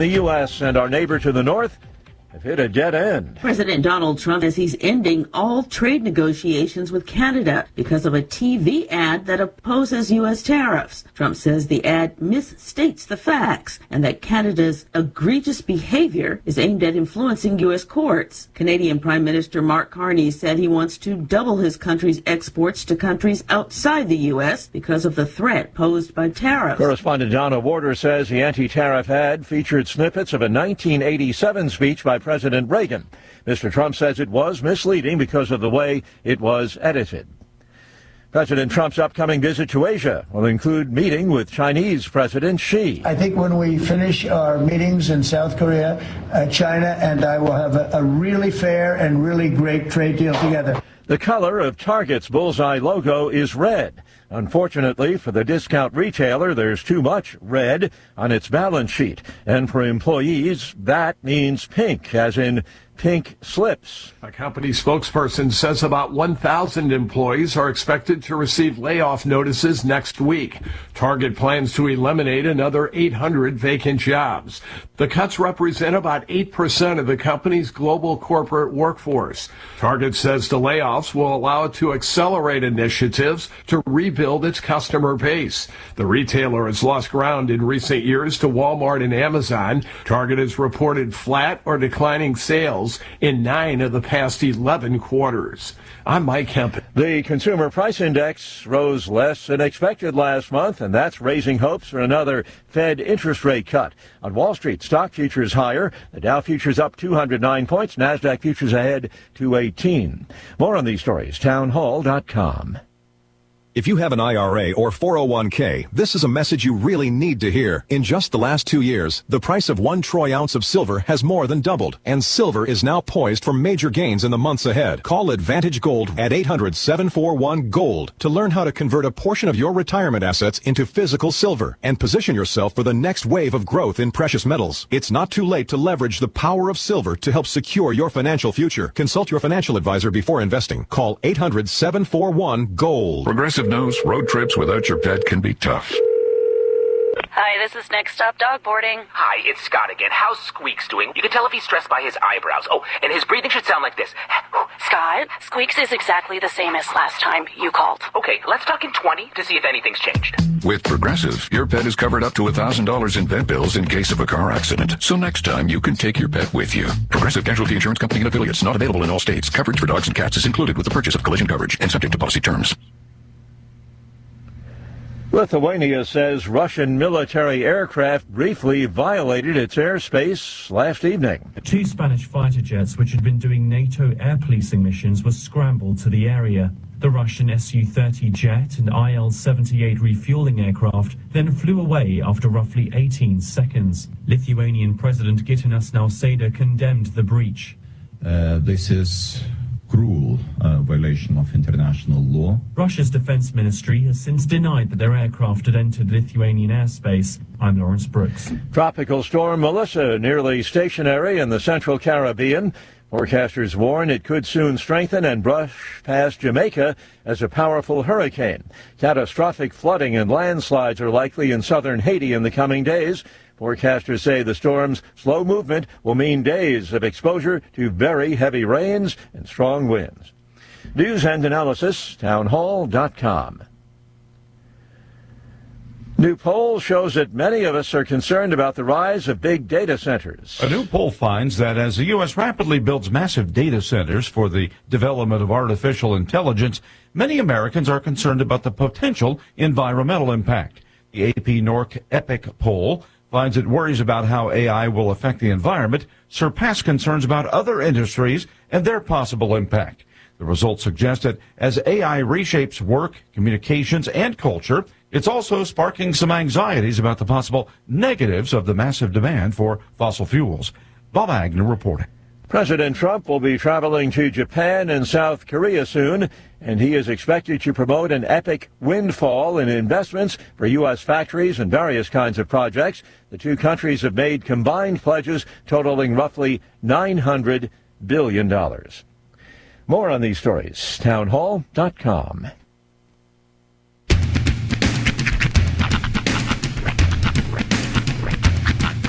The U.S. and our neighbor to the north have hit a dead end. President Donald Trump says he's ending all trade negotiations with Canada because of a TV ad that opposes U.S. tariffs. Trump says the ad misstates the facts and that Canada's egregious behavior is aimed at influencing U.S. courts. Canadian Prime Minister Mark Carney said he wants to double his country's exports to countries outside the U.S. because of the threat posed by tariffs. Correspondent Donna Warder says the anti-tariff ad featured snippets of a 1987 speech by President Reagan. Mr. Trump says it was misleading because of the way it was edited. President Trump's upcoming visit to Asia will include meeting with Chinese President Xi. I think when we finish our meetings in South Korea, China and I will have a really fair and really great trade deal together. The color of Target's bullseye logo is red. Unfortunately, for the discount retailer, there's too much red on its balance sheet. And for employees, that means pink, as in pink slips. A company spokesperson says about 1,000 employees are expected to receive layoff notices next week. Target plans to eliminate another 800 vacant jobs. The cuts represent about 8% of the company's global corporate workforce. Target says the layoffs will allow it to accelerate initiatives to rebuild its customer base. The retailer has lost ground in recent years to Walmart and Amazon. Target has reported flat or declining sales in 9 of the past 11 quarters. I'm Mike Kemp. The Consumer Price Index rose less than expected last month, and that's raising hopes for another Fed interest rate cut. On Wall Street, stock futures higher. The Dow futures up 209 points. NASDAQ futures ahead 218. More on these stories, townhall.com. If you have an IRA or 401k, this is a message you really need to hear. In just the last 2 years, the price of 1 troy ounce of silver has more than doubled, and silver is now poised for major gains in the months ahead. Call Advantage Gold at 800-741-GOLD to learn how to convert a portion of your retirement assets into physical silver and position yourself for the next wave of growth in precious metals. It's not too late to leverage the power of silver to help secure your financial future. Consult your financial advisor before investing. Call 800-741-GOLD. Progressive knows road trips without your pet can be tough. Hi, this is Next Stop Dog Boarding. Hi, it's Scott again. How's Squeaks doing? You can tell if he's stressed by his eyebrows. Oh, and his breathing should sound like this. Scott, Squeaks is exactly the same as last time you called. Okay, let's talk in 20 to see if anything's changed. With Progressive, your pet is covered up to $1,000 in vet bills in case of a car accident. So next time, you can take your pet with you. Progressive Casualty Insurance Company and affiliates, not available in all states. Coverage for dogs and cats is included with the purchase of collision coverage and subject to policy terms. Lithuania says Russian military aircraft briefly violated its airspace last evening. 2 Spanish fighter jets, which had been doing NATO air policing missions, were scrambled to the area. The Russian Su-30 jet and Il-78 refueling aircraft then flew away after roughly 18 seconds. Lithuanian President Gitanas Nausėda condemned the breach. This is cruel violation of international law. Russia's defense ministry has since denied that their aircraft had entered Lithuanian airspace. I'm Lawrence Brooks. Tropical storm Melissa nearly stationary in the central Caribbean. Forecasters warn it could soon strengthen and brush past Jamaica as a powerful hurricane. Catastrophic flooding and landslides are likely in southern Haiti in the coming days. Forecasters say the storm's slow movement will mean days of exposure to very heavy rains and strong winds. News and analysis, townhall.com. New poll shows that many of us are concerned about the rise of big data centers. A new poll finds that as the U.S. rapidly builds massive data centers for the development of artificial intelligence, many Americans are concerned about the potential environmental impact. The AP NORC EPIC poll finds it worries about how AI will affect the environment, surpass concerns about other industries and their possible impact. The results suggest that as AI reshapes work, communications, and culture, it's also sparking some anxieties about the possible negatives of the massive demand for fossil fuels. Bob Agnew reporting. President Trump will be traveling to Japan and South Korea soon, and he is expected to promote an epic windfall in investments for U.S. factories and various kinds of projects. The two countries have made combined pledges totaling roughly $900 billion. More on these stories, townhall.com.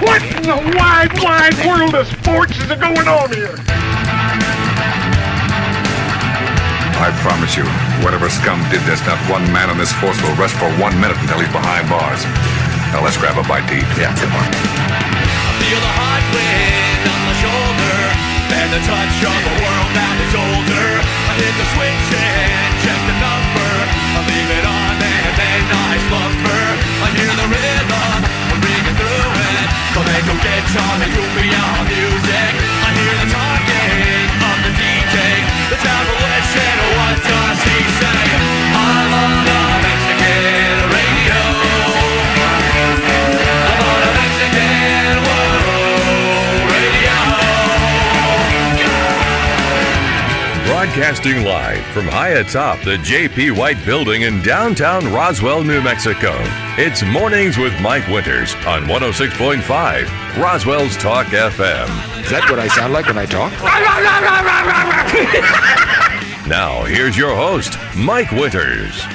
What in the wide, wide world of sports is going on here? I promise you, whatever scum did this, not one man on this force will rest for 1 minute until he's behind bars. Now let's grab a bite to eat. Yeah, come on. I feel the hot wind on my shoulder, and the touch of a world that is older. I hit the switch and check the number. I leave it on and then I slumber. I hear the rhythm, I'm ringing through it. Flamenco guitar and cumbia music. I hear the talking of the DJ. The Javelin, what does he say? I'm on a Mexican radio. I'm on a Mexican radio. Broadcasting live from high atop the J.P. White Building in downtown Roswell, New Mexico. It's Mornings with Mike Winters on 106.5 Roswell's Talk FM. Is that what I sound like when I talk? Now, here's your host, Mike Winters.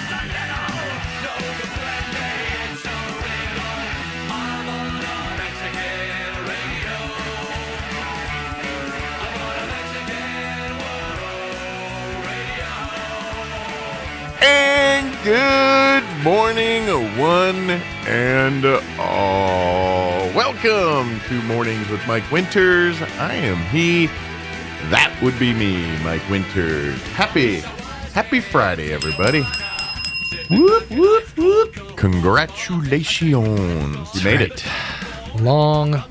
And good morning, one and all. Welcome to Mornings with Mike Winters. I am he. That would be me, Mike Winters. Happy Friday, everybody. Whoop, whoop, whoop. Congratulations. You made it. Long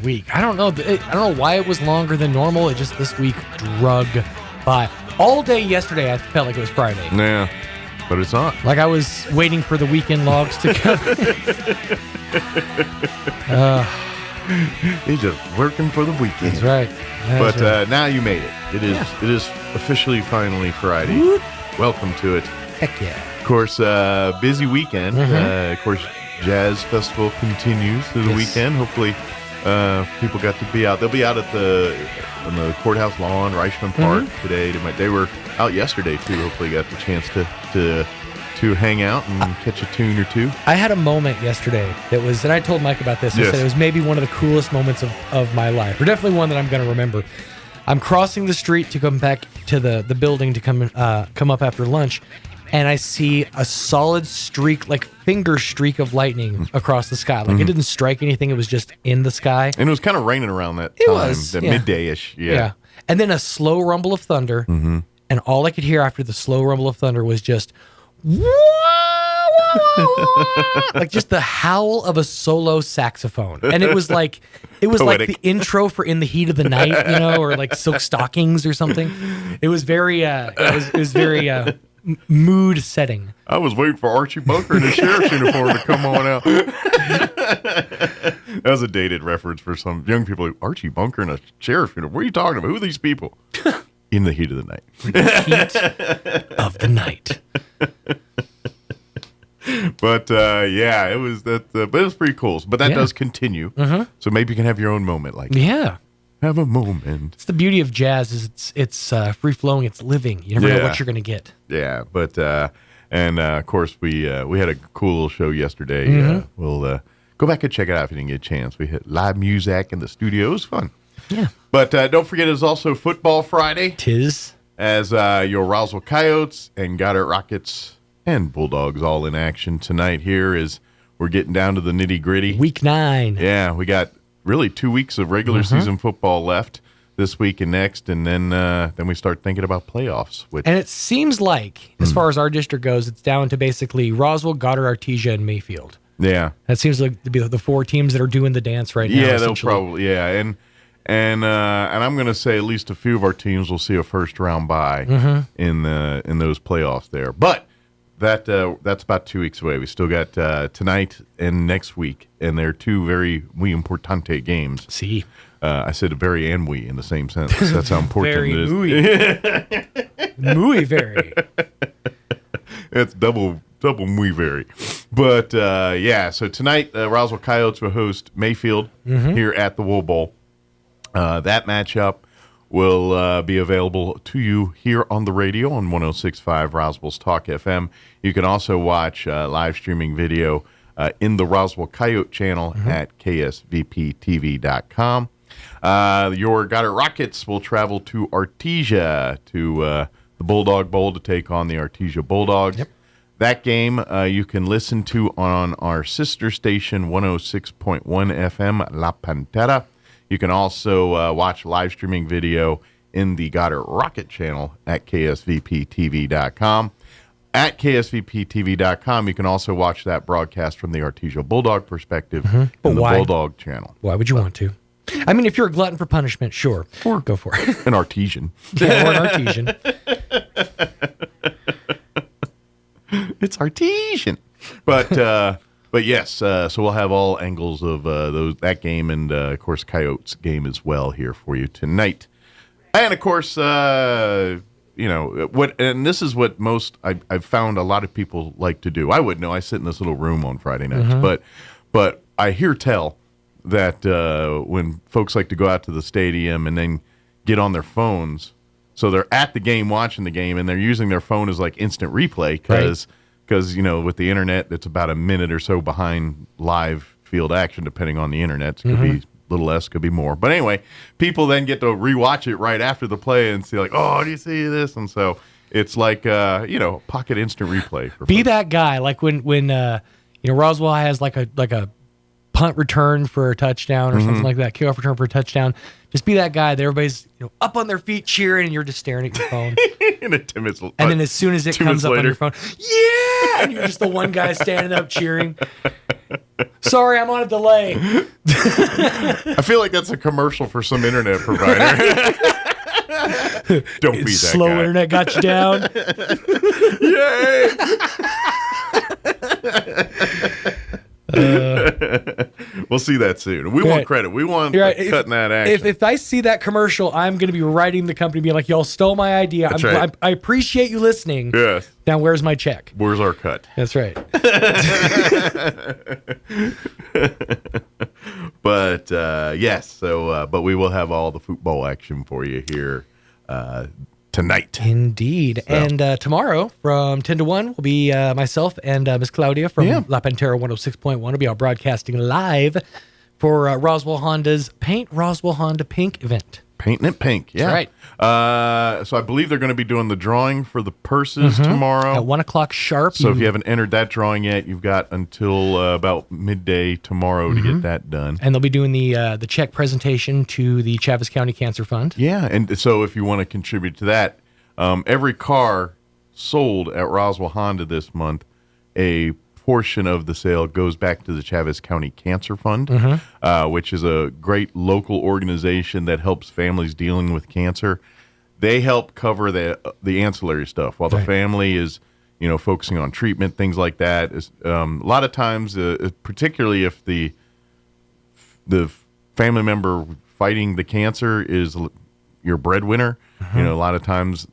week. I don't know why it was longer than normal. It just this week drug by. All day yesterday, I felt like it was Friday. Yeah, but it's not. Like I was waiting for the weekend logs to come. He's just working for the weekend. That's right. But now you made it. It is officially finally Friday. Whoop. Welcome to it. Heck yeah. Of course, busy weekend. Mm-hmm. Of course, Jazz Festival continues through the weekend. Hopefully, people got to be out. They'll be out on the courthouse lawn, Reichman Park today. They were out yesterday too. Hopefully, got the chance to hang out and catch a tune or two. I had a moment yesterday that was, and I told Mike about this. I said it was maybe one of the coolest moments of my life, or definitely one that I'm going to remember. I'm crossing the street to come back to the building to come up after lunch, and I see a solid streak, like finger streak of lightning across the sky. Like it didn't strike anything; it was just in the sky. And it was kind of raining around that time, midday-ish. Yeah. And then a slow rumble of thunder, and all I could hear after the slow rumble of thunder was just like just the howl of a solo saxophone. And it was like the intro for In the Heat of the Night, or like Silk Stockings or something. It was very it was very mood setting. I was waiting for Archie Bunker in his sheriff's uniform to come on out. That was a dated reference for some young people. Archie Bunker in a sheriff's uniform. What are you talking about? Who are these people? In the heat of the night. Heat of the night. But it was that. But it was pretty cool. But that does continue. So maybe you can have your own moment like that. Have a moment. It's the beauty of jazz is it's free flowing. It's living. You never know what you're going to get. Yeah, but of course we had a cool little show yesterday. We'll go back and check it out if you didn't get a chance. We hit live music in the studio. It was fun. Yeah. But don't forget, it's also Football Friday. Tis. As your Roswell Coyotes and Goddard Rockets and Bulldogs all in action tonight here as we're getting down to the nitty-gritty. Week 9. Yeah, we got really 2 weeks of regular season football left this week and next, and then we start thinking about playoffs. And it seems like, as far as our district goes, it's down to basically Roswell, Goddard, Artesia, and Mayfield. Yeah. That seems like to be the 4 teams that are doing the dance right now. Yeah, they'll probably, And I'm going to say at least a few of our teams will see a first round bye in those playoffs there. But that's about 2 weeks away. We still got tonight and next week, and they're two very muy importante games. See, I said very and we in the same sentence. That's how important very it is. Muy very. It's double muy very. But so tonight Roswell Coyotes will host Mayfield here at the Wool Bowl. That matchup will be available to you here on the radio on 106.5 Roswell's Talk FM. You can also watch live streaming video in the Roswell Coyote channel at ksvptv.com. Your Got It Rockets will travel to Artesia to the Bulldog Bowl to take on the Artesia Bulldogs. Yep. That game you can listen to on our sister station 106.1 FM La Pantera. You can also watch live streaming video in the Got It Rocket channel at ksvptv.com. At ksvptv.com, you can also watch that broadcast from the Artesia Bulldog perspective in the Bulldog channel. Why would you want to? I mean, if you're a glutton for punishment, sure. Or go for it. An Artesian. Yeah, or an Artesian. It's Artesian. But yes, so we'll have all angles of that game and, of course, Coyotes game as well here for you tonight. And, of course, and this is what I've found a lot of people like to do. I wouldn't know. I sit in this little room on Friday nights, but I hear tell that when folks like to go out to the stadium and then get on their phones, so they're at the game watching the game and they're using their phone as like instant replay because with the internet it's about a minute or so behind live field action depending on the internet. It could be a little less, could be more. But anyway, people then get to rewatch it right after the play and see like, oh, do you see this? And so it's like pocket instant replay. Be that guy like when Roswell has like a punt return for a touchdown or something like that, kickoff return for a touchdown. Just be that guy that everybody's up on their feet cheering and you're just staring at your phone. And then as soon as it comes up on your phone, yeah! And you're just the one guy standing up cheering. Sorry, I'm on a delay. I feel like that's a commercial for some internet provider. Don't be that slow guy. Internet got you down. Yay! We'll see that soon. We want credit. We want cutting that action. If I see that commercial, I'm going to be writing the company, being like, "Y'all stole my idea. Right. I appreciate you listening. Yes. Now, where's my check? Where's our cut?" That's right. But yes, so but we will have all the football action for you here tonight. Indeed. So. And tomorrow from 10 to 1 will be myself and Miss Claudia from La Pantera 106.1. Will be out broadcasting live for Roswell Honda's Paint Roswell Honda Pink event. Painting it pink, yeah. That's right. So I believe they're going to be doing the drawing for the purses tomorrow. At 1 o'clock sharp. So if you haven't entered that drawing yet, you've got until about midday tomorrow to get that done. And they'll be doing the check presentation to the Chaves County Cancer Fund. Yeah, and so if you want to contribute to that, every car sold at Roswell Honda this month, a portion of the sale goes back to the Chaves County Cancer Fund, which is a great local organization that helps families dealing with cancer. They help cover the ancillary stuff while the family is, focusing on treatment, things like that. A lot of times, particularly if the family member fighting the cancer is your breadwinner, a lot of times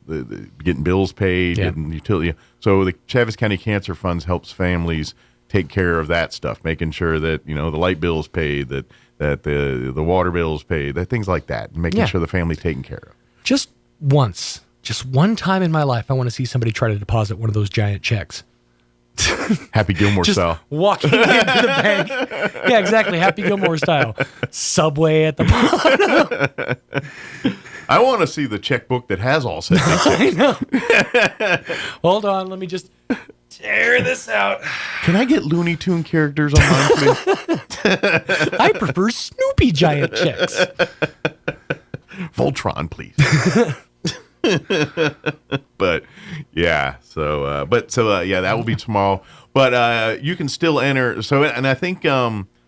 getting bills paid, getting utility. So the Chaves County Cancer Funds helps families take care of that stuff, making sure that the light bill's paid, that the water bill's paid, that things like that, and making sure the family's taken care of. Just one time in my life, I want to see somebody try to deposit one of those giant checks. Happy Gilmore style. Walking into the bank. Yeah, exactly. Happy Gilmore style. Subway at the bottom. I want to see the checkbook that has all 70 checks. I know. Hold on. Let me just tear this out. Can I get Looney Tune characters on mine, please? I prefer Snoopy giant checks. Voltron, please. But yeah, so that will be tomorrow. But you can still enter. So, and I think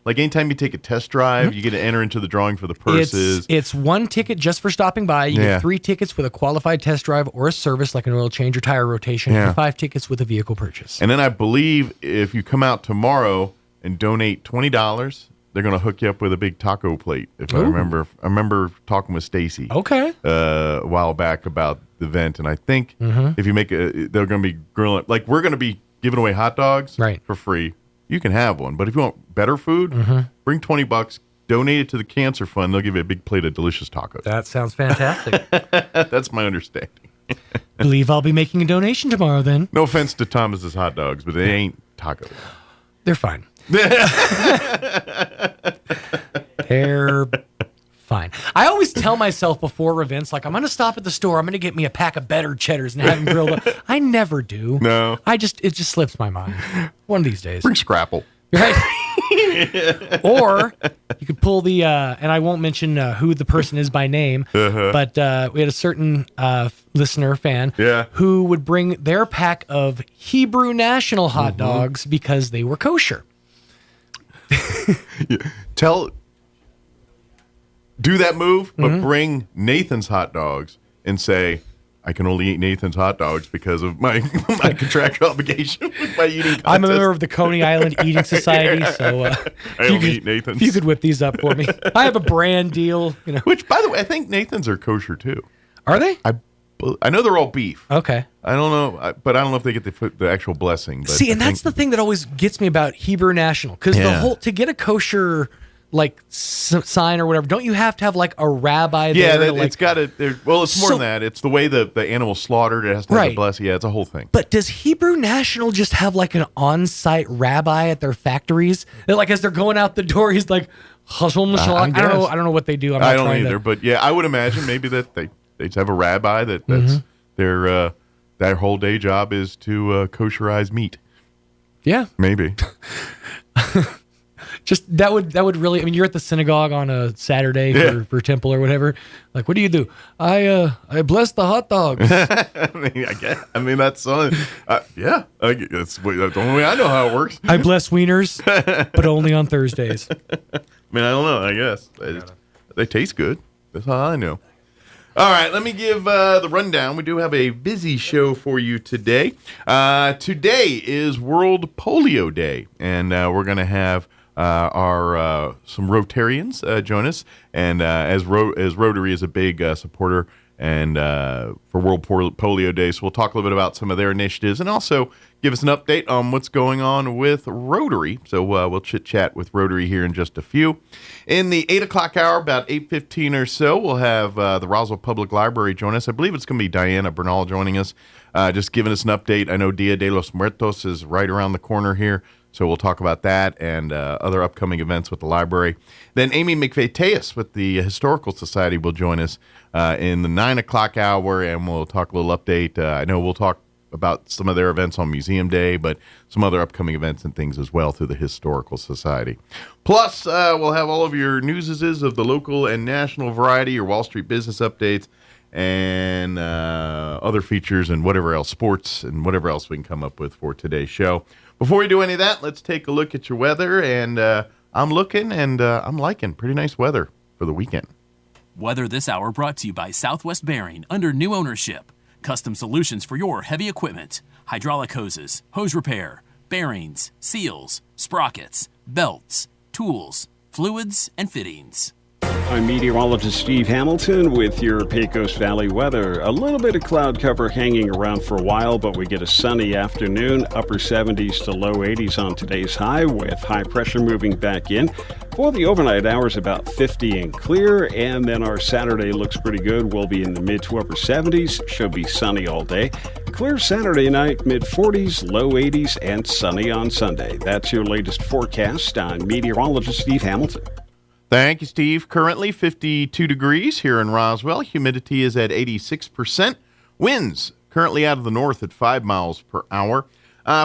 like anytime you take a test drive, you get to enter into the drawing for the purses. It's one ticket just for stopping by. You get 3 tickets with a qualified test drive or a service like an oil change or tire rotation, and 5 tickets with a vehicle purchase. And then I believe if you come out tomorrow and donate $20, they're going to hook you up with a big taco plate. If I remember talking with Stacy. Okay. A while back about the event, and I think if you make they're going to be grilling. Like we're going to be giving away hot dogs for free. You can have one, but if you want better food, bring $20, donate it to the Cancer Fund. They'll give you a big plate of delicious tacos. That sounds fantastic. That's my understanding. Believe I'll be making a donation tomorrow then. No offense to Thomas's hot dogs, but they ain't tacos. They're fine. They're fine. I always tell myself before events, like, I'm going to stop at the store. I'm going to get me a pack of better cheddars and have them grilled up. I never do. No. It just slips my mind. One of these days. Bring Scrapple. Right. Or you could pull the, and I won't mention who the person is by name, but we had a certain listener, fan, who would bring their pack of Hebrew National hot dogs because they were kosher. Do that move, but bring Nathan's hot dogs and say, I can only eat Nathan's hot dogs because of my contractual obligation with my eating contest. I'm a member of the Coney Island Eating Society, so I only eat Nathan's. If you could whip these up for me. I have a brand deal. Which, by the way, I think Nathan's are kosher too. Are they? I know they're all beef. Okay. I don't know, but I don't know if they get the actual blessing. But see, and that's the thing that always gets me about Hebrew National, because to get a kosher sign or whatever, don't you have to have like a rabbi there? Yeah, it's got to. Well, it's more than that. It's the way the animal's slaughtered. It has to have a blessing. Yeah, it's a whole thing. But does Hebrew National just have like an on-site rabbi at their factories? That, like, as they're going out the door, he's like, Chazon Mashallah. I don't know what they do. I don't either. But yeah, I would imagine maybe that they just have a rabbi that's their whole day job is to kosherize meat. Yeah, maybe. Just that would really. I mean, you're at the synagogue on a Saturday for temple or whatever. Like, what do you do? I bless the hot dogs. I mean, that's yeah. That's the only way I know how it works. I bless wieners, but only on Thursdays. I mean, I don't know. I guess they taste good. That's how I know. All right, let me give the rundown. We do have a busy show for you today. Today is World Polio Day, and we're going to have our some Rotarians join us, and as Rotary is a big supporter and for World Polio Day, so we'll talk a little bit about some of their initiatives and also give us an update on what's going on with Rotary. So we'll chit-chat with Rotary here in just a few. In the 8 o'clock hour, about 8:15 or so, we'll have the Roswell Public Library join us. I believe it's going to be Diana Bernal joining us, just giving us an update. I know Dia de los Muertos is right around the corner here, so we'll talk about that and other upcoming events with the library. Then Amy McVeigh-Teas with the Historical Society will join us in the 9 o'clock hour, and we'll talk a little update. I know we'll talk about some of their events on Museum Day, but some other upcoming events and things as well through the Historical Society. Plus, we'll have all of your newses of the local and national variety, your Wall Street business updates, and other features and whatever else, sports and whatever else we can come up with for today's show. Before we do any of that, let's take a look at your weather, and I'm looking and I'm liking pretty nice weather for the weekend. Weather this hour brought to you by Southwest Bearing under new ownership. Custom solutions for your heavy equipment, hydraulic hoses, hose repair, bearings, seals, sprockets, belts, tools, fluids, and fittings. I'm meteorologist Steve Hamilton with your Pecos Valley weather. A little bit of cloud cover hanging around for a while, but we get a sunny afternoon, upper 70s to low 80s on today's high, with high pressure moving back in. For the overnight hours, about 50 and clear, and then our Saturday looks pretty good. We'll be in the mid to upper 70s, should be sunny all day. Clear Saturday night, mid 40s, low 80s, and sunny on Sunday. That's your latest forecast. I'm meteorologist Steve Hamilton. Thank you, Steve. Currently 52 degrees here in Roswell. Humidity is at 86%. Winds currently out of the north at 5 miles per hour.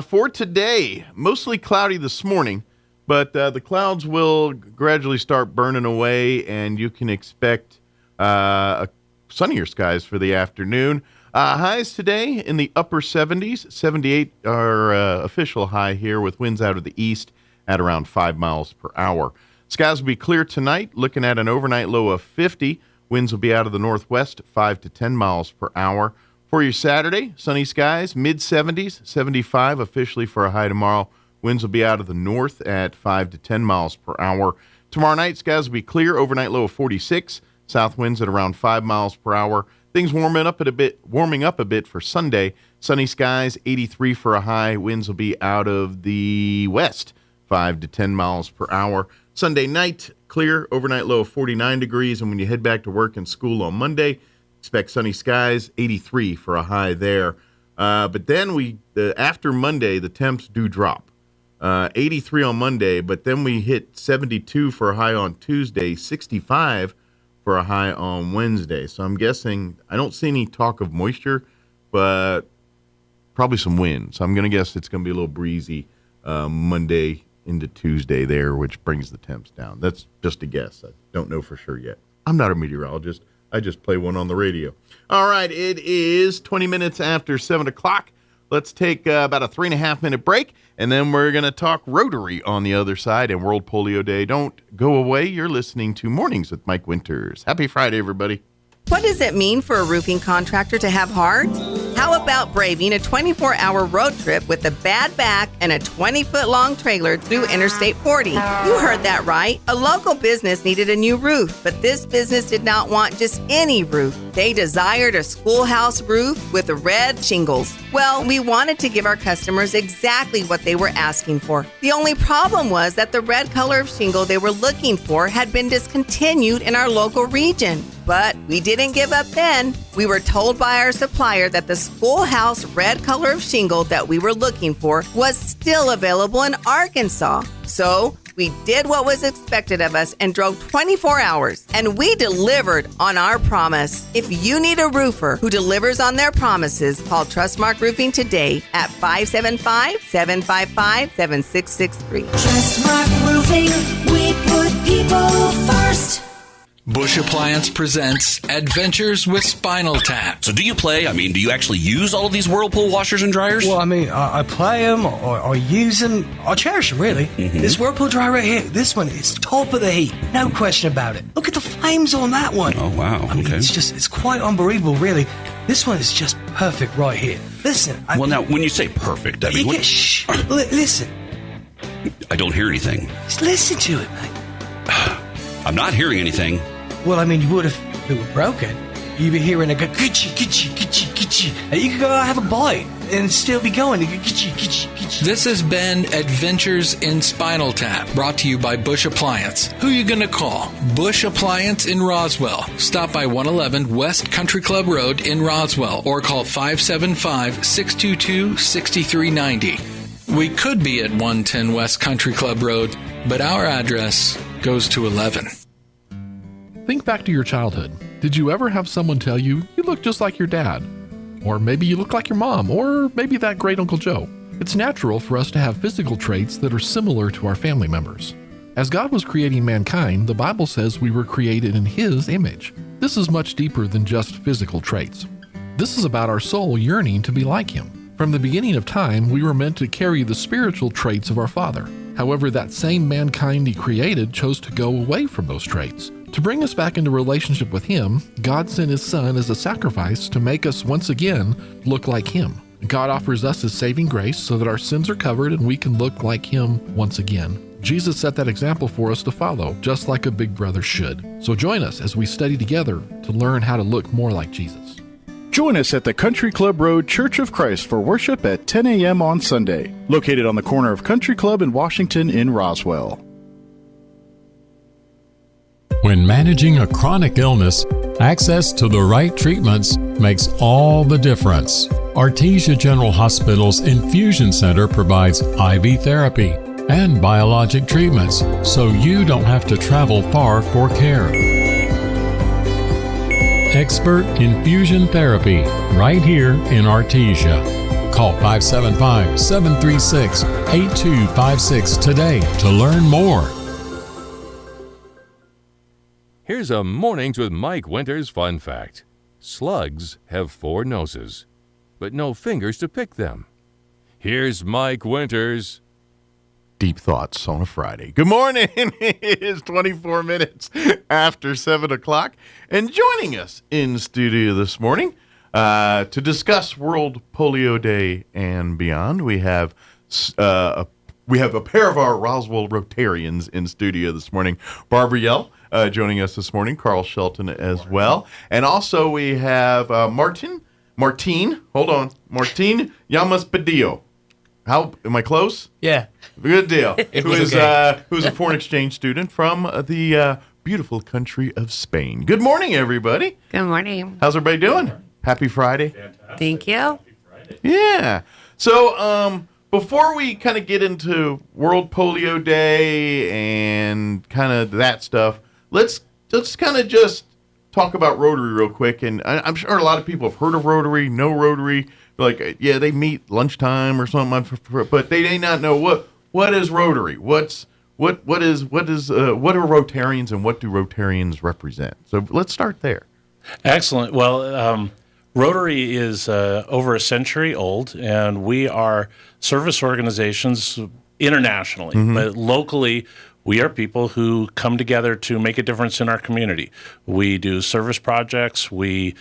For today, mostly cloudy this morning, but the clouds will gradually start burning away, and you can expect sunnier skies for the afternoon. Highs today in the upper 70s. 78 are official high here, with winds out of the east at around 5 miles per hour. Skies will be clear tonight, looking at an overnight low of 50. Winds will be out of the northwest, 5 to 10 miles per hour. For your Saturday, sunny skies, mid-70s, 75 officially for a high tomorrow. Winds will be out of the north at 5 to 10 miles per hour. Tomorrow night, skies will be clear, overnight low of 46. South winds at around 5 miles per hour. Things warming up a bit for Sunday. Sunny skies, 83 for a high. Winds will be out of the west, 5 to 10 miles per hour. Sunday night, clear, overnight low of 49 degrees. And when you head back to work and school on Monday, expect sunny skies, 83 for a high there. But then after Monday, the temps do drop. 83 on Monday, but then we hit 72 for a high on Tuesday, 65 for a high on Wednesday. So I'm guessing, I don't see any talk of moisture, but probably some wind. So I'm going to guess it's going to be a little breezy Monday into Tuesday there, which brings the temps down. That's just a guess. I don't know for sure yet. I'm not a meteorologist. I just play one on the radio. All right, it is 20 minutes after 7 o'clock. Let's take about a 3.5-minute break, and then we're going to talk Rotary on the other side and World Polio Day. Don't go away. You're listening to Mornings with Mike Winters. Happy Friday, everybody. What does it mean for a roofing contractor to have heart? How about braving a 24-hour road trip with a bad back and a 20-foot-long trailer through Interstate 40? You heard that right. A local business needed a new roof, but this business did not want just any roof. They desired a schoolhouse roof with red shingles. Well, we wanted to give our customers exactly what they were asking for. The only problem was that the red color of shingle they were looking for had been discontinued in our local region. But we didn't give up then. We were told by our supplier that the schoolhouse red color of shingle that we were looking for was still available in Arkansas. So we did what was expected of us and drove 24 hours, and we delivered on our promise. If you need a roofer who delivers on their promises, call Trustmark Roofing today at 575-755-7663. Trustmark Roofing, we put people first. Bush Appliance presents Adventures with Spinal Tap. So do you play? I mean, do you actually use all of these Whirlpool washers and dryers? Well, I mean, I play them, or I use them, I cherish them, really. Mm-hmm. This Whirlpool dryer right here, this one is top of the heat. No question about it. Look at the flames on that one. Oh, wow. I mean, okay. It's quite unbelievable, really. This one is just perfect right here. Listen. Well, now, when you say perfect, I mean... Listen. I don't hear anything. Just listen to it, mate. I'm not hearing anything. Well, I mean, you would if it were broken. You'd be hearing it go, gitchy, gitchy, gitchy, gitchy. And you could go have a bite and still be going. Gitchy, gitchy, gitchy. This has been Adventures in Spinal Tap, brought to you by Bush Appliance. Who are you going to call? Bush Appliance in Roswell. Stop by 111 West Country Club Road in Roswell, or call 575-622-6390. We could be at 110 West Country Club Road, but our address goes to 11. Think back to your childhood. Did you ever have someone tell you look just like your dad? Or maybe you look like your mom, or maybe that great Uncle Joe. It's natural for us to have physical traits that are similar to our family members. As God was creating mankind, the Bible says we were created in His image. This is much deeper than just physical traits. This is about our soul yearning to be like Him. From the beginning of time, we were meant to carry the spiritual traits of our Father. However, that same mankind He created chose to go away from those traits. To bring us back into relationship with Him, God sent His Son as a sacrifice to make us once again look like Him. God offers us His saving grace so that our sins are covered and we can look like Him once again. Jesus set that example for us to follow, just like a big brother should. So join us as we study together to learn how to look more like Jesus. Join us at the Country Club Road Church of Christ for worship at 10 a.m. on Sunday, located on the corner of Country Club and Washington in Roswell. When managing a chronic illness, access to the right treatments makes all the difference. Artesia General Hospital's Infusion Center provides IV therapy and biologic treatments, so you don't have to travel far for care. Expert infusion therapy right here in Artesia. Call 575-736-8256 today to learn more. Here's a Mornings with Mike Winters fun fact. Slugs have 4 noses, but no fingers to pick them. Here's Mike Winters. Deep thoughts on a Friday. Good morning. It is 24 minutes after 7 o'clock. And joining us in studio this morning to discuss World Polio Day and beyond, we have a pair of our Roswell Rotarians in studio this morning. Barbara Yell joining us this morning, Carl Shelton as well. And also we have Martin Llamas-Padillo. How am I close? Yeah. Good deal. Who's okay. a foreign exchange student from the beautiful country of Spain. Good morning, everybody. Good morning. How's everybody doing? Happy Friday. Thank you. Yeah. So before we kind of get into World Polio Day and kind of that stuff, let's kind of just talk about Rotary real quick. And I'm sure a lot of people have heard of Rotary, know Rotary. Like, yeah, they meet lunchtime or something, but they may not know what is Rotary. What are Rotarians and what do Rotarians represent? So let's start there. Excellent. Well, Rotary is over a century old, and we are service organizations internationally, but locally, we are people who come together to make a difference in our community. We do service projects. We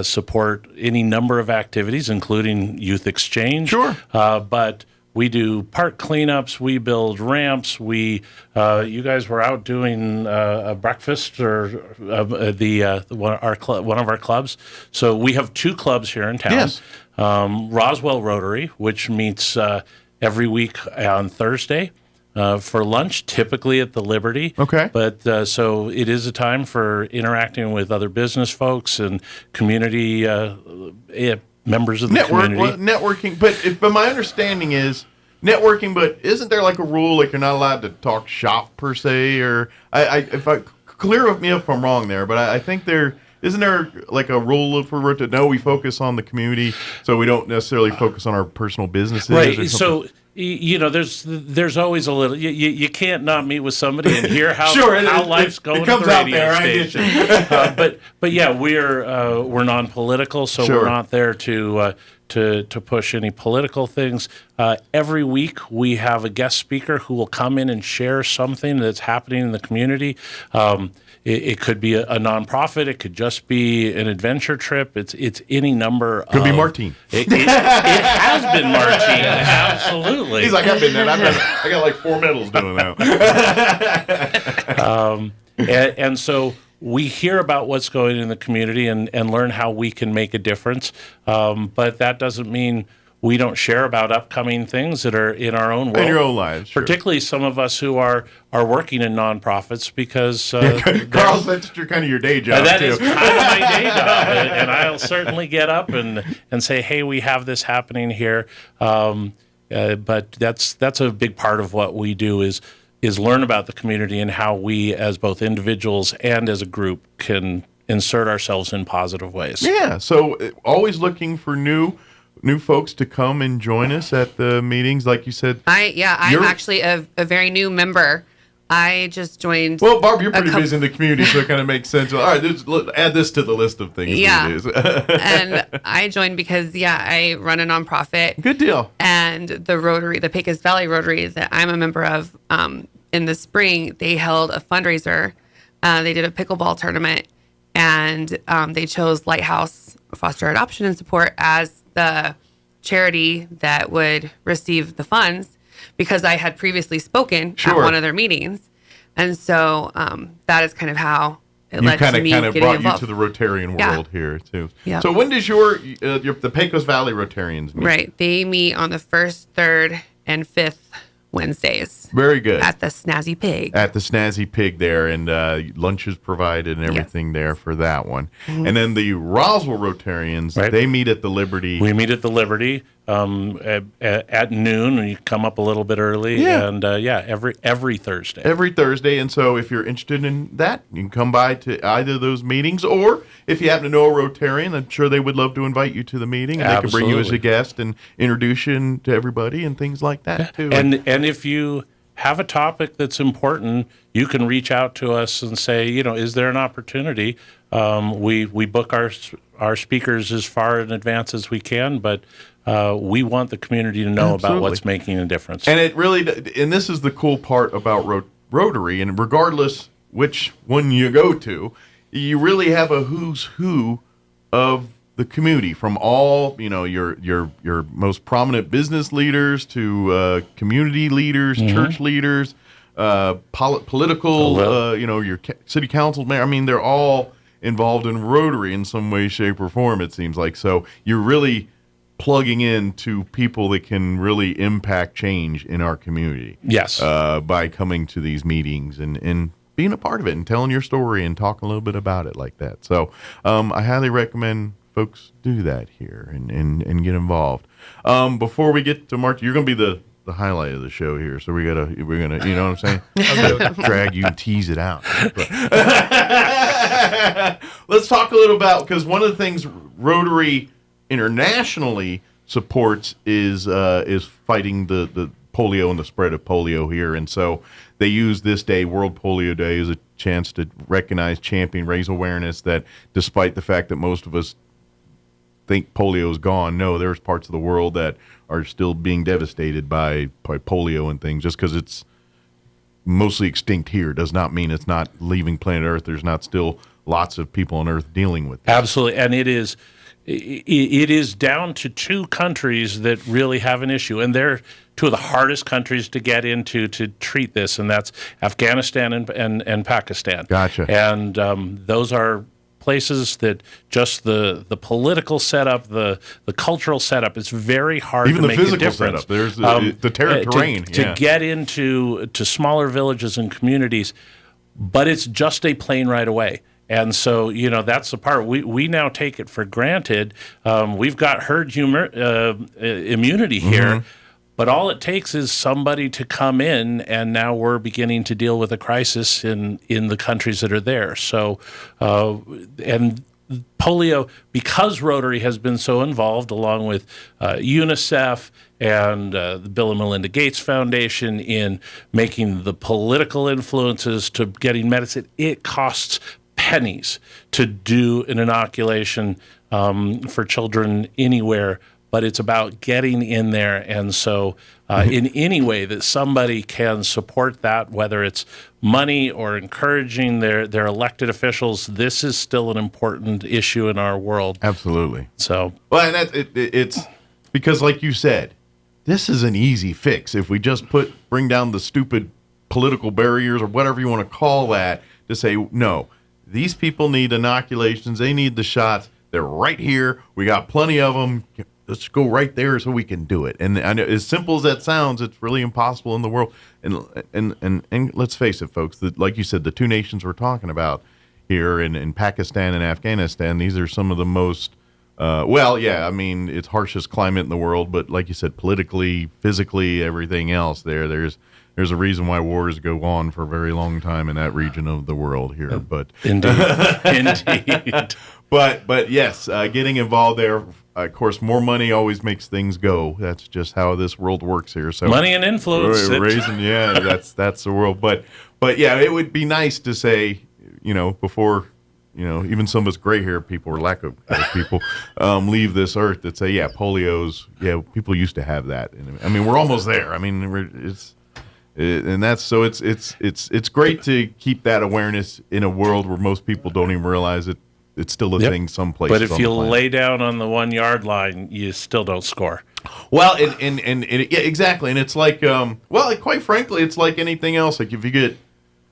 support any number of activities, including youth exchange. Sure. But we do park cleanups. We build ramps. You guys were out doing a breakfast or one of our clubs. So we have 2 clubs here in town. Yes. Roswell Rotary, which meets every week on Thursday for lunch, typically at the Liberty. Okay. But so it is a time for interacting with other business folks and community members of the community. Networking, but my understanding is networking, but isn't there like a rule, like you're not allowed to talk shop per se, or if I clear me up if I'm wrong there, but I think isn't there like a rule for to know we focus on the community, so we don't necessarily focus on our personal businesses? Right. So there's always a little. You can't not meet with somebody and hear how how life's going at the radio station. But yeah, we're non-political, so we're not there to push any political things. Every week we have a guest speaker who will come in and share something that's happening in the community. It could be a nonprofit. It could just be an adventure trip. It's any number. Could be Martine. It has been Martine. Absolutely. He's like, I've been there. I got like 4 medals doing that. And so we hear about what's going on in the community and learn how we can make a difference. But that doesn't mean we don't share about upcoming things that are in our own world. In your own lives, sure. Particularly some of us who are working in nonprofits because... Carl, that's kind of your day job, that is kind of my day job. And I'll certainly get up and say, hey, we have this happening here. But that's a big part of what we do is learn about the community and how we, as both individuals and as a group, can insert ourselves in positive ways. Yeah, so always looking for new folks to come and join us at the meetings, like you said. I'm actually a very new member. I just joined. Well, Barb, you're pretty busy in the community, so it kind of makes sense. All right, add this to the list of things. Yeah, and I joined because I run a nonprofit. Good deal. And the Rotary, the Pecos Valley Rotary, that I'm a member of, in the spring they held a fundraiser. They did a pickleball tournament, and they chose Lighthouse Foster Adoption and Support as the charity that would receive the funds, because I had previously spoken at one of their meetings. And so that is kind of how it led to me getting involved. Brought you to the Rotarian world here, too. Yeah. So when does the Pecos Valley Rotarians meet? Right. They meet on the 1st, 3rd, and 5th Wednesdays. Very good. At the Snazzy Pig. At the Snazzy Pig there, and lunch is provided and everything there for that one. Mm-hmm. And then the Roswell Rotarians, they meet at the Liberty. We meet at the Liberty at noon, and you come up a little bit early. Yeah. And every Thursday. Every Thursday, and so if you're interested in that, you can come by to either of those meetings, or if you happen to know a Rotarian, I'm sure they would love to invite you to the meeting, and they can bring you as a guest and introduce you to everybody and things like that too. And if you have a topic that's important, you can reach out to us and say, is there an opportunity? We book our speakers as far in advance as we can, but we want the community to know about what's making a difference. And and this is the cool part about Rotary, and regardless which one you go to, you really have a who's who of the community, from all your most prominent business leaders to community leaders, church leaders, political, your city council mayor. I mean, they're all involved in Rotary in some way, shape, or form, it seems like. So you're really plugging into people that can really impact change in our community. Yes. By coming to these meetings and being a part of it and telling your story and talking a little bit about it like that. So I highly recommend folks do that here and get involved. Before we get to March, you're going to be the highlight of the show here, so we're gonna, you know what I'm saying? Drag you and tease it out. Let's talk a little about, because one of the things Rotary internationally supports is fighting the polio and the spread of polio here, and so they use this day, World Polio Day, as a chance to recognize, champion, raise awareness that despite the fact that most of us think polio is gone, no, there's parts of the world that are still being devastated by polio and things. Just because it's mostly extinct here does not mean it's not leaving planet Earth. There's not still lots of people on Earth dealing with it. Absolutely, and it is down to 2 countries that really have an issue, and they're 2 of the hardest countries to get into to treat this, and that's Afghanistan and Pakistan. Gotcha. And those are places that just the political setup, the cultural setup, it's very hard Even to the make a physical difference. setup. There's the terrain. To get into smaller villages and communities, but it's just a plane ride away. And so, that's the part. We now take it for granted. We've got herd immunity here, but all it takes is somebody to come in, and now we're beginning to deal with a crisis in the countries that are there. So, and polio, because Rotary has been so involved, along with UNICEF and the Bill and Melinda Gates Foundation, in making the political influences to getting medicine, it costs pennies to do an inoculation for children anywhere, but it's about getting in there. And so in any way that somebody can support that, whether it's money or encouraging their elected officials, this is still an important issue in our world. Absolutely. So, well, and it's because, like you said, this is an easy fix. If we just bring down the stupid political barriers or whatever you want to call that, to say, no, these people need inoculations. They need the shots. They're right here. We got plenty of them. Let's go right there so we can do it. And I know, as simple as that sounds, it's really impossible in the world. And let's face it, folks, that, like you said, the 2 nations we're talking about here in Pakistan and Afghanistan, these are some of the most, it's harshest climate in the world, but like you said, politically, physically, everything else there's a reason why wars go on for a very long time in that region of the world here. But indeed. But yes, getting involved there, of course, more money always makes things go. That's just how this world works here. So money and influence. That's the world. But yeah, it would be nice to say, before, even some of us gray hair people or lack of people leave this earth, that say, polio's, people used to have that. I mean, we're almost there. I mean, it's great to keep that awareness in a world where most people don't even realize it. It's still a thing someplace. But if you lay down on the 1 yard line, you still don't score. Well, exactly. And it's like, quite frankly, it's like anything else. Like if you get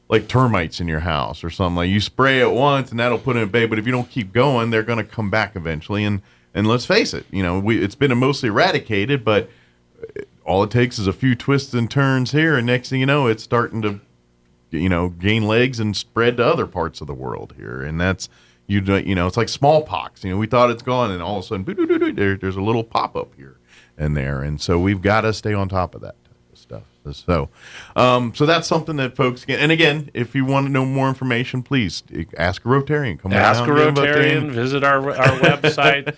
like termites in your house or something, like you spray it once and that'll put it in bay. But if you don't keep going, they're going to come back eventually. And let's face it, it's been mostly eradicated, but all it takes is a few twists and turns here, and next thing you know, it's starting to, gain legs and spread to other parts of the world here. And that's, it's like smallpox. We thought it's gone, and all of a sudden, there's a little pop-up here and there. And so we've got to stay on top of that type of stuff. So that's something that folks can. And again, if you want to know more information, please ask a Rotarian. Ask a Rotarian. Visit our website.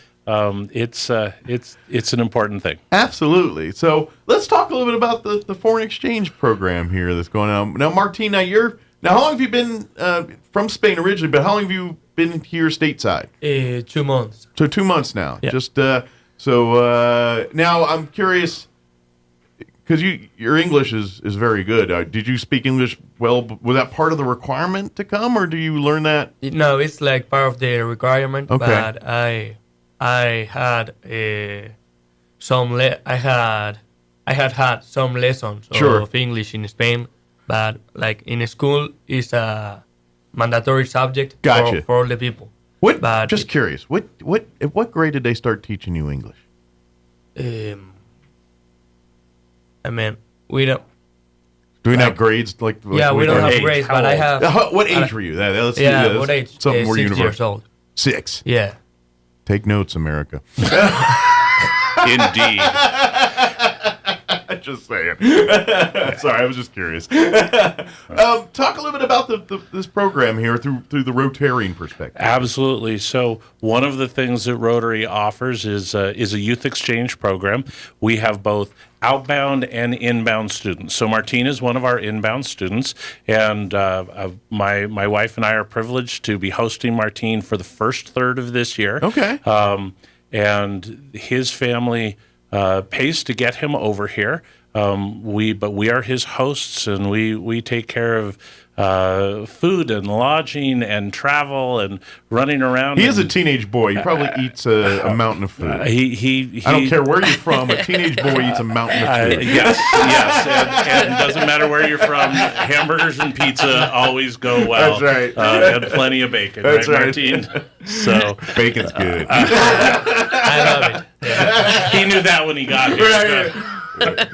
It's an important thing. Absolutely. So let's talk a little bit about the foreign exchange program here that's going on. Now, Martina, how long have you been from Spain originally? But how long have you been here stateside? 2 months. So 2 months now. Yeah. Just now I'm curious, because your English is very good. Did you speak English well? Was that part of the requirement to come, or do you learn that? No, it's like part of the requirement. Okay. But I had had some lessons of English in Spain, but like in school, it's a mandatory subject for all the people. Just curious, at what grade did they start teaching you English? We don't. Do we have grades? We don't have grades, but I have. What age were you? What age? Something more 6 universal. years old. 6. Yeah. Take notes, America. Indeed. Just saying. Sorry, I was just curious. Talk a little bit about this program here through the Rotarian perspective. Absolutely. So one of the things that Rotary offers is a youth exchange program. We have both outbound and inbound students. So Martine is one of our inbound students, and my wife and I are privileged to be hosting Martine for the first third of this year. Okay. And his family pays to get him over here. But we are his hosts, and we take care of food and lodging and travel and running around. He is a teenage boy. He probably eats a mountain of food. He I don't care where you're from. A teenage boy eats a mountain of food. Yes, and it doesn't matter where you're from. Hamburgers and pizza always go well. That's right. And plenty of bacon. That's right. Martine? So bacon's good. I love it. Yeah. He knew that when he got here. Right.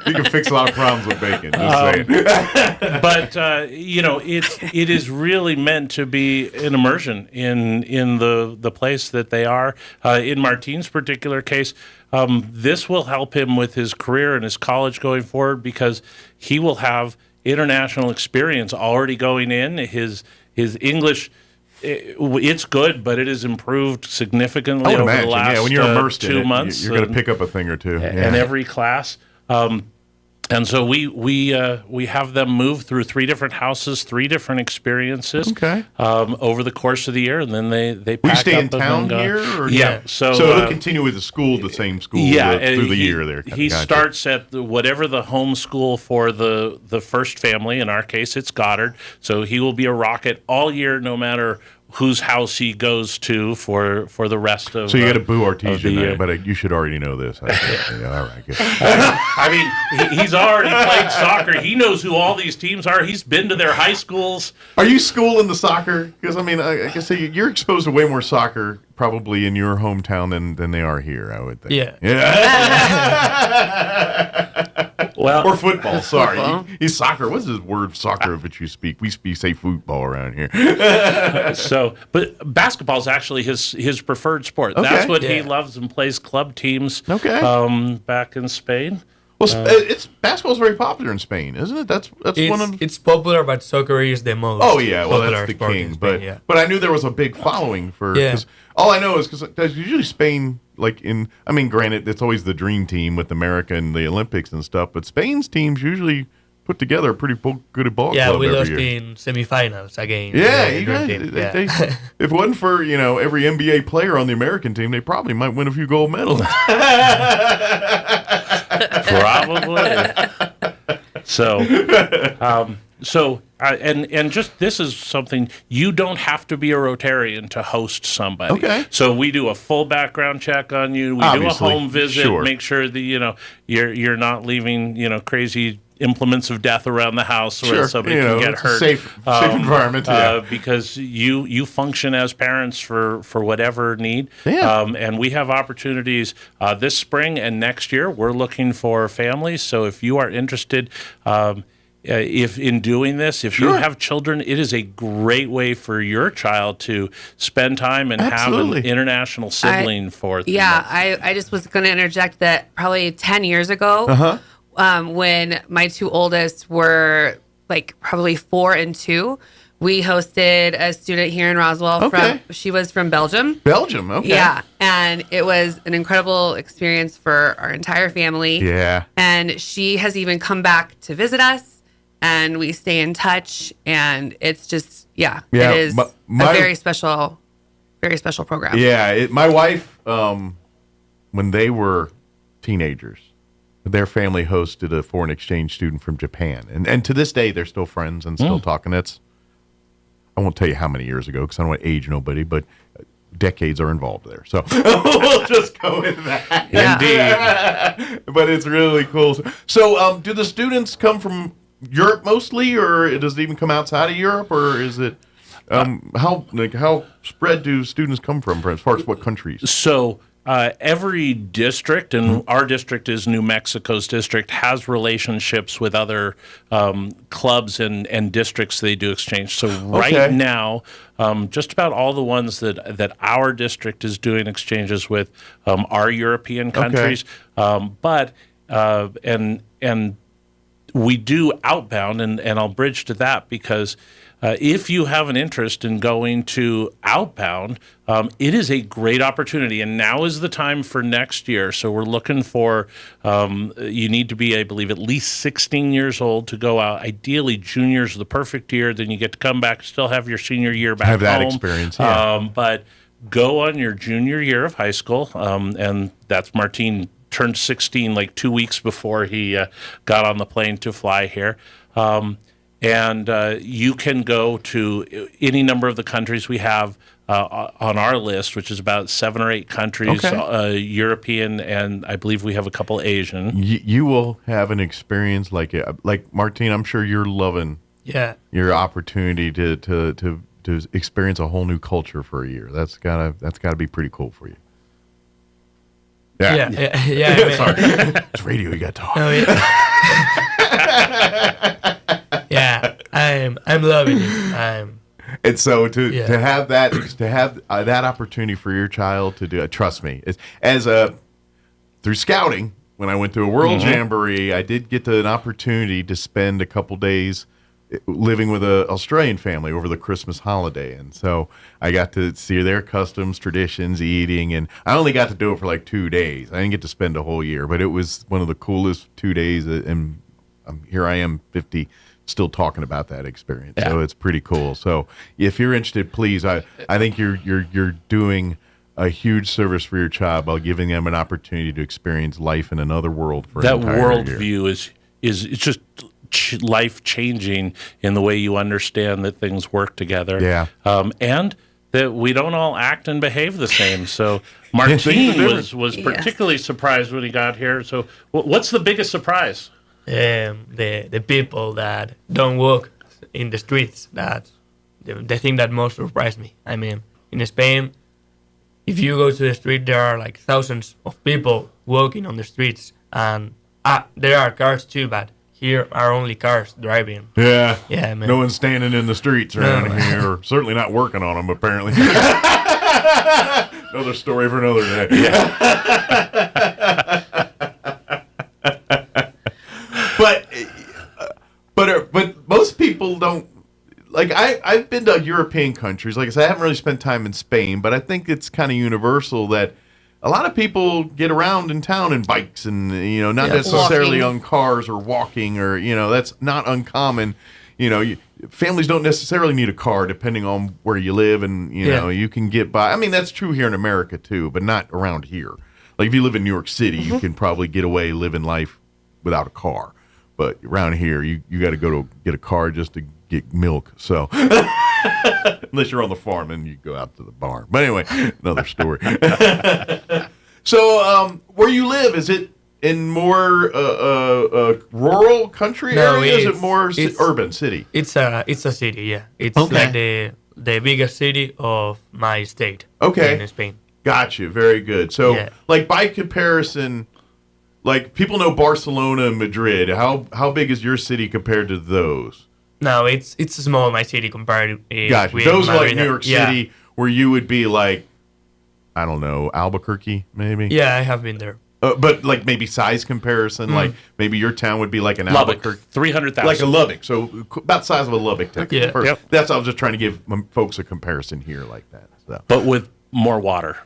You can fix a lot of problems with bacon. Just saying. But it is really meant to be an immersion in the place that they are. In Martine's particular case, this will help him with his career and his college going forward, because he will have international experience already going in. His English. It's good, but it has improved significantly over the last when you're immersed 2 months. You're going to pick up a thing or two. And every class. And so we have them move through 3 different houses, 3 different experiences over the course of the year, and then they pack We stay up in town here? Or yeah. So it'll continue with the same school through the year there. He starts at whatever the home school for the first family. In our case, it's Goddard. So he will be a Rocket all year, no matter whose house he goes to for the rest of. So you got to boo Artesian, but you should already know this. All right, good. I mean, he's already played soccer. He knows who all these teams are. He's been to their high schools. Are you schooling the soccer? Because I mean, I guess you're exposed to way more soccer probably in your hometown than they are here. I would think. Well, or football. Sorry, he's soccer. What's this word soccer of which you speak? We say football around here. But basketball is actually his preferred sport. Okay. That's what he loves and plays club teams. Back in Spain. Well, basketball's very popular in Spain, isn't it? That's one of. It's popular, but soccer is the most. Oh yeah, well that's the king. But I knew there was a big following for. Cause all I know is because usually Spain, granted, it's always the dream team with America and the Olympics and stuff, but Spain's teams usually put together a pretty good ball club every year. Yeah, we lost in semifinals again. Yeah, you guys. If it wasn't for every NBA player on the American team, they probably might win a few gold medals. Probably. And just this is something, you don't have to be a Rotarian to host somebody. Okay. So we do a full background check on you. We do a home visit, make sure that you're not leaving crazy implements of death around the house where somebody can get hurt. Safe environment. Because you function as parents for whatever need. And we have opportunities this spring and next year. We're looking for families. So if you are interested, if in doing this, if you have children, it is a great way for your child to spend time and have an international sibling for them. Yeah, I just was going to interject that probably 10 years ago, when my 2 oldest were probably 4 and 2, we hosted a student here in Roswell. She was from Belgium. Belgium, okay. Yeah, and it was an incredible experience for our entire family. Yeah. And she has even come back to visit us. And we stay in touch, and it's just, it is a very special program. Yeah, my wife, when they were teenagers, their family hosted a foreign exchange student from Japan. And to this day, they're still friends and still talking. I won't tell you how many years ago, because I don't want to age nobody, but decades are involved there. So we'll just go with that. Indeed. But it's really cool. So do the students come from Europe mostly, or does it even come outside of Europe, or is it how spread do students come from as far as what countries? So every district, and our district is New Mexico's district, has relationships with other clubs and districts they do exchange. So right now, just about all the ones that our district is doing exchanges with are European countries. But we do outbound, and I'll bridge to that because if you have an interest in going to outbound, it is a great opportunity, and now is the time for next year. So we're looking for, you need to be, I believe, at least 16 years old to go out. Ideally, junior's the perfect year. Then you get to come back, still have your senior year back home. Have that experience, yeah. But go on your junior year of high school, and that's Martin turned 16 like 2 weeks before he got on the plane to fly here. And you can go to any number of the countries we have on our list, which is about 7 or 8 countries, European, and I believe we have a couple Asian. You will have an experience like Martine. I'm sure you're loving your opportunity to experience a whole new culture for a year. That's gotta be pretty cool for you. Yeah. Sorry, it's radio. You got to talk. Oh, yeah, I'm loving it. And so to have that opportunity for your child to do it, trust me, through scouting, when I went to a World Jamboree, I did get an opportunity to spend a couple days living with an Australian family over the Christmas holiday. And so I got to see their customs, traditions, eating, and I only got to do it for like 2 days. I didn't get to spend a whole year, but it was one of the coolest 2 days, and here I am 50 still talking about that experience. Yeah. So it's pretty cool. So if you're interested, please, I think you're doing a huge service for your child by giving them an opportunity to experience life in another world for that an entire worldview year. is it's just life changing in the way you understand that things work together. Yeah. And that we don't all act and behave the same. So Martin was particularly surprised when he got here. So what's the biggest surprise? The people that don't walk in the streets. That's the thing that most surprised me. I mean, in Spain, if you go to the street, there are like thousands of people walking on the streets, and there are cars too, but here are only cars driving. Yeah, man. No one's standing in the streets around here, or certainly not working on them, apparently. Another story for another day. Yeah. But most people don't, like, I've been to European countries. Like I said, I haven't really spent time in Spain, but I think it's kind of universal that a lot of people get around in town in bikes and, not necessarily on cars or walking or, that's not uncommon. Families don't necessarily need a car depending on where you live, and, you can get by. I mean, that's true here in America too, but not around here. Like if you live in New York City, you can probably get away living life without a car. But around here, you got to go to get a car just to get milk. So unless you're on the farm, then you go out to the barn. But anyway, another story. So where you live, is it in more rural country area? Is it more urban city? It's a city, yeah. It's like the biggest city of my state. Okay. In Spain. Gotcha. Very good. So like by comparison, like people know Barcelona and Madrid. How big is your city compared to those? No, it's small. My city compared to gotcha. Those are like New York City, where you would be like, I don't know, Albuquerque maybe. Yeah, I have been there. But like maybe size comparison, like maybe your town would be like an Lubbock, Albuquerque, 300,000, like a Lubbock. So about the size of a Lubbock, Texas. Yeah. Yep. That's I was just trying to give folks a comparison here like that. So. But with more water.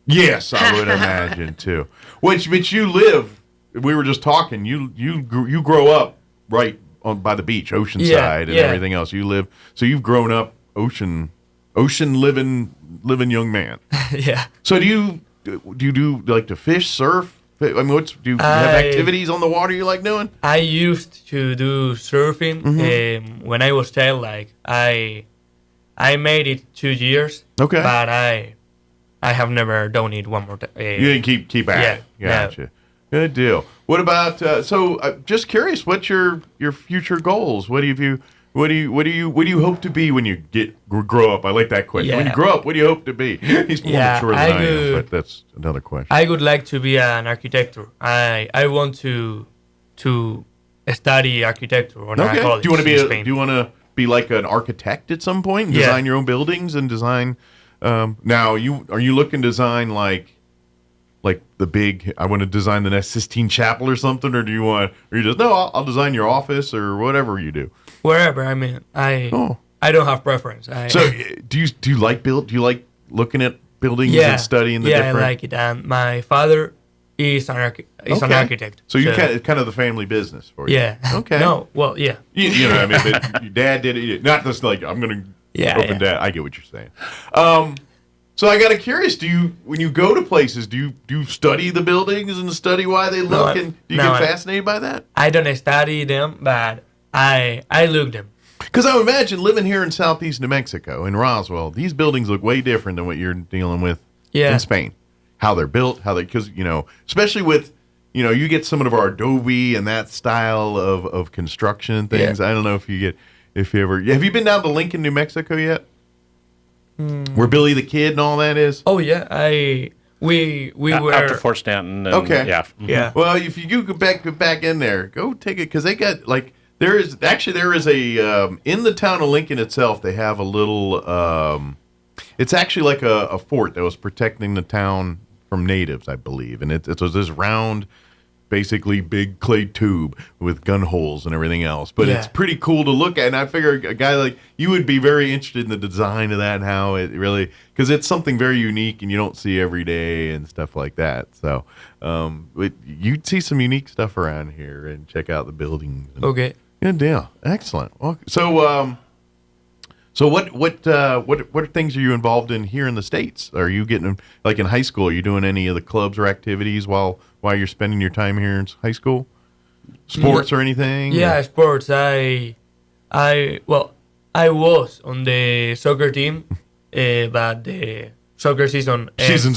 Yes, I would imagine too. But you live. We were just talking. You grow up right by the beach, Oceanside, and everything else. You live. So you've grown up ocean living young man. Yeah. So do you do like to fish, surf? I mean, do you have activities on the water you like doing? I used to do surfing when I was 10. Like I made it 2 years. Okay. But I have never done it one more time. You didn't keep at it. Gotcha. No. Good deal. What about? So, just curious, what's your future goals? What have you What do you hope to be when you grow up? I like that question. Yeah. When you grow up, what do you hope to be? He's more mature than I am, but that's another question. I would like to be an architect. I want to study architecture on a college. Do you want to be like an architect at some point and design your own buildings and design? Now, are you looking to design like the big? I want to design the Sistine Chapel or something, or do you want? Or you just no? I'll design your office or whatever you do. Wherever. I mean, I don't have preference. So, do you like Do you like looking at buildings and studying the different? Yeah, I like it. My father is an architect. So you kind of the family business for you. Yeah. Okay. No. Well, yeah. You know, I mean, your dad did it. Not just like I'm going to open dad. I get what you're saying. So I got curious. When you go to places, do you study the buildings and study why they look, and do you get fascinated by that? I don't study them, but I look them. Because I would imagine living here in southeast New Mexico, in Roswell, these buildings look way different than what you're dealing with in Spain. How they're built, because especially with you get some of our adobe and that style of construction and things. I don't know if you ever have you been down to Lincoln, New Mexico yet? Where Billy the Kid and all that is? Oh yeah, we were out to Fort Stanton. And, okay, yeah. Well, if you go back in there, go take it because they got there is a in the town of Lincoln itself. They have a little. It's actually like a fort that was protecting the town from natives, I believe, and it was this round, basically big clay tube with gun holes and everything else. But it's pretty cool to look at, and I figure a guy like you would be very interested in the design of that and how it really, because it's something very unique and you don't see every day and stuff like that. So you'd see some unique stuff around here and check out the buildings. Okay. Good deal. Excellent. Well, so what things are you involved in here in the States? Are you getting, like in high school, are you doing any of the clubs or activities while you're spending your time here in high school? Sports or anything? Yeah, sports. I was on the soccer team, but the soccer season's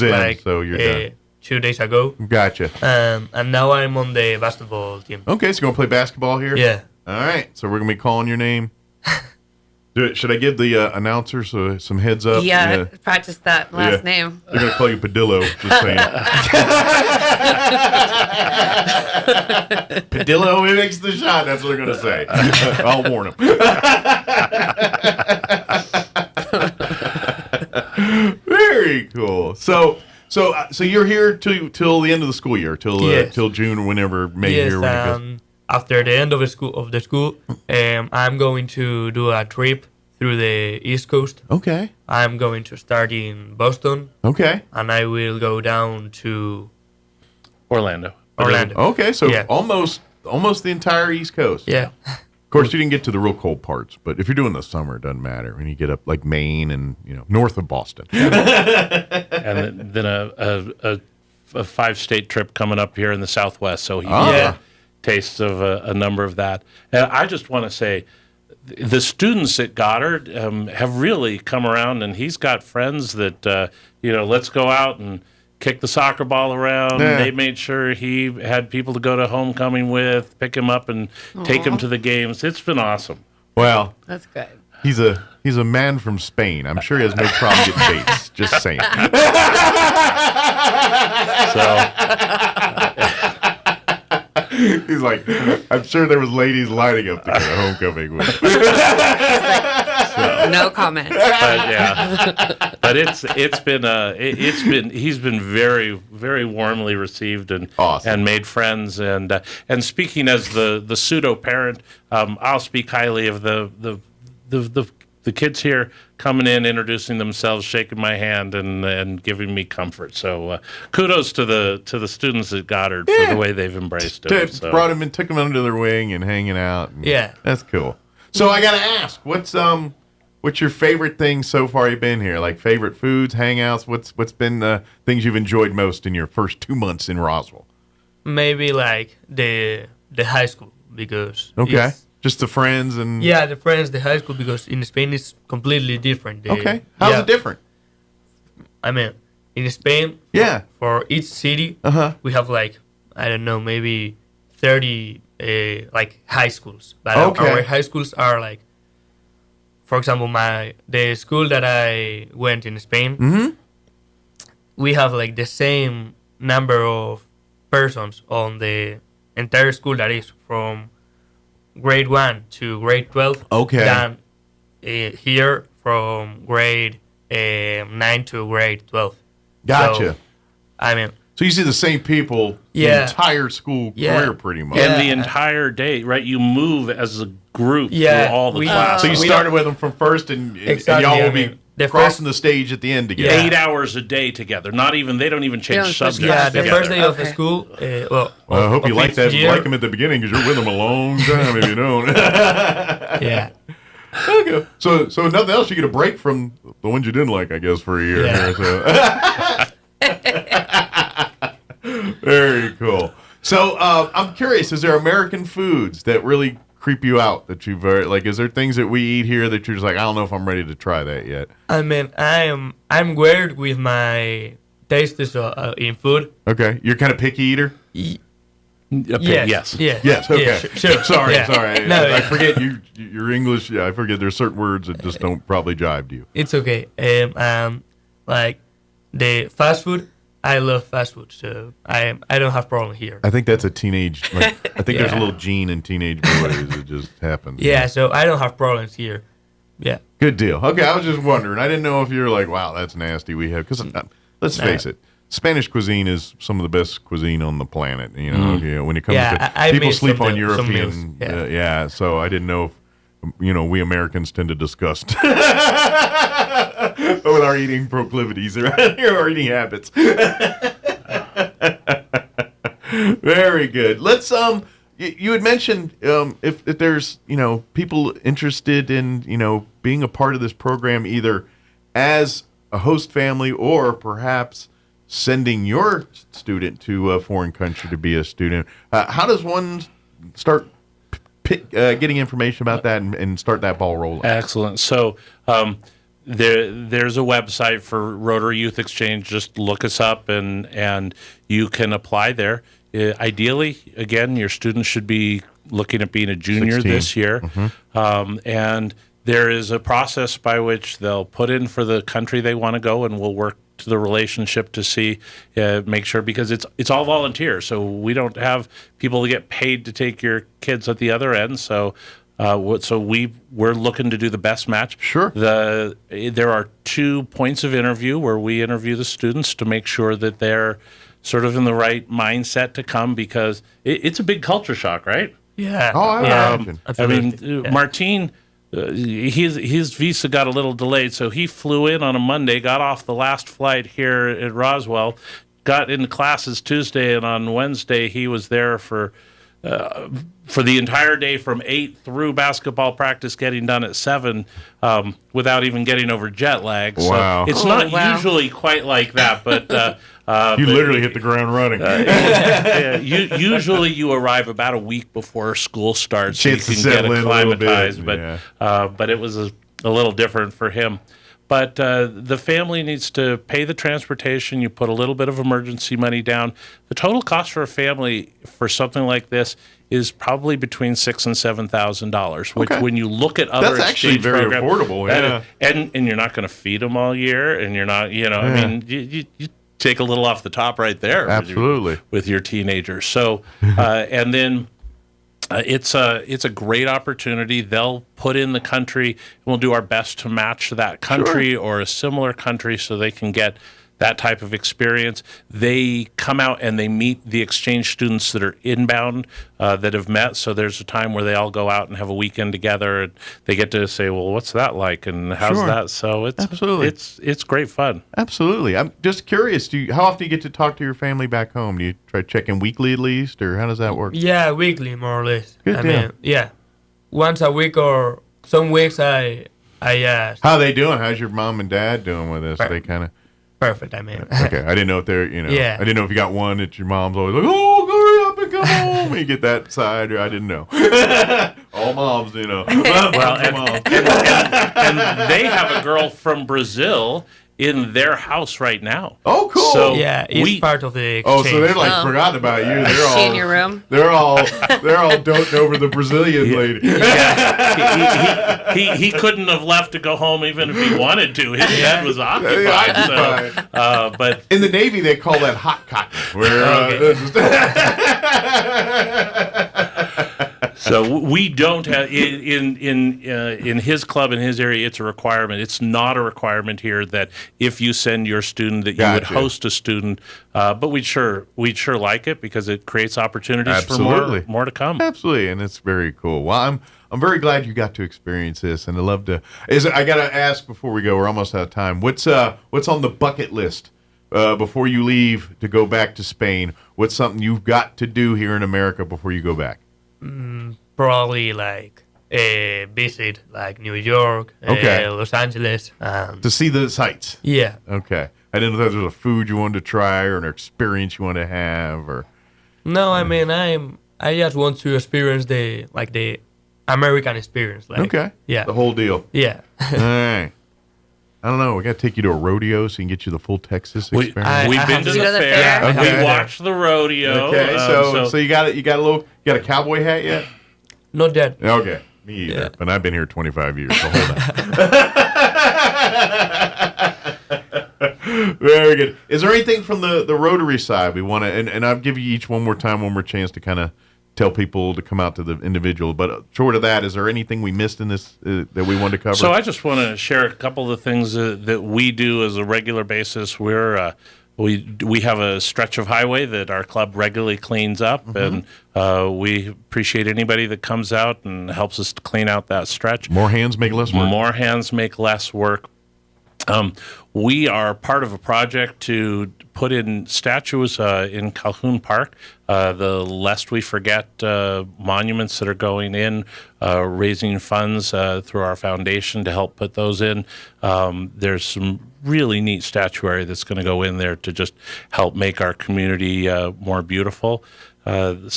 in, so you're done. 2 days ago. Gotcha. And now I'm on the basketball team. Okay, so you're going to play basketball here? Yeah. All right, so we're going to be calling your name. Should I give the announcers some heads up? Yeah, practice that last name. They're going to call you Padillo, just saying. Padillo makes the shot, that's what they're going to say. I'll warn them. Very cool. So you're here till the end of the school year, till June or whenever, May here when it goes. After the end of the school, I'm going to do a trip through the East Coast. Okay. I'm going to start in Boston. Okay. And I will go down to Orlando. Okay, so almost the entire East Coast. Yeah. Of course, you didn't get to the real cold parts, but if you're doing the summer, it doesn't matter. When you get up like Maine and north of Boston. And then a 5-state trip coming up here in the Southwest, so he tastes of a number of that. And I just want to say, the students at Goddard have really come around, and he's got friends that let's go out and kick the soccer ball around. Yeah. They made sure he had people to go to homecoming with, pick him up and take him to the games. It's been awesome. Well, that's good. He's a man from Spain. I'm sure he has no problem getting dates. Just saying. He's like, I'm sure there was ladies lining up to go to homecoming with him. No comment. But he's been very, very warmly received and awesome. And made friends and speaking as the pseudo parent, I'll speak highly of the kids here coming in, introducing themselves, shaking my hand, and giving me comfort. So kudos to the students at Goddard for the way they've embraced it. So. Brought him and took him under their wing and hanging out. And that's cool. So I got to ask, what's your favorite thing so far you've been here? Like favorite foods, hangouts? What's been the things you've enjoyed most in your first 2 months in Roswell? Maybe like the high school because just the friends and the friends, the high school, because in Spain it's completely different. Okay, how's it different? I mean, in Spain, for each city, we have like maybe 30 like high schools. But our high schools are like for example, the school that I went in Spain, Mm-hmm. we have like the same number of persons on the entire school that is from grade 1 to grade 12. Okay. Than here from grade 9 to grade 12. Gotcha. So, so you see the same people the entire school career pretty much. And the entire day, right? You move as a group through all the classes. So you started with them from first, and y'all will be crossing the stage at the end together. 8 hours a day together. They don't even change subjects. Yeah, the together. first day of the school. Well, I hope you like that. Like them at the beginning because you're with them a long time if you don't. Yeah. Okay. So nothing else. You get a break from the ones you didn't like, I guess, for a year. Yeah. Very cool. So I'm curious: is there American foods that really creep you out? That you've like? Is there things that we eat here that you're just like, I don't know if I'm ready to try that yet? I'm weird with my tastes in food. Okay, you're kind of picky eater. Yes. Yes. Okay. Yeah, sure. Sorry. No, I forget your English. Yeah, I forget. There's certain words that just don't probably jive to you. It's okay. Like the fast food. I love fast food, so I don't have problem here. I think that's a teenage. I think there's a little gene in teenage boys that just happens. Yeah, so I don't have problems here. Yeah. Good deal. Okay, I was just wondering. I didn't know if you're like, wow, that's nasty. We have because let's face it, Spanish cuisine is some of the best cuisine on the planet. You know, when it comes to people sleep on European. So I didn't know if we Americans tend to disgust with our eating proclivities or our eating habits. Very good. Let's you had mentioned if there's people interested in being a part of this program either as a host family or perhaps sending your student to a foreign country to be a student. How does one start getting information about that and start that ball rolling? Excellent. So there's a website for Rotary Youth Exchange. Just look us up and you can apply there. Ideally, again, your students should be looking at being a junior 16. this year. Mm-hmm. And there is a process by which they'll put in for the country they want to go, and we'll work to the relationship to see, make sure, because it's all volunteer. So we don't have people to get paid to take your kids at the other end. So we're looking to do the best match. Sure. There are 2 points of interview where we interview the students to make sure that they're sort of in the right mindset to come, because it's a big culture shock, right? Yeah. Oh, I imagine. I mean, Martine. His visa got a little delayed, so he flew in on a Monday, got off the last flight here at Roswell, got into classes Tuesday, and on Wednesday he was there for the entire day from 8 through basketball practice getting done at 7 without even getting over jet lag. Wow. So it's not usually quite like that, but... you literally hit the ground running. Usually you arrive about a week before school starts, so you Chance to can get settle in a little bit, acclimatized. But it was a little different for him. But the family needs to pay the transportation. You put a little bit of emergency money down. The total cost for a family for something like this is probably between $6,000 and $7,000. Which, when you look at other that's actually very affordable. Yeah, and you're not going to feed them all year, and you're not, I mean, you take a little off the top right there. Absolutely. With your teenagers. So, and then it's a great opportunity. They'll put in the country, and we'll do our best to match that country or a similar country so they can get that type of experience. They come out and they meet the exchange students that are inbound that have met. So there's a time where they all go out and have a weekend together, and they get to say, well, what's that like? And how's that? So it's absolutely, it's great fun. Absolutely. I'm just curious, how often do you get to talk to your family back home? Do you try to check in weekly at least, or how does that work? Yeah, weekly, more or less. Good deal. mean, yeah. Once a week, or some weeks I ask. How are they doing? How's your mom and dad doing with this? They kind of... Perfect, I mean. Okay, I didn't know if they're, Yeah. I didn't know if you got one that your mom's always like, oh, hurry up and come home. You get that side. I didn't know. All moms, you know. Well, and they have a girl from Brazil in their house right now. Oh, cool. So yeah, it's part of the exchange. Oh, so they're like forgotten about you. They're all in your room. They're all doting over the Brazilian lady. Yeah. He couldn't have left to go home even if he wanted to. His bed was occupied. So, but in the Navy, they call that hot cotton. So we don't have in his club, in his area, it's a requirement. It's not a requirement here that if you send your student that you would host a student. But we'd sure like it because it creates opportunities for more to come. Absolutely, and it's very cool. Well, I'm very glad you got to experience this, and I love to. I got to ask before we go. We're almost out of time. What's on the bucket list before you leave to go back to Spain? What's something you've got to do here in America before you go back? Probably like visit like New York, Los Angeles, to see the sights. Yeah. Okay. I didn't know if there was a food you wanted to try or an experience you wanted to have, or. No, I mean I just want to experience the American experience. Like, okay. Yeah. The whole deal. Yeah. All right. I don't know. We got to take you to a rodeo so we can get you the full Texas experience. We've been to the fair. Okay. We watched the rodeo. Okay, so you got a cowboy hat yet? Not yet. Okay, me either. Yeah. But I've been here 25 years, so hold on. Very good. Is there anything from the Rotary side we want to? And I'll give you each one more chance to kind of tell people to come out to the individual. But short of that, is there anything we missed in this that we wanted to cover? So I just want to share a couple of the things that we do as a regular basis. We have a stretch of highway that our club regularly cleans up, and we appreciate anybody that comes out and helps us to clean out that stretch. More hands make less work. More hands make less work. We are part of a project to put in statues in Calhoun Park. The Lest We Forget monuments that are going in, raising funds through our foundation to help put those in. There's some really neat statuary that's going to go in there to just help make our community more beautiful. We're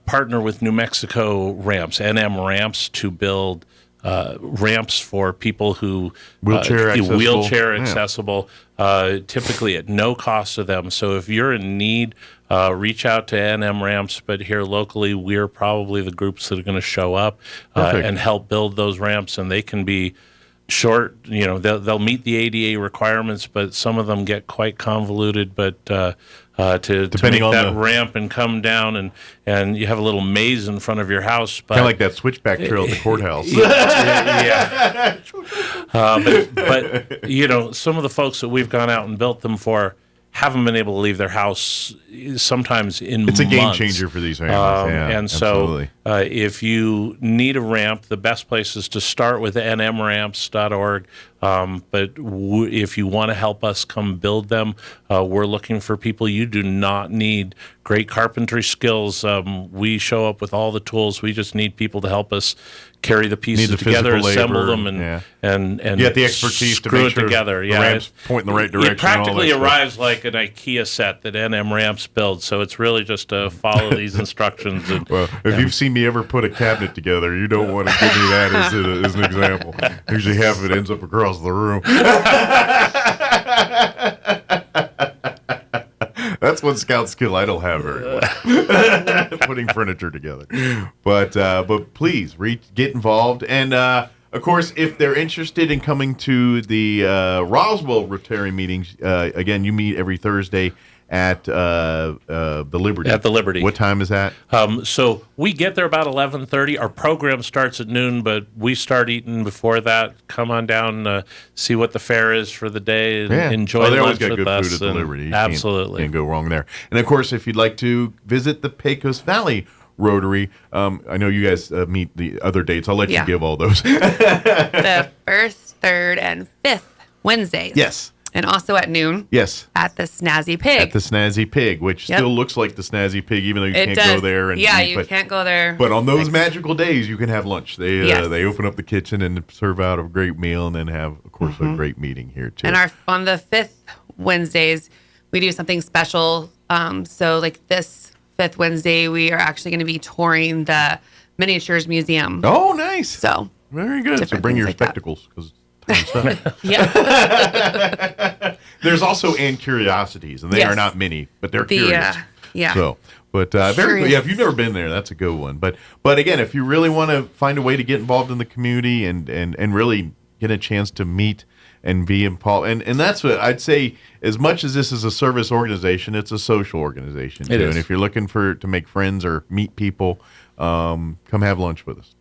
partner with New Mexico Ramps, NM Ramps, to build ramps for people who wheelchair accessible, typically at no cost to them. So if you're in need, reach out to NM Ramps. But here locally, we're probably the groups that are going to show up and help build those ramps. And they can be short. You know, they'll meet the ADA requirements, but some of them get quite convoluted. But to make that ramp and come down, and you have a little maze in front of your house. Kind of like that switchback trail at the courthouse. Yeah. But you know, some of the folks that we've gone out and built them for haven't been able to leave their house sometimes in months. It's a game changer for these families. Absolutely. If you need a ramp, the best place is to start with nmramps.org. But if you want to help us come build them, we're looking for people. You do not need great carpentry skills. We show up with all the tools. We just need people to help us carry the pieces together, assemble them, and get the expertise screw to make it sure together. The ramps point in the right direction. It practically arrives like an IKEA set that NM Ramps builds. So it's really just to follow these instructions. Well, if you've seen me ever put a cabinet together, you don't want to give me that as an example. Usually half of it ends up across the room. That's one scout skill I don't have very well. Putting furniture together. But please get involved. And of course, if they're interested in coming to the Roswell Rotary meetings, again, you meet every Thursday at the Liberty. At the Liberty. What time is that? So we get there about 11:30. Our program starts at noon, but we start eating before that. Come on down, see what the fair is for the day, and enjoy they lunch always got with good us. food at the Liberty. You Absolutely. Can't go wrong there. And of course, if you'd like to visit the Pecos Valley Rotary, I know you guys meet the other dates. I'll let you give all those. The 1st, 3rd, and 5th Wednesdays. Yes. And also at noon. Yes. At the Snazzy Pig. At the Snazzy Pig, which still looks like the Snazzy Pig, even though you can't go there. And eat, you can't go there. But on those magical days, you can have lunch. They open up the kitchen and serve out a great meal, and then have, of course, a great meeting here too. And on the 5th Wednesdays, we do something special. So like this fifth Wednesday, we are actually going to be touring the Miniatures Museum. Oh, nice. So very good. So bring your spectacles because yeah. There's also and curiosities, and they are not many, but they're curious. Yeah. So, but very cool. Yeah, if you've never been there, that's a good one. But again, if you really want to find a way to get involved in the community and really get a chance to meet and be involved, and that's what I'd say. As much as this is a service organization, it's a social organization too. And if you're looking to make friends or meet people, come have lunch with us.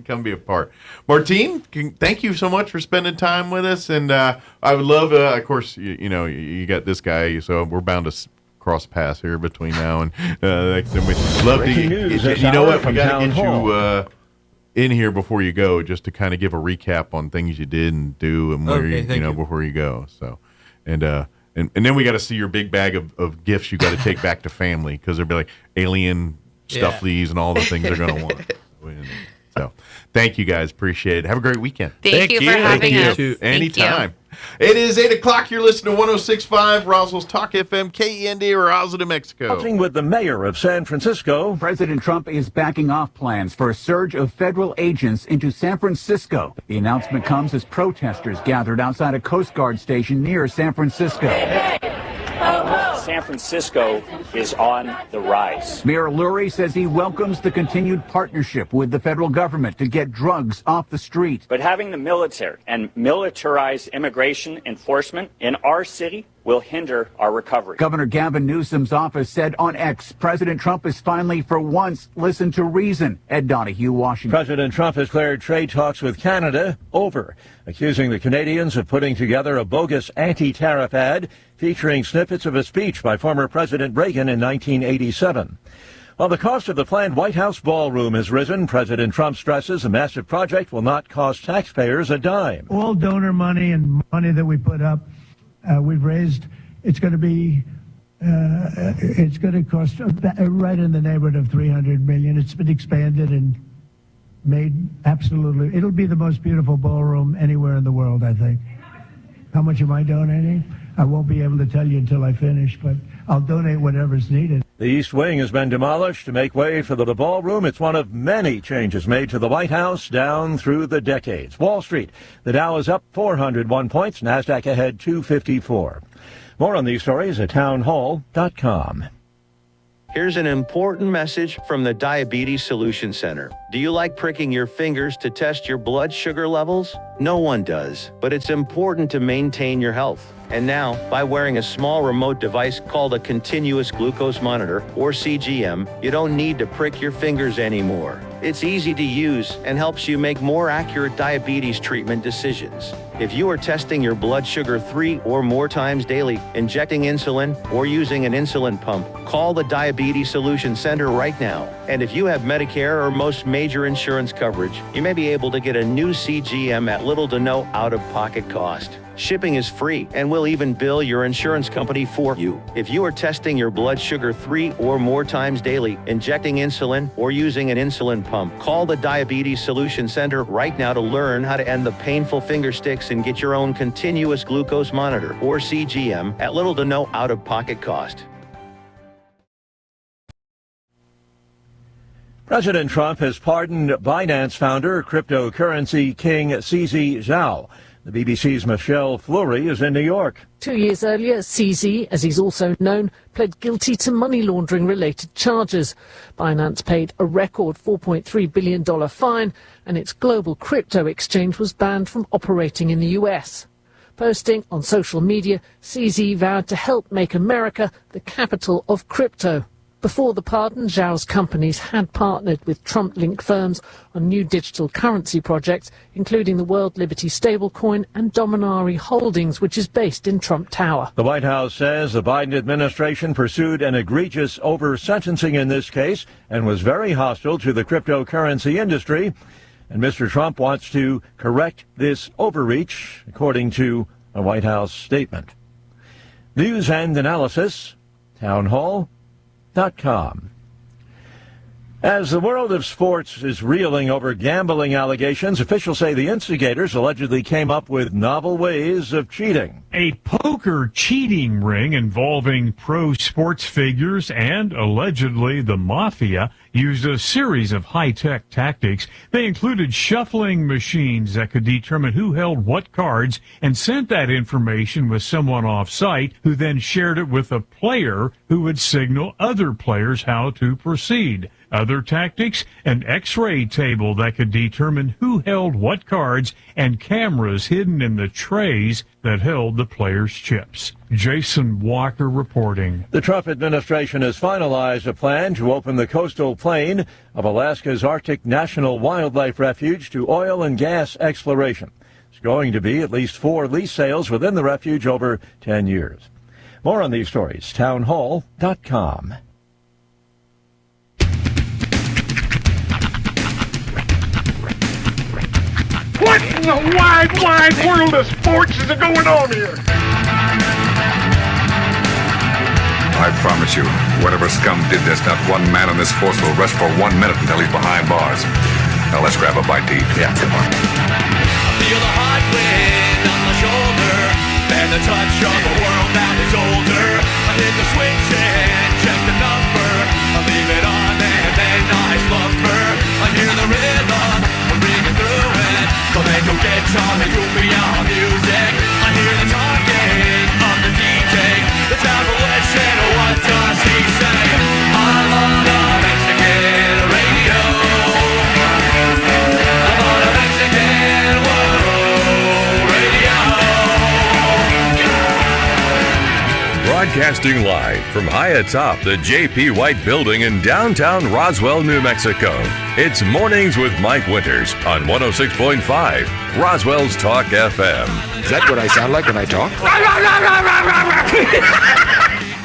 Come be a part. Martine, thank you so much for spending time with us. And I would love, of course, you got this guy, so we're bound to cross paths here between now and we'd love to. You know what? We got to get you in here before you go, just to kind of give a recap on things you did and do, and where you before you go. So, and then we got to see your big bag of gifts you got to take back to family, because they'll be like alien stufflies and all the things they're going to want. So, thank you guys. Appreciate it. Have a great weekend. Thank you for having us. Anytime. It is 8 o'clock. You're listening to 106.5 Roswell's Talk FM, KEND, Roswell, New Mexico. Talking with the mayor of San Francisco. President Trump is backing off plans for a surge of federal agents into San Francisco. The announcement comes as protesters gathered outside a Coast Guard station near San Francisco. San Francisco is on the rise. Mayor Lurie says he welcomes the continued partnership with the federal government to get drugs off the street. But having the military and militarized immigration enforcement in our city will hinder our recovery. Governor Gavin Newsom's office said on X, President Trump has finally, for once, listened to reason. Ed Donahue, Washington. President Trump has declared trade talks with Canada over, accusing the Canadians of putting together a bogus anti-tariff ad featuring snippets of a speech by former President Reagan in 1987. While the cost of the planned White House ballroom has risen, President Trump stresses a massive project will not cost taxpayers a dime. All donor money and money that we put up, we've raised, it's going to cost right in the neighborhood of $300 million. It's been expanded and made absolutely, it'll be the most beautiful ballroom anywhere in the world, I think. How much am I donating? I won't be able to tell you until I finish, but I'll donate whatever's needed. The East Wing has been demolished to make way for the ballroom. It's one of many changes made to the White House down through the decades. Wall Street, the Dow is up 401 points, NASDAQ ahead 254. More on these stories at townhall.com. Here's an important message from the Diabetes Solution Center. Do you like pricking your fingers to test your blood sugar levels? No one does, but it's important to maintain your health. And now, by wearing a small remote device called a continuous glucose monitor, or CGM, you don't need to prick your fingers anymore. It's easy to use and helps you make more accurate diabetes treatment decisions. If you are testing your blood sugar 3 or more times daily, injecting insulin, or using an insulin pump, call the Diabetes Solution Center right now. And if you have Medicare or most major insurance coverage, you may be able to get a new CGM at little to no out-of-pocket cost. Shipping is free, and we'll even bill your insurance company for you. If you are testing your blood sugar 3 or more times daily, injecting insulin, or using an insulin pump, call the Diabetes Solution Center right now to learn how to end the painful finger sticks and get your own continuous glucose monitor, or CGM, at little to no out-of-pocket cost. President Trump has pardoned Binance founder, cryptocurrency king CZ Zhao. The BBC's Michelle Fleury is in New York. 2 years earlier, CZ, as he's also known, pled guilty to money laundering-related charges. Binance paid a record $4.3 billion fine, and its global crypto exchange was banned from operating in the US. Posting on social media, CZ vowed to help make America the capital of crypto. Before the pardon, Zhao's companies had partnered with Trump-linked firms on new digital currency projects, including the World Liberty stablecoin and Dominari Holdings, which is based in Trump Tower. The White House says the Biden administration pursued an egregious over-sentencing in this case and was very hostile to the cryptocurrency industry. And Mr. Trump wants to correct this overreach, according to a White House statement. News and analysis, townhall.com. As the world of sports is reeling over gambling allegations, officials say the instigators allegedly came up with novel ways of cheating. A poker cheating ring involving pro sports figures and allegedly the mafia used a series of high-tech tactics. They included shuffling machines that could determine who held what cards and sent that information with someone off-site who then shared it with a player who would signal other players how to proceed. Other tactics, an X-ray table that could determine who held what cards and cameras hidden in the trays that held the players' chips. Jason Walker reporting. The Trump administration has finalized a plan to open the coastal plain of Alaska's Arctic National Wildlife Refuge to oil and gas exploration. It's going to be at least 4 lease sales within the refuge over 10 years. More on these stories, townhall.com. What in the wide, wide world of sports is going on here? I promise you, whatever scum did this, not one man on this force will rest for 1 minute until he's behind bars. Now let's grab a bite to eat. Yeah, come on. I feel the hot wind on my shoulder and the touch of a world that is older. I hit the switch and check the number. I leave it on and then I slumber. I hear the rhythm ringing through it. Flamenco guitar and cumbia music. I hear the talking of the DJ. The travelation, what does he say? I'm on a Mexican radio. I'm on a Mexican radio. Broadcasting live from high atop the J.P. White Building in downtown Roswell, New Mexico. It's Mornings with Mike Winters on 106.5 Roswell's Talk FM. Is that what I sound like when I talk?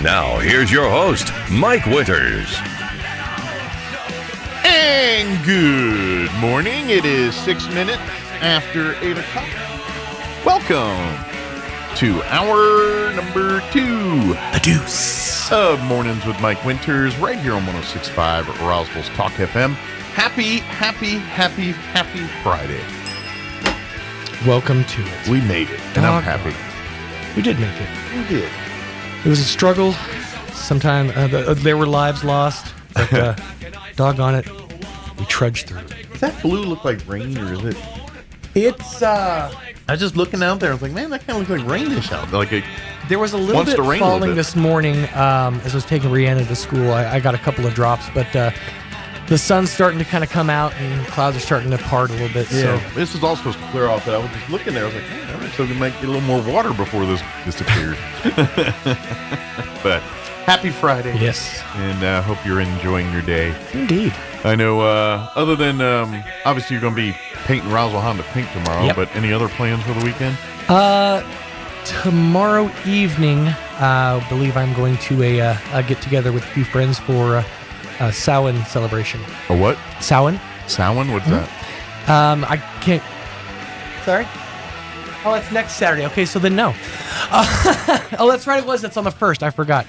Now, here's your host, Mike Winters. And good morning. It is 6 minutes after 8 o'clock. Welcome to hour number 2. The Deuce. Of Mornings with Mike Winters, right here on 106.5 Roswell's Talk FM. Happy Friday. Welcome to it. We made it, and I'm happy. We did make it. We did. It was a struggle. Sometimes there were lives lost, but doggone it, we trudged through. Does that blue look like rain, or is it? It's, I was just looking out there. I was like, man, that kind of looks like rainish out. Like it there was a little bit falling this morning as I was taking Rhiannon to school. I got a couple of drops, but the sun's starting to kind of come out and clouds are starting to part a little bit. Yeah, so this is all supposed to clear off. But I was just looking there. I was like, man, all right, so we might get a little more water before this disappears. But happy Friday. Yes. And I hope you're enjoying your day. Indeed. I know, other than, obviously you're going to be painting Roswell Honda pink tomorrow, Yep. but any other plans for the weekend? Tomorrow evening, I believe I'm going to a get-together with a few friends for a Samhain celebration. A what? Samhain. Samhain? What's that? I can't... Sorry? Oh, it's next Saturday. Okay, so then no. Oh, that's right. It was. That's on the 1st. I forgot.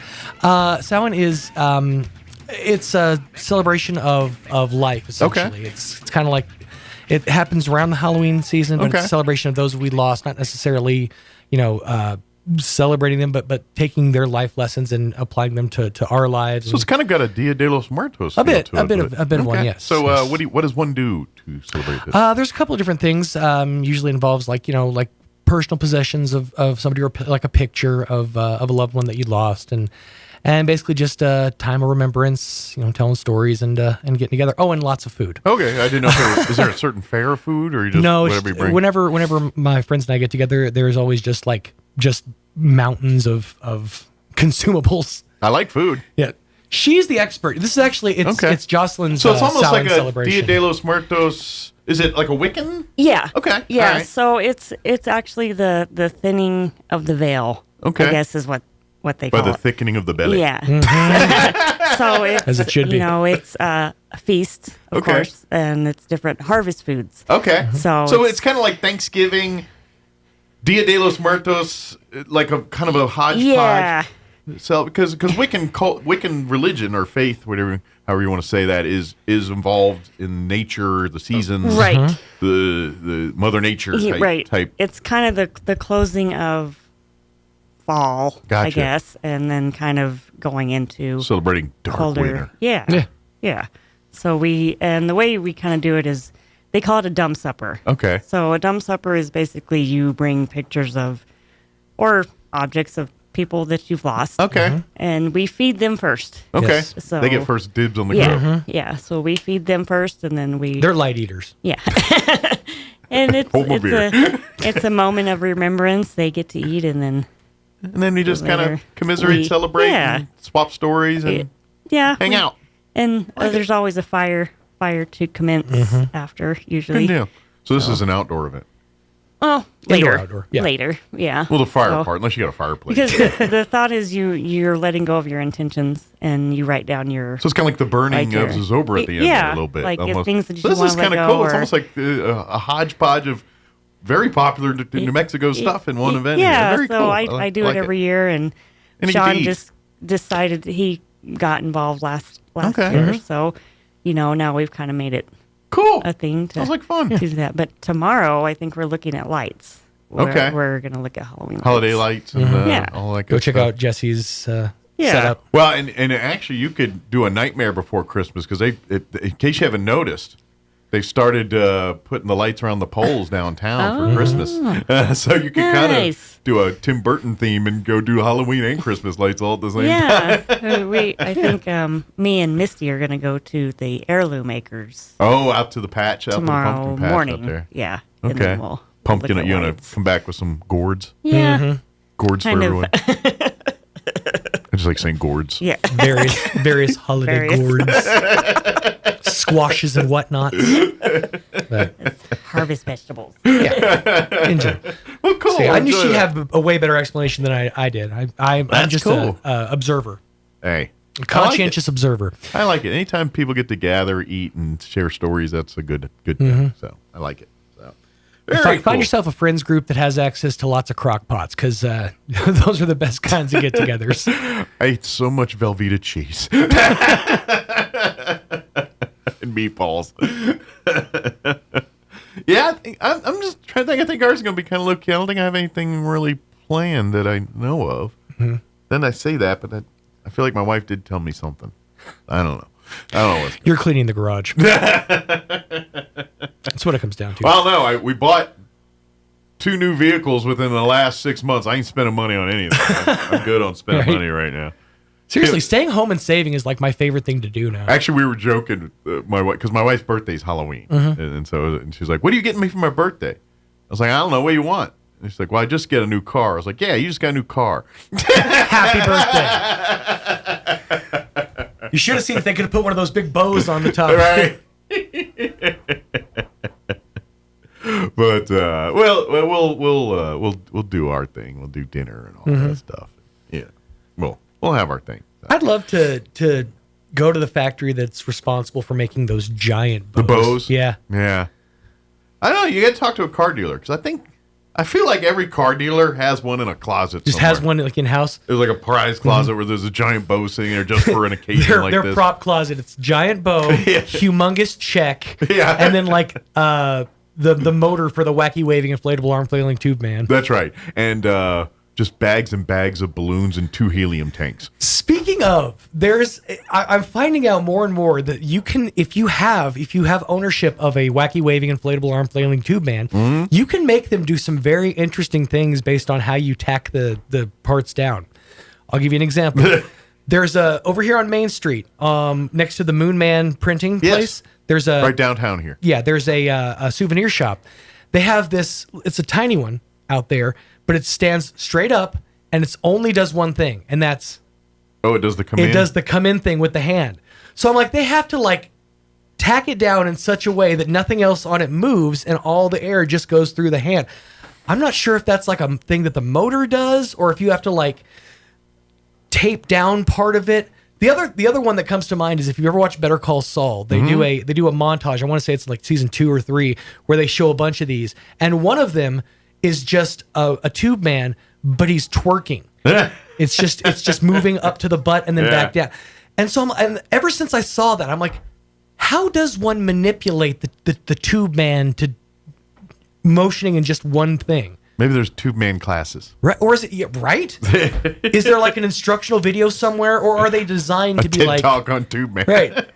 Samhain is... it's a celebration of life, essentially. Okay. It's kind of like... It happens around the Halloween season, but it's a celebration of those we lost, not necessarily, celebrating them, but taking their life lessons and applying them to our lives. So it's kind of got a Dia de los Muertos A feel bit to it. of one, yes. So yes. What does one do to celebrate this? There's a couple of different things. Usually involves like personal possessions of somebody, or like a picture of a loved one that you lost, and basically just a time of remembrance, telling stories and getting together. Oh, and lots of food. Okay, I didn't know is there a certain fare of food, or you just no, whatever you bring? Whenever my friends and I get together, there's always just mountains of consumables. I like food. Yeah. She's the expert. This is actually, it's Jocelyn's So it's almost Samhain like a celebration. Dia de los Muertos. Is it like a Wiccan? Yeah. Okay. Yeah. All right. So it's actually the thinning of the veil. Okay. I guess is what they call By the it. thickening of the belly. Yeah. So it's, as it should be. It's a feast, of course, and it's different harvest foods. Okay. So it's kind of like Thanksgiving, Dia de los Muertos, like a kind of a hodgepodge. Yeah. So because Wiccan religion or faith, whatever, however you want to say that, is involved in nature, the seasons, Right. the Mother Nature type. It's kind of the closing of fall, Gotcha. I guess, and then kind of going into Celebrating dark colder. winter. Yeah. So the way we kind of do it is they call it a dumb supper. Okay. So a dumb supper is basically you bring pictures of or objects of people that you've lost. Okay. And we feed them first. Okay. Yes. So They get first dibs on the yeah, grill. Yeah. So we feed them first, and then They're light eaters. Yeah. And it's a moment of remembrance. They get to eat, and then we just kind of commiserate, celebrate, and swap stories, and hang out. And there's always a fire to commence after, usually. Good deal. So this is an outdoor event. Well, Indoor, later. outdoor. Yeah. Later, yeah. Well, the fire part, unless you got a fireplace. Because the thought is you're letting go of your intentions, and you write down your... So it's kind of like the burning of Zozobra at the end of it a little bit. Like almost. things that you This want is to let kind of go. cool. It's almost like a hodgepodge of very popular New Mexico stuff in one event. Yeah, Very so cool. I do it every year, and And you get to Sean eat. just decided he got involved last Okay. year. Mhm. So, now we've kind of made it cool a thing to Sounds like fun. do that. But tomorrow, I think we're looking at lights. Okay. We're going to look at Halloween lights. Holiday lights and all that good Go check stuff. out Jesse's setup. Well, and actually, you could do a Nightmare Before Christmas because in case you haven't noticed, they've started putting the lights around the poles downtown for Christmas. So you can kind of do a Tim Burton theme and go do Halloween and Christmas lights all at the same time. I think me and Misty are going to go to the Heirloom Makers. Oh, out to the patch, out tomorrow to the pumpkin patch morning. up there. Yeah. And Okay. then we'll Pumpkin, look at you want lights. to come back with some gourds? Yeah. Gourds Kind for of. everyone. I just like saying gourds. Yeah. Various holiday gourds, squashes and whatnot. Harvest vegetables. Yeah. Enjoy. Well, cool. See, I knew Enjoy she'd that. have a way better explanation than I did. I'm That's just cool. a observer. Hey. A conscientious observer. I like it. Anytime people get together, eat, and share stories, that's a good thing. So I like it. So Find yourself a friends group that has access to lots of crock pots, because those are the best kinds of get-togethers. I ate so much Velveeta cheese and meatballs. Yeah, I'm just trying to think. I think ours is going to be kind of low key. I don't think I have anything really planned that I know of. Then I say that, but I feel like my wife did tell me something. I don't know. You're cleaning the garage. That's what it comes down to. Well, no, we bought 2 new vehicles within the last 6 months. I ain't spending money on anything. I'm good on spending Right. money right now. Seriously, staying home and saving is like my favorite thing to do now. Actually, we were joking, my wife, because my wife's birthday is Halloween, and she's like, "What are you getting me for my birthday?" I was like, "I don't know. What do you want?" And she's like, "Well, I just get a new car." I was like, "Yeah, you just got a new car." Happy birthday. You should have seen if they could have put one of those big bows on the top. Right. But we'll do our thing. We'll do dinner and all that stuff. Yeah, we'll have our thing. I'd love to go to the factory that's responsible for making those giant bows. The bows. Yeah. Yeah. I don't know. You got to talk to a car dealer because I feel like every car dealer has one in a closet. Just somewhere. has one like in house. There's like a prize closet where there's a giant bow sitting there just for an occasion like their this. prop closet. It's giant bow, humongous check, Yeah. and then like the motor for the wacky waving inflatable arm flailing tube man. That's right, and just bags and bags of balloons and 2 helium tanks. Speaking of, I'm finding out more and more that you can, if you have ownership of a wacky waving inflatable arm flailing tube man, you can make them do some very interesting things based on how you tack the parts down. I'll give you an example. There's over here on Main Street, next to the Moon Man printing place. There's a right downtown here. Yeah, there's a souvenir shop. They have this. It's a tiny one out there, but it stands straight up and it only does one thing, and that's it does the come in. It does the come in thing with the hand. So I'm like, they have to like tack it down in such a way that nothing else on it moves and all the air just goes through the hand. I'm not sure if that's like a thing that the motor does or if you have to like tape down part of it. The other one that comes to mind is if you ever watch Better Call Saul, they do a montage. I want to say it's like season 2 or 3 where they show a bunch of these, and one of them is just a tube man, but he's twerking. It's just moving up to the butt and then back down. And so, and ever since I saw that, I'm like, how does one manipulate the tube man to motioning in just one thing? Maybe there's tube man classes. Right? Or is it right? Is there like an instructional video somewhere, or are they designed to be TED like talk on tube man? Right.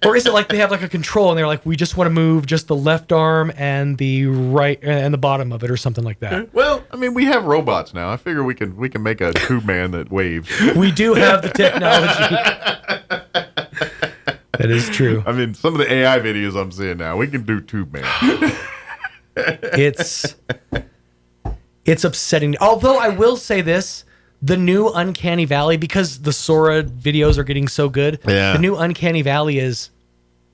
Or is it like they have like a control and they're like, we just want to move just the left arm and the right and the bottom of it or something like that? Well, I mean, we have robots now. I figure we can make a tube man that waves. We do have the technology. That is true. I mean, some of the AI videos I'm seeing now, we can do tube man. It's upsetting. Although I will say this, the new Uncanny Valley, because the Sora videos are getting so good, the new Uncanny Valley is,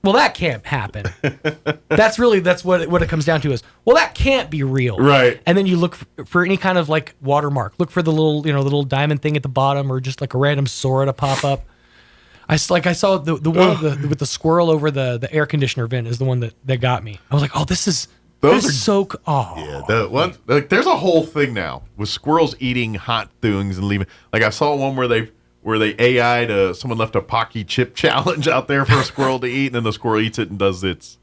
well, that can't happen. That's what it comes down to is, well, that can't be real. Right. And then you look for any kind of like watermark. Look for the little diamond thing at the bottom, or just like a random Sora to pop up. I saw the one with the squirrel over the air conditioner vent is the one that got me. I was like, oh, this is so there's a whole thing now with squirrels eating hot things and leaving. Like I saw one where they AI'd someone left a Pocky chip challenge out there for a squirrel to eat, and then the squirrel eats it and does its.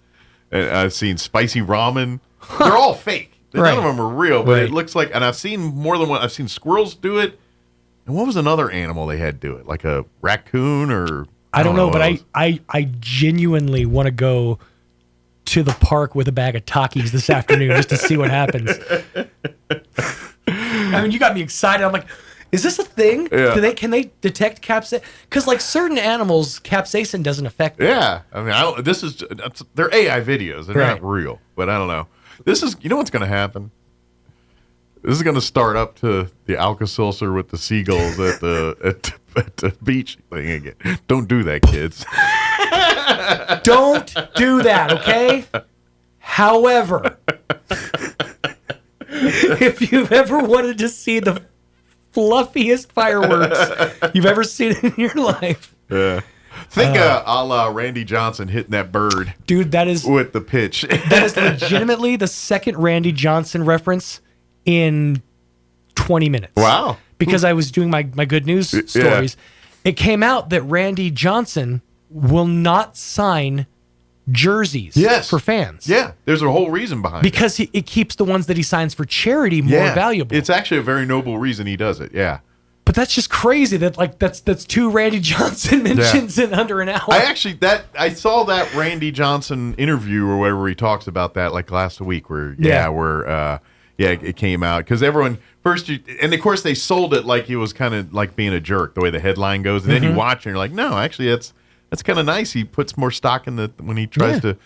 And I've seen spicy ramen. They're all fake. None of them are real, but it looks like. And I've seen more than one. I've seen squirrels do it. And what was another animal they had do it? Like a raccoon or I don't know, but I genuinely want to go to the park with a bag of Takis this afternoon just to see what happens. I mean, you got me excited. I'm like, is this a thing? Yeah. Can they detect capsaicin? Because like certain animals, capsaicin doesn't affect them. Yeah, I mean, they're AI videos. They're not real, but I don't know. You know what's going to happen? This is going to start up to the Alka-Seltzer with the seagulls at the beach thing again. Don't do that, kids. Don't do that, okay? However, if you've ever wanted to see the fluffiest fireworks you've ever seen in your life. Yeah. Think a la Randy Johnson hitting that bird. Dude, that is... With the pitch. That is legitimately the second Randy Johnson reference in 20 minutes. Wow. Because I was doing my good news stories. It came out that Randy Johnson will not sign jerseys for fans. Yeah, there's a whole reason behind it. Because it keeps the ones that he signs for charity more valuable. It's actually a very noble reason he does it, yeah. But that's just crazy that that's two Randy Johnson mentions in under an hour. I saw that Randy Johnson interview or whatever he talks about that like last week where it came out because everyone and of course they sold it like he was kind of like being a jerk the way the headline goes, and then you watch and you're like, no, actually that's kind of nice. He puts more stock in when he tries to,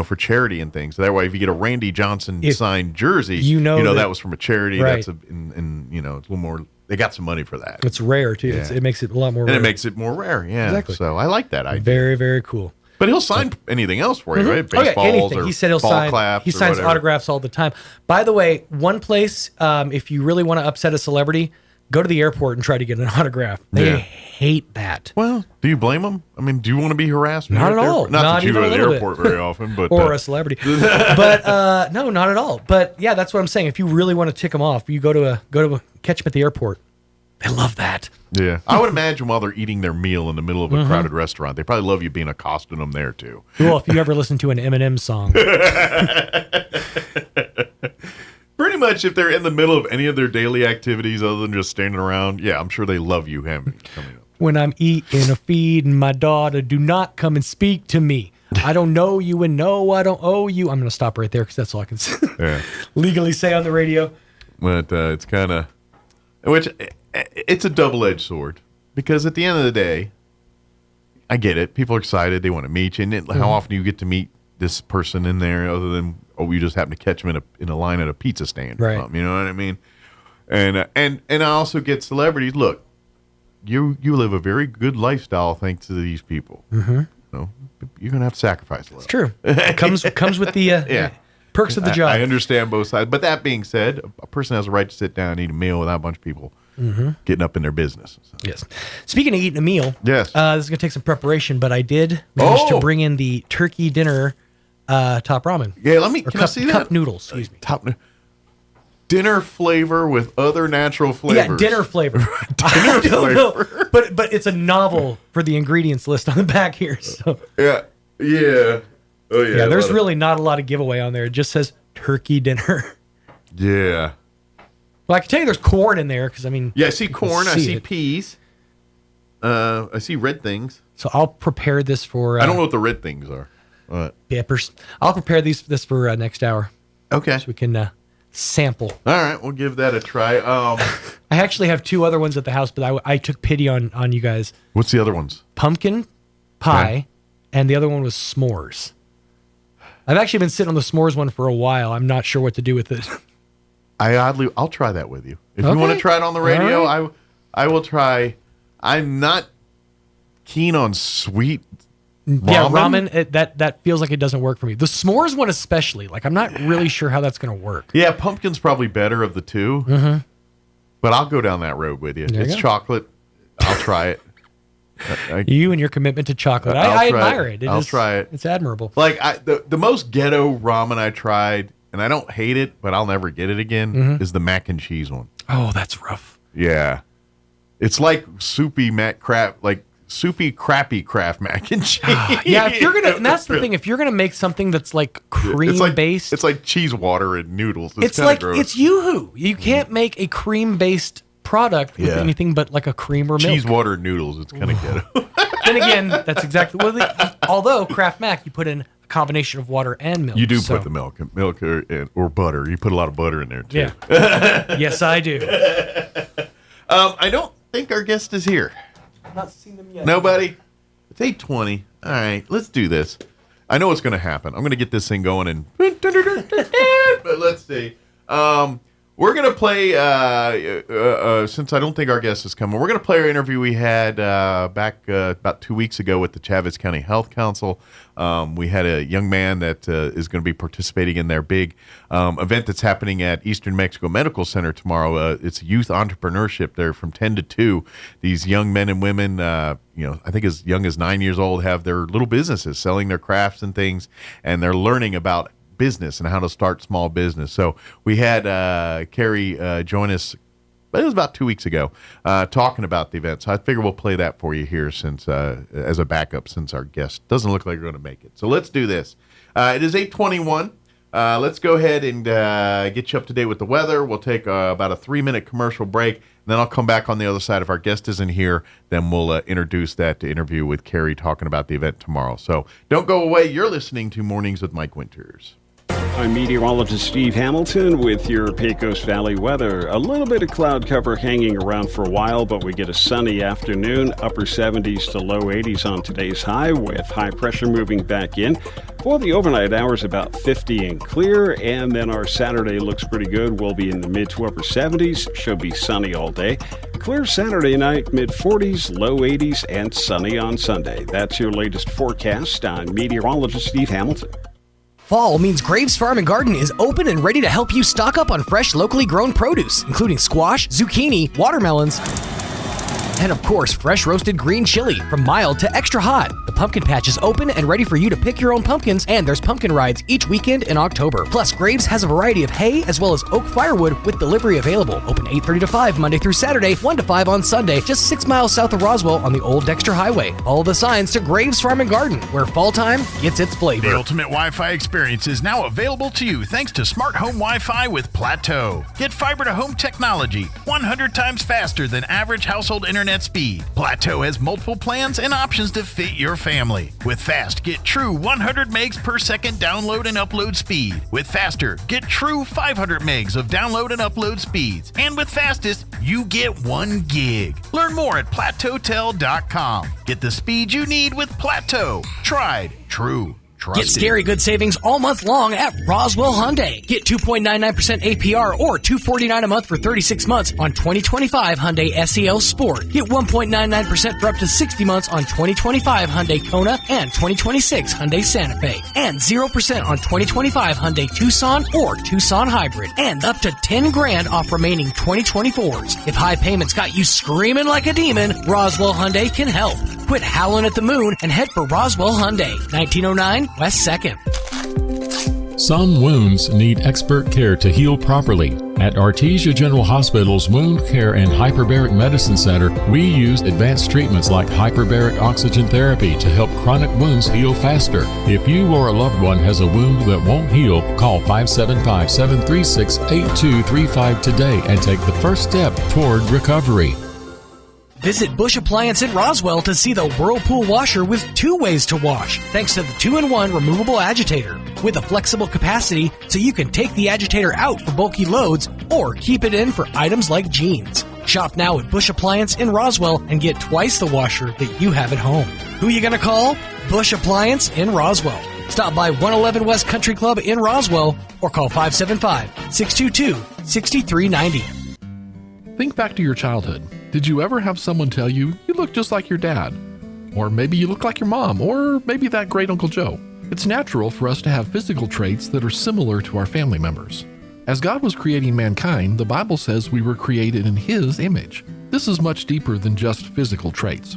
for charity and things. So that way, if you get a Randy Johnson signed jersey, you know that was from a charity. Right. That's it's a little more. They got some money for that. It's rare too. Yeah. It makes it a lot more. And rare. it makes it more rare. Yeah. Exactly. So I like that idea. Very, very cool. But he'll sign anything else for you, right? Baseballs anything. or He said he'll ball sign. claps. He signs autographs all the time. By the way, one place, if you really want to upset a celebrity, go to the airport and try to get an autograph. They hate that. Well, do you blame them? I mean, do you want to be harassed? Not at all. Not that you go to the little airport bit. very often, but or a celebrity. But no, not at all. But yeah, that's what I'm saying. If you really want to tick them off, you go to catch them at the airport. They love that. Yeah, I would imagine while they're eating their meal in the middle of a crowded restaurant, they probably love you being accosting them there too. Well, if you ever listen to an Eminem song. Pretty much, if they're in the middle of any of their daily activities other than just standing around, yeah, I'm sure they love you coming up. When I'm eating or feeding my daughter, do not come and speak to me. I don't know you and no, I don't owe you. I'm going to stop right there because that's all I can legally say on the radio. But it's kind of, it's a double-edged sword because at the end of the day, I get it. People are excited. They want to meet you. And how often do you get to meet this person in there other than, you just happen to catch them in a line at a pizza stand or something, you know what I mean? And I also get celebrities. Look, you live a very good lifestyle thanks to these people. Mm-hmm. You're going to have to sacrifice a little. It's true. It comes with the perks of the job. I understand both sides. But that being said, a person has a right to sit down and eat a meal without a bunch of people getting up in their business. So. Yes. Speaking of eating a meal, this is going to take some preparation, but I did manage to bring in the turkey dinner top ramen. Yeah, can I see that? Cup noodles, excuse me. dinner flavor with other natural flavors. Yeah, dinner flavor. I don't know, but it's a novel for the ingredients list on the back here. So yeah. Oh yeah. Yeah, there's really not a lot of giveaway on there. It just says turkey dinner. Yeah. Well, I can tell you there's corn in there because, I mean... Yeah, I see corn. I see peas. I see red things. So I'll prepare this for... I don't know what the red things are. What? Peppers. I'll prepare this for next hour. Okay. So we can sample. All right, we'll give that a try. I actually have 2 other ones at the house, but I took pity on you guys. What's the other ones? Pumpkin pie, and the other one was s'mores. I've actually been sitting on the s'mores one for a while. I'm not sure what to do with it. I'll try that with you. If you want to try it on the radio, right. I will try. I'm not keen on sweet ramen. Yeah, ramen, that feels like it doesn't work for me. The s'mores one especially, like I'm not really sure how that's going to work. Yeah, pumpkin's probably better of the two. Mm-hmm. But I'll go down that road with you. It's chocolate. I'll try it. You and your commitment to chocolate. I admire it. I'll try it. It's admirable. Like the most ghetto ramen I tried, and I don't hate it, but I'll never get it again, is the mac and cheese one. Oh, that's rough. Yeah. It's like soupy crappy Kraft mac and cheese. Yeah, if you're gonna, and that's the thing. If you're gonna make something that's like cream based, it's like cheese water and noodles. It's like gross. It's Yoo-hoo. You can't make a cream based product with anything but like a cream or milk. Cheese water and noodles. It's kind of ghetto. Then again, that's exactly what. Although Kraft Mac, you put in a combination of water and milk. You do put the milk or butter. You put a lot of butter in there too. Yeah. Yes, I do. I don't think our guest is here. I've not seen them yet. Nobody? It's 8:20. All right, let's do this. I know what's going to happen. I'm going to get this thing going and... But let's see. We're going to play, since I don't think our guest is coming, we're going to play our interview we had back about 2 weeks ago with the Chavez County Health Council. We had a young man that is going to be participating in their big event that's happening at Eastern Mexico Medical Center tomorrow. It's youth entrepreneurship there from 10 to 2. These young men and women, I think as young as 9 years old, have their little businesses selling their crafts and things, and they're learning about business and how to start small business. So we had Carrie join us, but it was about 2 weeks ago, talking about the event. So I figure we'll play that for you here since as a backup, since our guest doesn't look like we're going to make it. So let's do this. It is 8:21. Let's go ahead and get you up to date with the weather. We'll take about a 3-minute commercial break, and then I'll come back on the other side. If our guest isn't here, then we'll introduce that interview with Carrie talking about the event tomorrow. So don't go away. You're listening to Mornings with Mike Winters. I'm meteorologist Steve Hamilton with your Pecos Valley weather. A little bit of cloud cover hanging around for a while, but we get a sunny afternoon, upper 70s to low 80s on today's high, with high pressure moving back in. For the overnight hours, about 50 and clear, and then our Saturday looks pretty good. We'll be in the mid to upper 70s, should be sunny all day. Clear Saturday night, mid 40s, low 80s, and sunny on Sunday. That's your latest forecast. I'm meteorologist Steve Hamilton. Fall means Graves Farm and Garden is open and ready to help you stock up on fresh, locally grown produce, including squash, zucchini, watermelons, and of course, fresh roasted green chili, from mild to extra hot. The pumpkin patch is open and ready for you to pick your own pumpkins, and there's pumpkin rides each weekend in October. Plus, Graves has a variety of hay as well as oak firewood with delivery available. Open 8:30 to 5 Monday through Saturday, 1 to 5 on Sunday, just 6 miles south of Roswell on the Old Dexter Highway. All the signs to Graves Farm and Garden, where fall time gets its flavor. The ultimate Wi-Fi experience is now available to you thanks to Smart Home Wi-Fi with Plateau. Get fiber to home technology 100 times faster than average household internet speed. Plateau has multiple plans and options to fit your family. With Fast, get true 100 megs per second download and upload speed. With Faster, get true 500 megs of download and upload speeds. And with Fastest, you get 1 gig. Learn more at plateautel.com. Get the speed you need with Plateau. Tried, true. Get scary good savings all month long at Roswell Hyundai. Get 2.99% APR or $249 a month for 36 months on 2025 Hyundai SEL Sport. Get 1.99% for up to 60 months on 2025 Hyundai Kona and 2026 Hyundai Santa Fe. And 0% on 2025 Hyundai Tucson or Tucson Hybrid. And up to $10,000 off remaining 2024s. If high payments got you screaming like a demon, Roswell Hyundai can help. Quit howling at the moon and head for Roswell Hyundai, 1909 West 2nd. Some wounds need expert care to heal properly. At Artesia General Hospital's Wound Care and Hyperbaric Medicine Center, we use advanced treatments like hyperbaric oxygen therapy to help chronic wounds heal faster. If you or a loved one has a wound that won't heal, call 575-736-8235 today and take the first step toward recovery. Visit Bush Appliance in Roswell to see the Whirlpool washer with 2 ways to wash, thanks to the 2-in-1 removable agitator. With a flexible capacity, so you can take the agitator out for bulky loads or keep it in for items like jeans. Shop now at Bush Appliance in Roswell and get twice the washer that you have at home. Who you gonna call? Bush Appliance in Roswell. Stop by 111 West Country Club in Roswell or call 575-622-6390. Think back to your childhood. Did you ever have someone tell you look just like your dad? Or maybe you look like your mom, or maybe that great Uncle Joe. It's natural for us to have physical traits that are similar to our family members. As God was creating mankind, the Bible says we were created in His image. This is much deeper than just physical traits.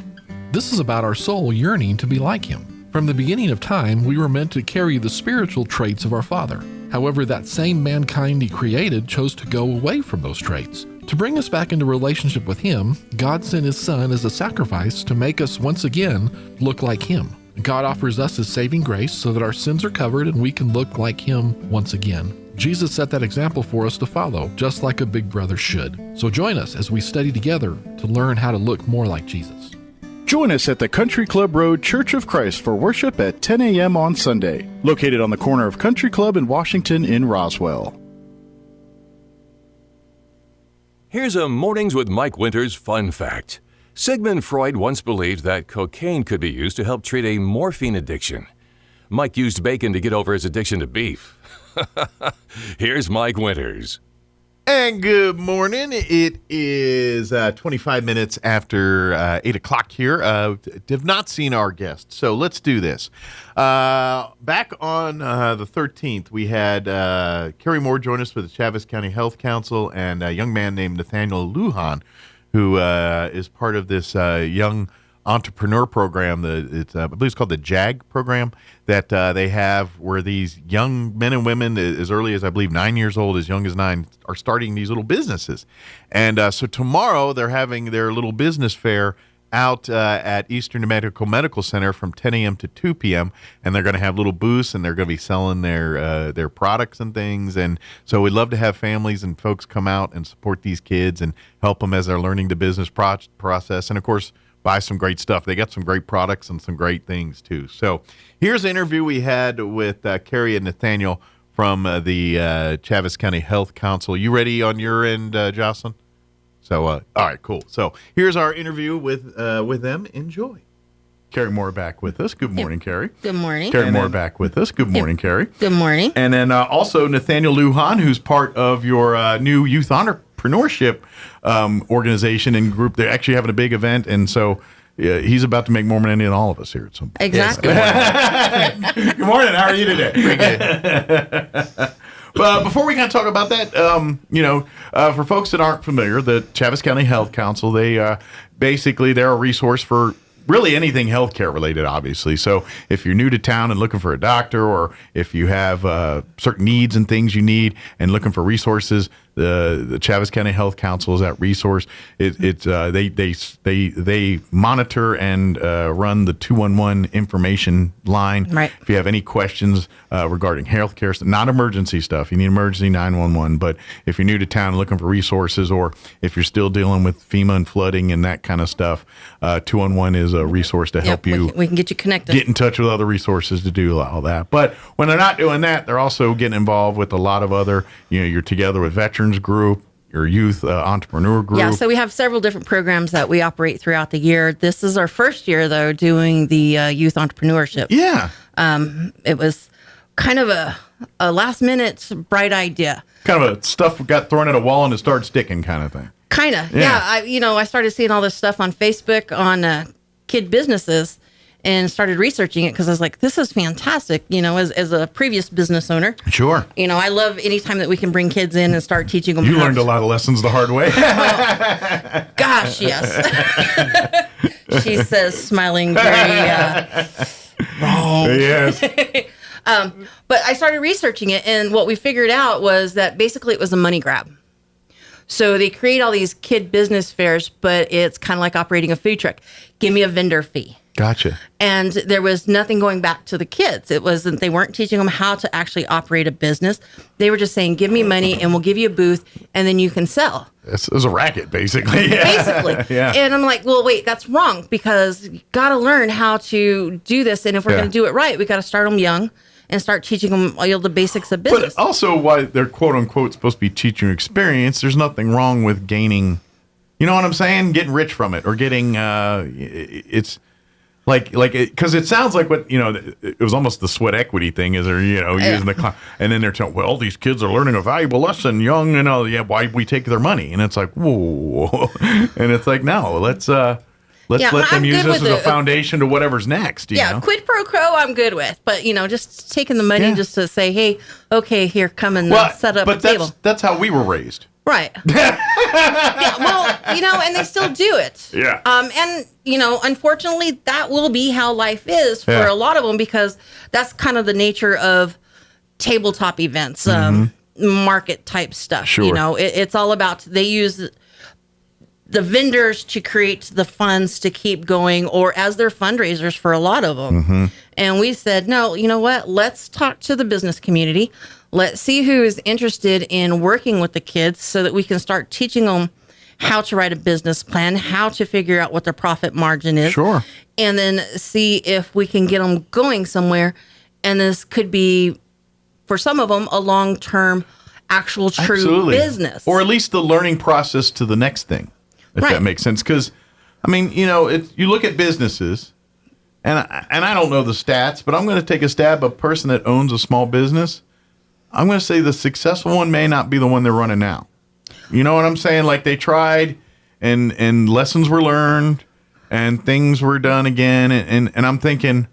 This is about our soul yearning to be like Him. From the beginning of time, we were meant to carry the spiritual traits of our Father. However, that same mankind He created chose to go away from those traits. To bring us back into relationship with Him, God sent His Son as a sacrifice to make us once again look like Him. God offers us His saving grace so that our sins are covered and we can look like Him once again. Jesus set that example for us to follow, just like a big brother should. So join us as we study together to learn how to look more like Jesus. Join us at the Country Club Road Church of Christ for worship at 10 a.m. on Sunday, located on the corner of Country Club and Washington in Roswell. Here's a Mornings with Mike Winters fun fact. Sigmund Freud once believed that cocaine could be used to help treat a morphine addiction. Mike used bacon to get over his addiction to beef. Here's Mike Winters. And good morning. It is 25 minutes after 8 o'clock here. Have not seen our guest, so let's do this. Back on the 13th, we had Carrie Moore join us with the Chaves County Health Council and a young man named Nathaniel Lujan, who is part of this young entrepreneur program. I believe it's called the JAG program that they have, where these young men and women as early as, I believe, 9 years old, as young as 9, are starting these little businesses. And so tomorrow they're having their little business fair out at Eastern New Mexico Medical Center from 10 a.m. to 2 p.m. And they're going to have little booths, and they're going to be selling their products and things. And so we'd love to have families and folks come out and support these kids and help them as they're learning the business process. And, of course, buy some great stuff. They got some great products and some great things, too. So here's an interview we had with Carrie and Nathaniel from the Chaves County Health Council. You ready on your end, Jocelyn? So, all right, cool. So here's our interview with them. Enjoy. Carrie Moore back with us. Good morning, Carrie. Good morning. Carrie Moore back with us. Good morning, Carrie. Good morning. And then also Nathaniel Lujan, who's part of your new youth entrepreneurship organization and group. They're actually having a big event, and so he's about to make more money than all of us here at some point. Exactly. Good morning. How are you today? Pretty good. But before we kind of talk about that, for folks that aren't familiar, the Chaves County Health Council, they're a resource for really anything healthcare related, obviously. So if you're new to town and looking for a doctor, or if you have certain needs and things you need and looking for resources, the Chaves County Health Council is that resource. They monitor and run the 211 information line. Right. If you have any questions regarding healthcare, not emergency stuff, you need emergency 911. But if you're new to town and looking for resources, or if you're still dealing with FEMA and flooding and that kind of stuff, 211 is a resource to help you. We can get you connected. Get in touch with other resources to do all that. But when they're not doing that, they're also getting involved with a lot of other, you're together with veterans group, your youth entrepreneur group. Yeah, so we have several different programs that we operate throughout the year. This is our first year, though, doing the youth entrepreneurship. Yeah. It was kind of a last-minute bright idea. Kind of a stuff got thrown at a wall and it started sticking kind of thing. Kind of, yeah. I started seeing all this stuff on Facebook on kid businesses and started researching it because I was like, this is fantastic, as a previous business owner. Sure. I love any time that we can bring kids in and start teaching them. You learned a lot of lessons the hard way. Gosh, yes. She says, smiling very wrong. Yes. But I started researching it, and what we figured out was that basically it was a money grab. So they create all these kid business fairs, but it's kind of like operating a food truck. Give me a vendor fee. Gotcha. And there was nothing going back to the kids. They weren't teaching them how to actually operate a business. They were just saying, give me money and we'll give you a booth and then you can sell. It was a racket, basically. Basically. Yeah. And I'm like, well, wait, that's wrong because you got to learn how to do this. And if we're going to do it right, we got to start them young and start teaching them all the basics of business. But also, why they're quote unquote supposed to be teaching experience, there's nothing wrong with gaining, you know what I'm saying? Getting rich from it or getting, it's because it sounds like what, it was almost the sweat equity thing is they're, using the, and then they're telling, well, these kids are learning a valuable lesson young and all, why we take their money? And it's like, whoa. And it's like, no, let's let them use this as a foundation to whatever's next. You know? Quid pro quo, I'm good with. But, just taking the money just to say, hey, okay, here, come and set up a table. That's how we were raised. Right. And they still do it. Yeah. And, unfortunately, that will be how life is for a lot of them because that's kind of the nature of tabletop events, market type stuff. Sure. It's all about, they use the vendors to create the funds to keep going or as their fundraisers for a lot of them. Mm-hmm. And we said, no, you know what? Let's talk to the business community. Let's see who is interested in working with the kids so that we can start teaching them how to write a business plan, how to figure out what their profit margin is. Sure. And then see if we can get them going somewhere. And this could be, for some of them, a long-term, actual true business. Or at least the learning process to the next thing. If that makes sense. Because, you look at businesses, and I don't know the stats, but I'm going to take a stab at a person that owns a small business. I'm going to say the successful one may not be the one they're running now. You know what I'm saying? Like they tried, and lessons were learned, and things were done again. And I'm thinking,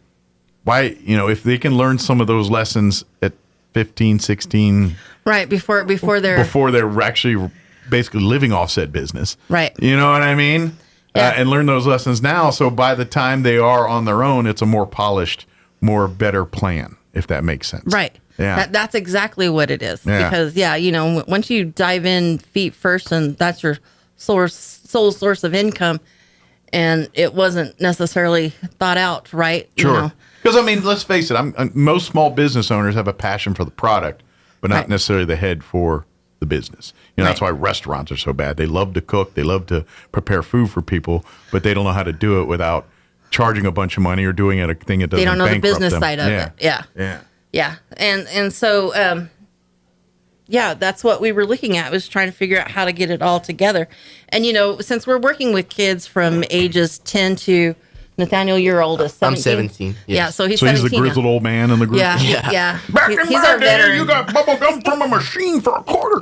why, if they can learn some of those lessons at 15, 16. Right, before they're actually basically living off said business. Right. You know what I mean? Yeah. And learn those lessons now. So by the time they are on their own, it's a more polished, better plan, if that makes sense. Right. Yeah. That's exactly what it is. Yeah. Because, once you dive in feet first and that's your sole source of income and it wasn't necessarily thought out, right? Sure. Because, let's face it, most small business owners have a passion for the product, but not necessarily the head for the business. That's why restaurants are so bad. They love to cook. They love to prepare food for people, but they don't know how to do it without charging a bunch of money or doing a thing that doesn't bankrupt them. They don't know the business side of it. Yeah. Yeah. Yeah. And so, that's what we were looking at, was trying to figure out how to get it all together. And, since we're working with kids from ages 10 to, Nathaniel, you're oldest, 17. I'm 17. Yes. Yeah, so he's 17 he's the grizzled old man in the group. Yeah. Back in He's my our day, veteran. you got bubble gum from a machine for a quarter.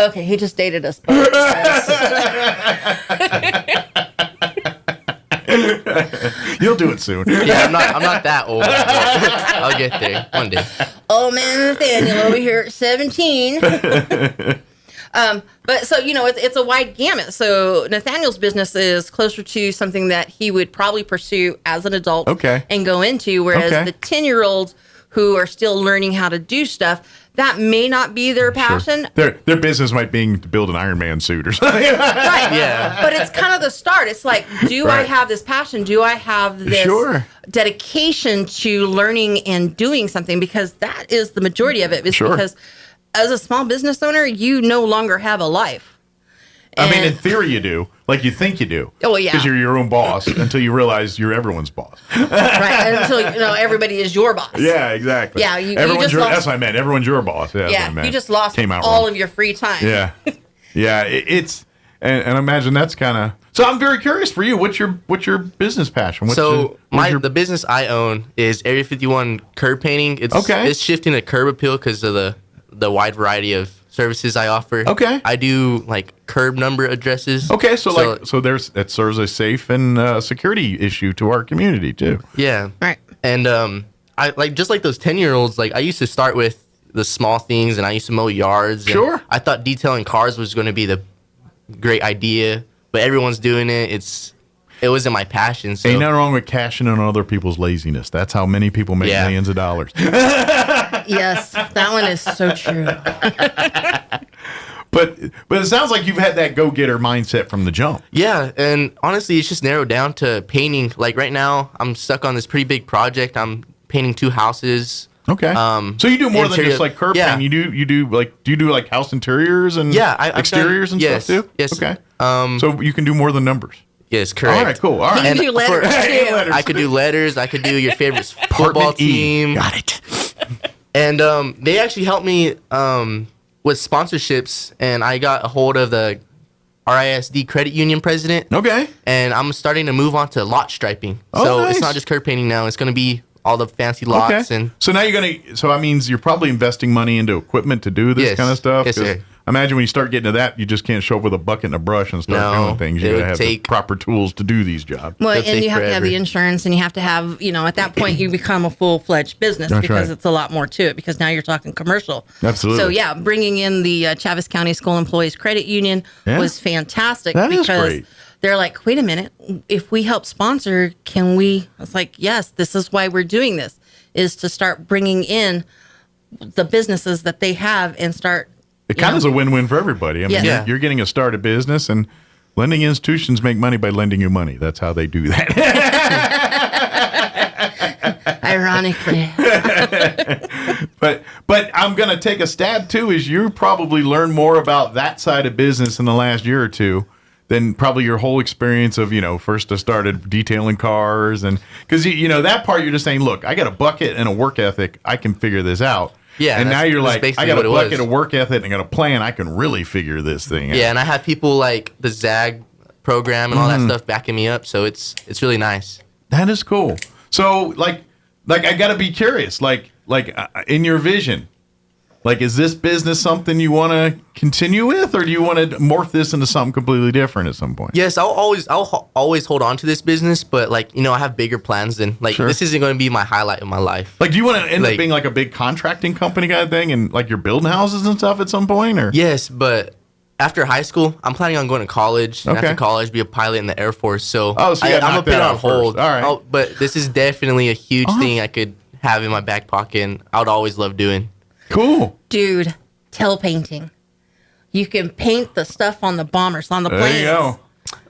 Okay, he just dated us. You'll do it soon. Yeah, I'm not that old. I'll get there one day. Old man Nathaniel over here at 17. But so, it's a wide gamut. So Nathaniel's business is closer to something that he would probably pursue as an adult and go into, whereas the 10-year-olds who are still learning how to do stuff, that may not be their passion. Sure. Their business might be to build an Iron Man suit or something. Right. Yeah. But it's kind of the start. It's like, do I have this passion? Do I have this dedication to learning and doing something? Because that is the majority of it. Is because as a small business owner, you no longer have a life. And in theory you do. Like you think you do. Oh, yeah. Because you're your own boss until you realize you're everyone's boss. Right. Until, everybody is your boss. Yeah, exactly. Yeah. Everyone's that's what I meant. Everyone's your boss. Yeah, yeah. You just lost all of your free time. Yeah. Yeah. And I imagine that's kind of. So I'm very curious for you. What's your business passion? The business I own is Area 51 curb painting. It's shifting to curb appeal because of the wide variety of services I offer. Okay. I do curb number addresses. Okay, so that serves a safe and security issue to our community too. Yeah. Right. And I just like those 10-year-olds, I used to start with the small things and I used to mow yards. Sure. I thought detailing cars was going to be the great idea, but everyone's doing it. it wasn't my passion. So. Ain't nothing wrong with cashing in on other people's laziness. That's how many people make millions of dollars. Yes, that one is so true. But it sounds like you've had that go-getter mindset from the jump. Yeah, and honestly, it's just narrowed down to painting. Like right now, I'm stuck on this pretty big project. I'm painting 2 houses. Okay. So you do more than just like curb paint. Do you do like house interiors and exteriors and stuff too? Yes. Okay. So you can do more than numbers. Yes, correct. All right, cool. All right. You can do letters too. I could do letters. I could do your favorite football team. Got it. And they actually helped me with sponsorships, and I got a hold of the RISD credit union president. Okay. And I'm starting to move on to lot striping. So it's not just curb painting now. It's going to be all the fancy lots. And so now so that means you're probably investing money into equipment to do this kind of stuff. Yes, sir. Imagine when you start getting to that, you just can't show up with a bucket and a brush and start doing things. You got to have the proper tools to do these jobs. Well, and you have to have the insurance, and you have to have, at that point, you become a full-fledged business because it's a lot more to it, because now you're talking commercial. Absolutely. So, bringing in the Chaves County School Employees Credit Union was fantastic because great. They're like, wait a minute, if we help sponsor, can we? It's like, yes, this is why we're doing this, is to start bringing in the businesses that they have and start. It kind of is a win-win for everybody. I mean, you're getting a start of business, and lending institutions make money by lending you money. That's how they do that. Ironically. But I'm going to take a stab, too, is you probably learned more about that side of business in the last year or two than probably your whole experience of, first I started detailing cars. And because, that part you're just saying, look, I got a bucket and a work ethic. I can figure this out. Yeah, and now you're like, I got a bucket of work ethic and I got a plan. I can really figure this thing out. Yeah, and I have people like the ZAG program and all that stuff backing me up. So it's really nice. That is cool. So like I got to be curious. Like in your vision, like, is this business something you want to continue with, or do you want to morph this into something completely different at some point? Yes, I'll always hold on to this business, but I have bigger plans than this isn't going to be my highlight of my life. Like, do you want to end up being like a big contracting company kind of thing, and like you're building houses and stuff at some point, or? Yes, but after high school, I'm planning on going to college. And after college, be a pilot in the Air Force. So I'm gonna put it on hold. All right. But this is definitely a huge thing I could have in my back pocket, and I would always love doing. Cool. Dude, tail painting. You can paint the stuff on the bombers, on the planes. There you go.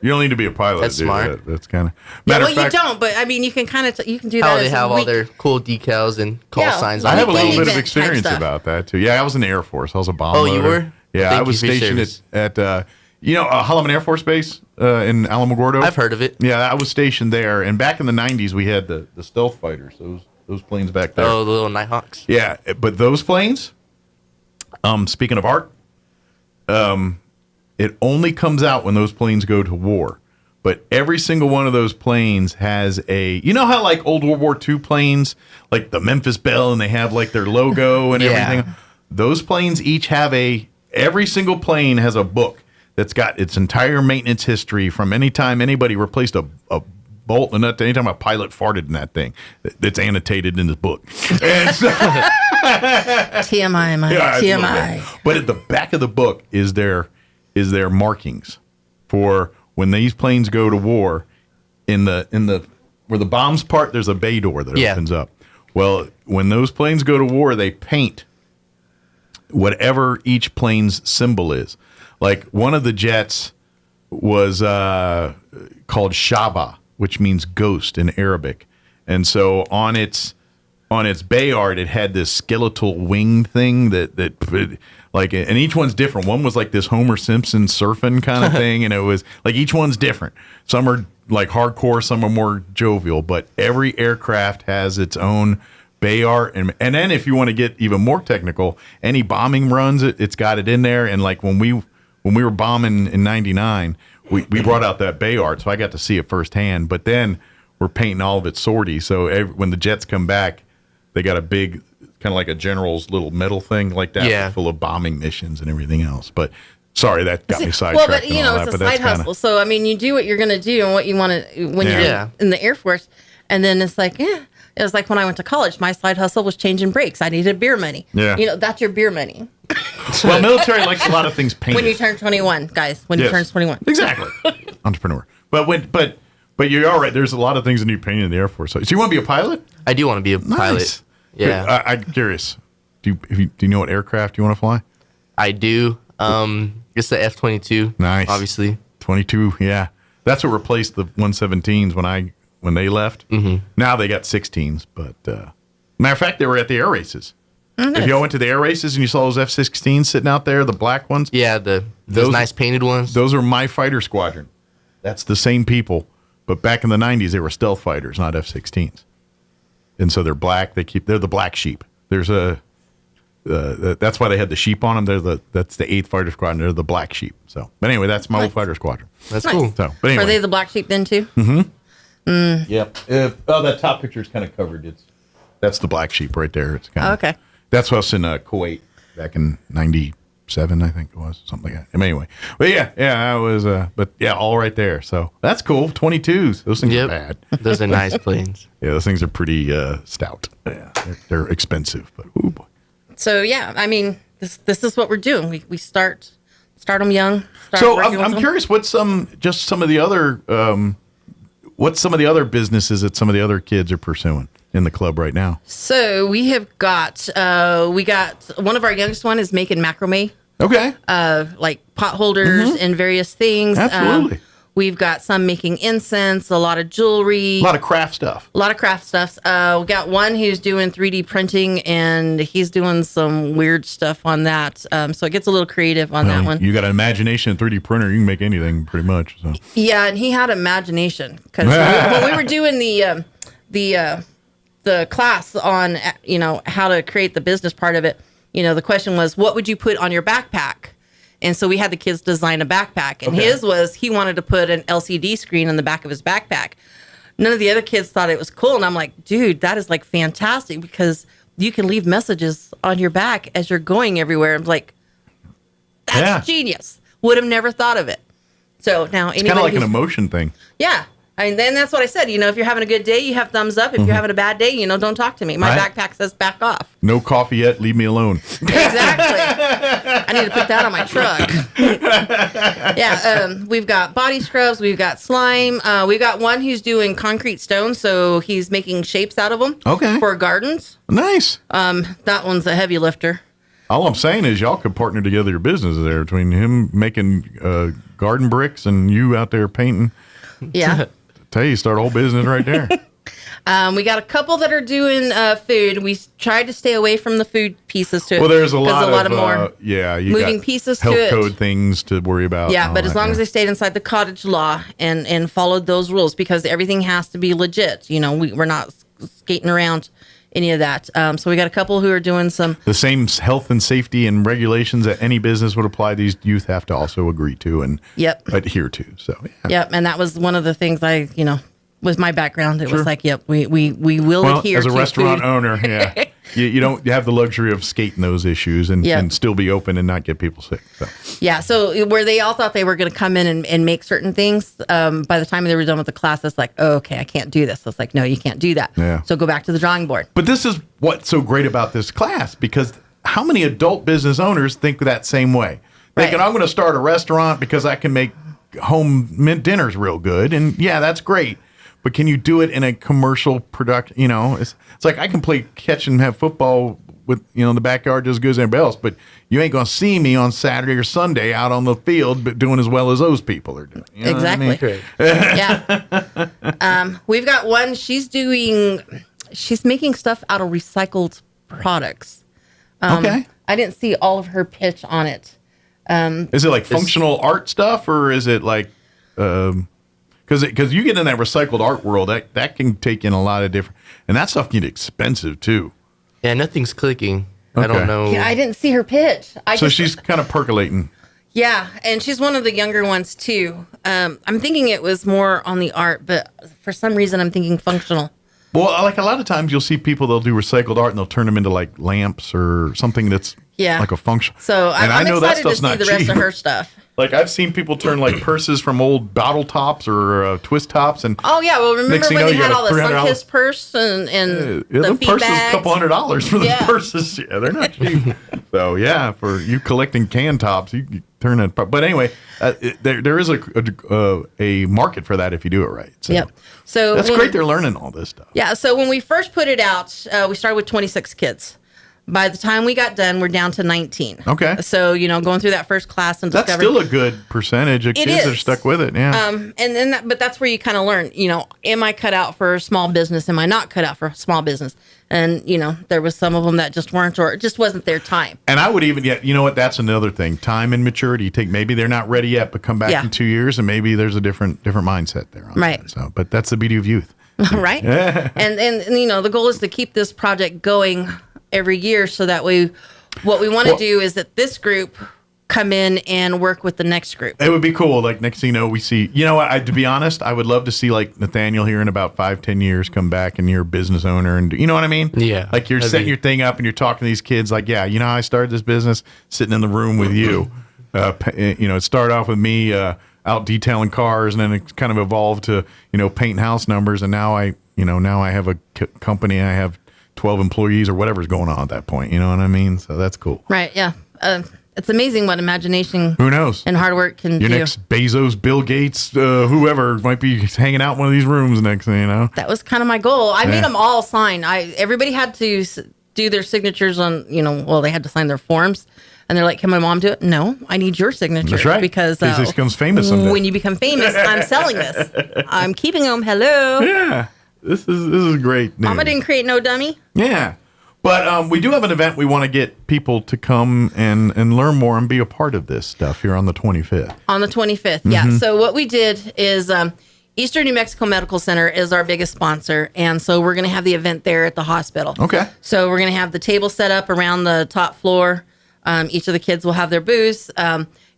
You don't need to be a pilot. That's smart. That's kind of. You don't, but I mean, you can kind of you can do that. How they have all their cool decals and call signs. I have a little bit of experience about that too. Yeah, I was in the Air Force. I was a bomb loader. You were? Yeah, I was stationed at Holloman Air Force Base in Alamogordo. I've heard of it. Yeah, I was stationed there, and back in the '90s, we had the stealth fighters. Those planes back there. Oh, the little Nighthawks. Yeah, but those planes. Speaking of art, it only comes out when those planes go to war. But every single one of those planes has how like old World War II planes, like the Memphis Belle, and they have like their logo and everything. Those planes each have every single plane has a book that's got its entire maintenance history from any time anybody replaced a bolt and nut, anytime a pilot farted in that thing. That's annotated in this book. And so, TMI, TMI. But at the back of the book is their markings for when these planes go to war. In the where the bombs part, there's a bay door that opens up. Well, when those planes go to war, they paint whatever each plane's symbol is. Like one of the jets was called Shaba, which means ghost in Arabic. And so on its bay art, it had this skeletal wing thing that like, and each one's different. One was like this Homer Simpson surfing kind of thing, and it was like each one's different. Some are like hardcore, some are more jovial, but every aircraft has its own bay art. And then if you want to get even more technical, any bombing runs, it's got it in there. And like when we were bombing in '99, we brought out that bay art, so I got to see it firsthand. But then we're painting all of it sortie. So when the jets come back, they got a big, kind of like a general's little metal thing like that, full of bombing missions and everything else. But sorry, that got me sidetracked. Well, but it's a side hustle. So I mean, you do what you're going to do and what you want to when you're in the Air Force, and then it's like, it was like when I went to college. My side hustle was changing brakes. I needed beer money. Yeah, that's your beer money. Well, military likes a lot of things painted. When you turn 21, guys. When you turn 21. Exactly. Entrepreneur. But But you're all right. There's a lot of things that need painting in the Air Force. So you want to be a pilot? I do want to be a pilot. Yeah. I'm curious. Do you know what aircraft you want to fly? I do. It's the F-22. Nice. Obviously. 22, yeah. That's what replaced the 117s when they left. Mm-hmm. Now they got 16s. But matter of fact, they were at the air races. Oh, nice. If y'all went to the air races and you saw those F-16s sitting out there, the black ones. Yeah, those nice painted ones. Those are my fighter squadron. That's the same people. But back in the 90s, they were stealth fighters, not F-16s. And so they're black. They're the black sheep. There's that's why they had the sheep on them. That's the 8th Fighter Squadron. They're the black sheep. So, but anyway, that's my old fighter squadron. That's cool. So, but anyway. Are they the black sheep then too? Mm-hmm. Yep. That top picture is kind of covered. That's the black sheep right there. It's kind of okay. That's us in Kuwait back in '97, I think it was, something like that. Anyway, but I was. But yeah, all right there. So that's cool. 22s. Those things are bad. Those are nice planes. Yeah, those things are pretty stout. Yeah, they're expensive, but ooh boy. So yeah, I mean, this is what we're doing. We start them young. So I'm curious, what's some of the other businesses that some of the other kids are pursuing in the club right now? So we have got one of our youngest one is making macrame. Okay. Like pot holders and various things. Absolutely. We've got some making incense, a lot of jewelry. A lot of craft stuff. We got one who's doing 3D printing, and he's doing some weird stuff on that. So it gets a little creative on that one. You got an imagination, 3D printer, you can make anything pretty much. So. Yeah, and he had imagination. Because when we were doing the class on, how to create the business part of it, the question was, what would you put on your backpack? And so we had the kids design a backpack, and his was, he wanted to put an LCD screen on the back of his backpack. None of the other kids thought it was cool. And I'm like, dude, that is like fantastic, because you can leave messages on your back as you're going everywhere. I'm like, that's genius. Would have never thought of it. So now it's kind of like an emotion thing. Yeah. And then that's what I said. If you're having a good day, you have thumbs up. If you're having a bad day, don't talk to me. My backpack says back off. No coffee yet. Leave me alone. Exactly. I need to put that on my truck. We've got body scrubs. We've got slime. We've got one who's doing concrete stones, so he's making shapes out of them. Okay. For gardens. Nice. That one's a heavy lifter. All I'm saying is y'all could partner together your businesses there, between him making garden bricks and you out there painting. Yeah. Tell you start a whole business right there. We got a couple that are doing food. We tried to stay away from the food pieces to it. Well, there's a lot of more you moving got pieces health to it. code things to worry about. Yeah, but as long as they stayed inside the cottage law and followed those rules, because everything has to be legit. We're not skating around any of that. So we got a couple who are doing the same health and safety and regulations that any business would apply. These youth have to also agree to and adhere to. So Yep, and that was one of the things with my background, it was like, yep, we will adhere to as a restaurant food. owner, you don't have the luxury of skating those issues and still be open and not get people sick. So. Yeah, so where they all thought they were going to come in and make certain things, by the time they were done with the class, it's like, oh, okay, I can't do this. It's like, no, you can't do that. Yeah. So go back to the drawing board. But this is what's so great about this class, because how many adult business owners think that same way? Thinking, I'm going to start a restaurant because I can make home dinners real good. And yeah, that's great. But can you do it in a commercial production? It's like I can play catch and have football with in the backyard just as good as anybody else, but you ain't gonna see me on Saturday or Sunday out on the field, but doing as well as those people are doing. Exactly. Yeah. We've got one. She's making stuff out of recycled products. Okay. I didn't see all of her pitch on it. Is it like functional art stuff, or is it like? Because you get in that recycled art world, that can take in a lot of different, and that stuff can get expensive too. Yeah, nothing's clicking. Okay. I don't know. Yeah, I didn't see her pitch. She's kind of percolating. Yeah, and she's one of the younger ones too. I'm thinking it was more on the art, but for some reason I'm thinking functional. Well, like a lot of times you'll see people, they'll do recycled art and they'll turn them into like lamps or something that's like a function. So I'm excited to see the rest of her stuff. Like I've seen people turn like purses from old bottle tops or twist tops, and remember when they had all the Sunkist purse and the feed purse bags? is a couple $100 for the purses. Yeah, they're not cheap. So for you collecting can tops, turn it. But anyway, there is a market for that if you do it right. So. Yep. So that's great. They're learning all this stuff. Yeah. So when we first put it out, we started with 26 kids. By the time we got done, we're down to 19. Okay. So, going through that first class and that's discovering. That's still a good percentage of kids that are stuck with it. Yeah. But that's where you kind of learn, am I cut out for small business? Am I not cut out for small business? And, there was some of them that just weren't, or it just wasn't their time. And I would even you know what? That's another thing. Time and maturity. Maybe they're not ready yet, but come back in 2 years and maybe there's a different mindset there. Right. That. So, but that's the beauty of youth. Right. and the goal is to keep this project going every year, so that way what we want to do is that this group come in and work with the next group. It would be cool. Like next thing you know, we see, to be honest, I would love to see like Nathaniel here in about 5-10 years come back and you're a business owner and you know what I mean? Yeah. Like you're setting your thing up and you're talking to these kids like, yeah, I started this business sitting in the room with you. It started off with me out detailing cars and then it kind of evolved to, painting house numbers. And now I have a company. I have 12 employees or whatever's going on at that point. You know what I mean? So that's cool. Right. Yeah. It's amazing what imagination who knows and hard work can do. Your next Bezos, Bill Gates, whoever might be hanging out in one of these rooms next thing you know. That was kind of my goal. I made them all sign. Everybody had to do their signatures on, they had to sign their forms. And they're like, can my mom do it? No, I need your signature. That's right. Because this becomes famous someday. When you become famous, I'm selling this. I'm keeping them. Hello. Yeah. This is great news. Mama didn't create no dummy. Yeah. But we do have an event we want to get people to come and learn more and be a part of this stuff here on the 25th. On the 25th, yeah. So what we did is Eastern New Mexico Medical Center is our biggest sponsor. And so we're going to have the event there at the hospital. Okay. So we're going to have the table set up around the top floor. Each of the kids will have their booths.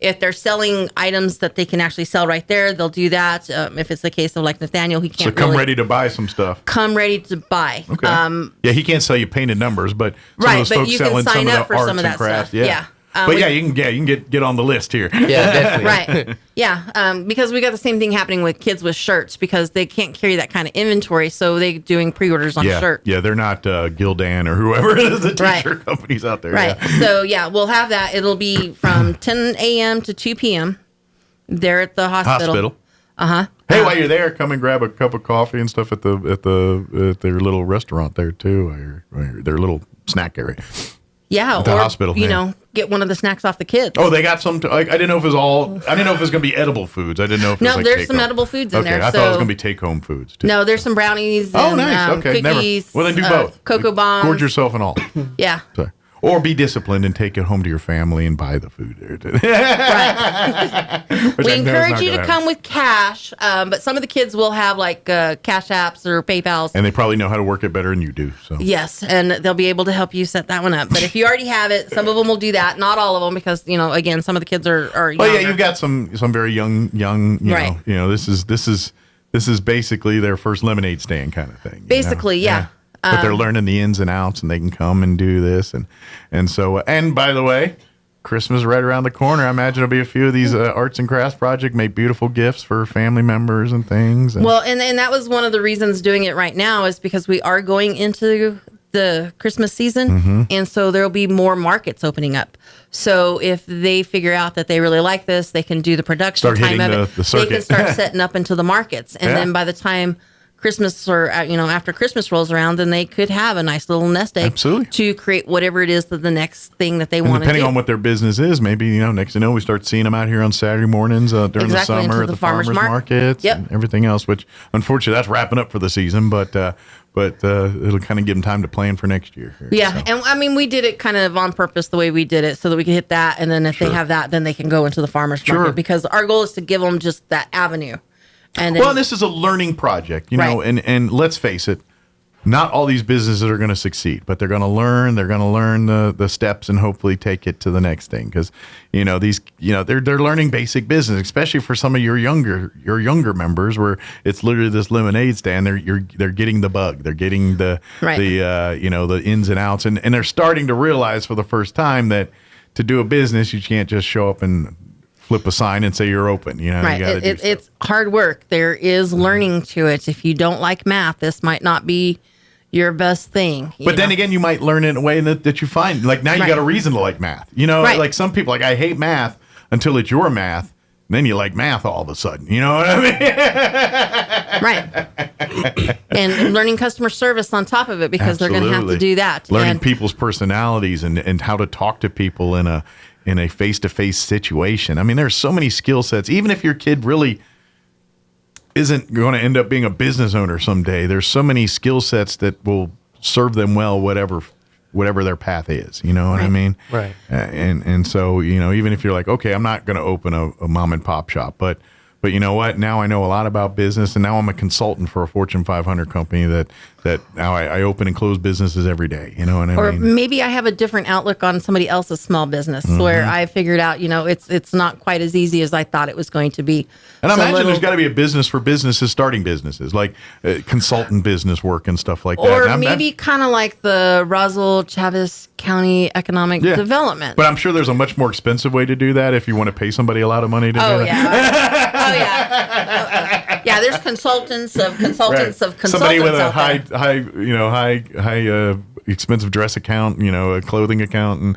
If they're selling items that they can actually sell right there, they'll do that. If it's the case of like Nathaniel, he can't. So come ready to buy some stuff. Come ready to buy. Okay. He can't sell you painted numbers, but some right, of those but folks you selling can sign some up of the for arts some of and that crafts. stuff. Yeah. But you can get on the list here. Yeah, definitely. Right. Yeah. Because we got the same thing happening with kids with shirts because they can't carry that kind of inventory, so they're doing pre-orders on shirts. Yeah, they're not Gildan or whoever it is, the t-shirt companies out there. Right. Yeah. So we'll have that. It'll be from 10 a.m. to 2 p.m. there at the hospital. Hey, while you're there, come and grab a cup of coffee and stuff at their little restaurant there too, or their little snack area. Yeah, at the hospital. Get one of the snacks off the kids. Oh, they got some. I didn't know if it was all. I didn't know if it was going to be edible foods. I didn't know if it was there's some edible foods in there. Okay, I thought it was going to be take-home foods too. No, there's some brownies. Oh, and, nice. Okay, cookies. Well, then do both. Cocoa bombs. Gorge yourself and all. Yeah. Sorry. Or be disciplined and take it home to your family and buy the food there. Right. We encourage you to come with cash, but some of the kids will have like cash apps or PayPals. And they probably know how to work it better than you do. So yes, and they'll be able to help you set that one up. But if you already have it, some of them will do that. Not all of them, because again, some of the kids are younger. Well, yeah, you've got some very young. Right. This is basically their first lemonade stand kind of thing. Basically, yeah. But they're learning the ins and outs, and they can come and do this, and so. And by the way, Christmas is right around the corner. I imagine there'll be a few of these arts and crafts projects, make beautiful gifts for family members and things. Well, and that was one of the reasons doing it right now is because we are going into the Christmas season, and so there'll be more markets opening up. So if they figure out that they really like this, they can do the production time of it. They can start setting up into the markets, and then by the time Christmas or after Christmas rolls around, then they could have a nice little nest egg to create whatever it is that the next thing that they want to do. Depending on what their business is, maybe next thing you know, we start seeing them out here on Saturday mornings during the summer at the farmers markets and everything else. Which unfortunately that's wrapping up for the season, but it'll kind of give them time to plan for next year. And I mean we did it kind of on purpose the way we did it so that we could hit that, and then if they have that, then they can go into the farmers market because our goal is to give them just that avenue. And then, this is a learning project, and let's face it, not all these businesses are going to succeed, but they're going to learn. They're going to learn the steps and hopefully take it to the next thing. Because they're learning basic business, especially for some of your younger members, where it's literally this lemonade stand. They're getting the bug. They're getting the ins and outs, and they're starting to realize for the first time that to do a business, you can't just show up and flip a sign and say you're open. It's hard work. There is learning to it. If you don't like math, this might not be your best thing. But then again, you might learn it in a way that you find like now you got a reason to like math. Like some people, like I hate math. until it's your math. And then you like math all of a sudden. You know what I mean? Right. And learning customer service on top of it, because they're going to have to do that. Learning people's personalities and how to talk to people in a face-to-face situation. I mean, there's so many skill sets. Even if your kid really isn't going to end up being a business owner someday, there's so many skill sets that will serve them well, whatever their path is. You know what I mean? Right. And so, you know, even if you're like, okay, I'm not going to open a mom and pop shop, but you know what? Now I know a lot about business, and now I'm a consultant for a Fortune 500 company that now I open and close businesses every day. You know what I mean? Or maybe I have a different outlook on somebody else's small business, where I figured out, you know, it's not quite as easy as I thought it was going to be. And I imagine there's got to be a business for businesses starting businesses, like consultant business work and stuff like that. Or maybe kind of like the Roswell Chaves County Economic Development. But I'm sure there's a much more expensive way to do that if you want to pay somebody a lot of money to do that. Yeah, there's consultants of consultants of consultants. Somebody with a out high expensive dress account, you know, a clothing account, and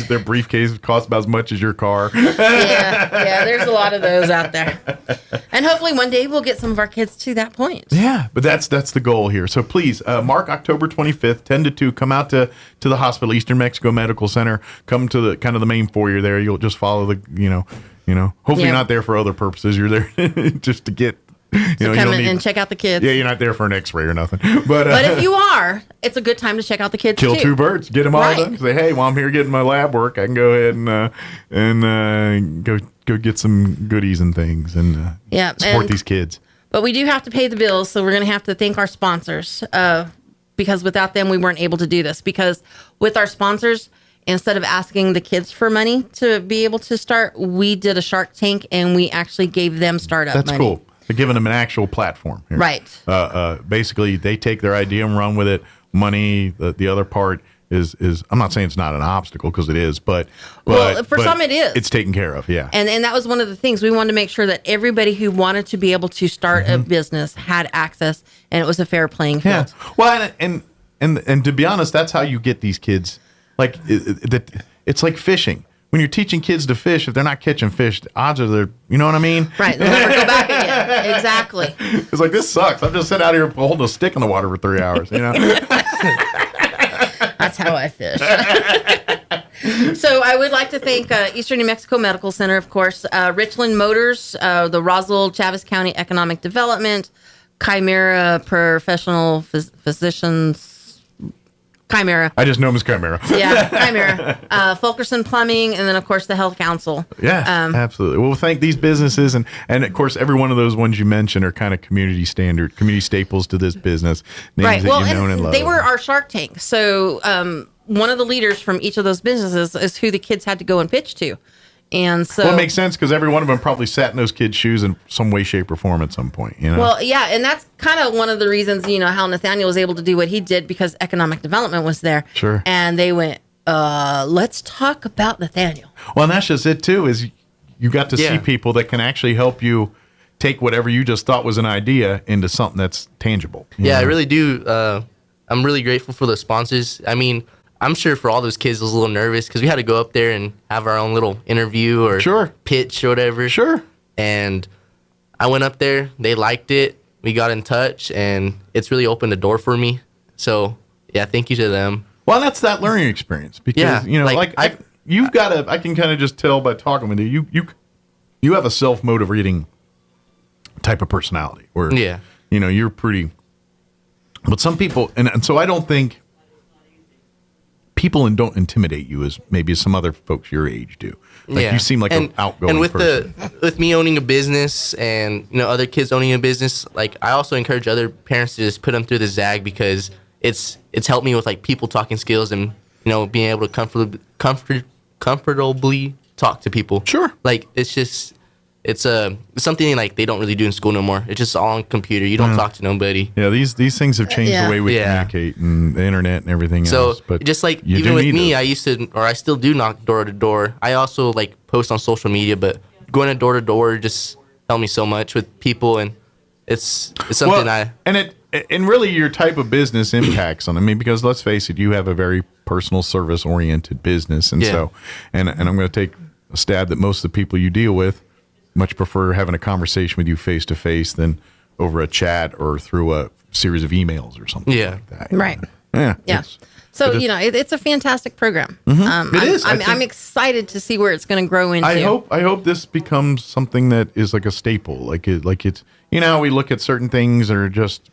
their briefcase costs about as much as your car. Yeah, there's a lot of those out there. And hopefully one day we'll get some of our kids to that point. Yeah, but that's the goal here. So please, mark October 25th, 10 to 2. Come out to the hospital, Eastern Mexico Medical Center. Come to the kind of the main foyer there. You'll just follow the, you know. Hopefully you're not there for other purposes. You're there just to get, come in and check out the kids. Yeah, you're not there for an X-ray or nothing. But if you are, it's a good time to check out the kids. Kill two birds, get them all done. Say, hey, while I'm here getting my lab work, I can go ahead and go get some goodies and things and support these kids. But we do have to pay the bills, so we're going to have to thank our sponsors because without them, we weren't able to do this. Because with our sponsors, instead of asking the kids for money to be able to start, we did a Shark Tank and we actually gave them startup money. That's cool. They're giving them an actual platform here. Right. Basically, they take their idea and run with it. Money, the other part is I'm not saying it's not an obstacle, because it is, but some it is. It's taken care of, yeah. And that was one of the things we wanted to make sure that everybody who wanted to be able to start a business had access, and it was a fair playing field. Yeah. Well, and to be honest, that's how you get these kids. Like it's like fishing. When you're teaching kids to fish, if they're not catching fish, the odds are they're, you know what I mean? Right. They'll never go back again. Exactly. It's like, this sucks. I'm just sitting out here holding a stick in the water for 3 hours, you know? That's how I fish. So I would like to thank Eastern New Mexico Medical Center, of course, Richland Motors, the Roswell Chaves County Economic Development, Chimera Professional Physicians, Chimera. I just know them as Chimera. Yeah, Chimera. Fulkerson Plumbing, and then, of course, the Health Council. Yeah, absolutely. Well, thank these businesses. And, of course, every one of those ones you mentioned are kind of community staples to this business. Names right. That you know and love. They were our Shark Tank. So one of the leaders from each of those businesses is who the kids had to go and pitch to. And so, well, it makes sense because every one of them probably sat in those kids' shoes in some way, shape, or form at some point. You know. Well, yeah, and that's kind of one of the reasons, you know, how Nathaniel was able to do what he did, because economic development was there. Sure. And they went, let's talk about Nathaniel. Well, and that's just it too. Is you got to see people that can actually help you take whatever you just thought was an idea into something that's tangible. Yeah, know? I really do. I'm really grateful for the sponsors. I mean, I'm sure for all those kids, I was a little nervous because we had to go up there and have our own little interview or pitch or whatever. Sure. And I went up there. They liked it. We got in touch, and it's really opened the door for me. So, yeah, thank you to them. Well, that's that learning experience because, you know, you've got to, I can kind of just tell by talking with you, you have a self-motivating type of personality where, you know, you're pretty, but some people, and so I don't think people don't intimidate you as maybe some other folks your age do. Like you seem like an outgoing and with person. with me owning a business and, you know, other kids owning a business, like I also encourage other parents to just put them through the ZAG because it's helped me with like people talking skills and, you know, being able to comfortably talk to people. Sure. Like it's something like they don't really do in school no more. It's just all on computer. You don't talk to nobody. Yeah, these things have changed the way we communicate and the internet and everything else. But just like even with me, I used to, or I still do knock door to door. I also like post on social media, but going door to door just helped me so much with people, and it's something and really your type of business impacts on. I mean, because let's face it, you have a very personal service oriented business, and so and I'm going to take a stab that most of the people you deal with much prefer having a conversation with you face to face than over a chat or through a series of emails or something like that. Right. Yeah. So, it's a fantastic program. It is. I'm excited to see where it's going to grow into. I hope this becomes something that is like a staple. Like it's, we look at certain things that are just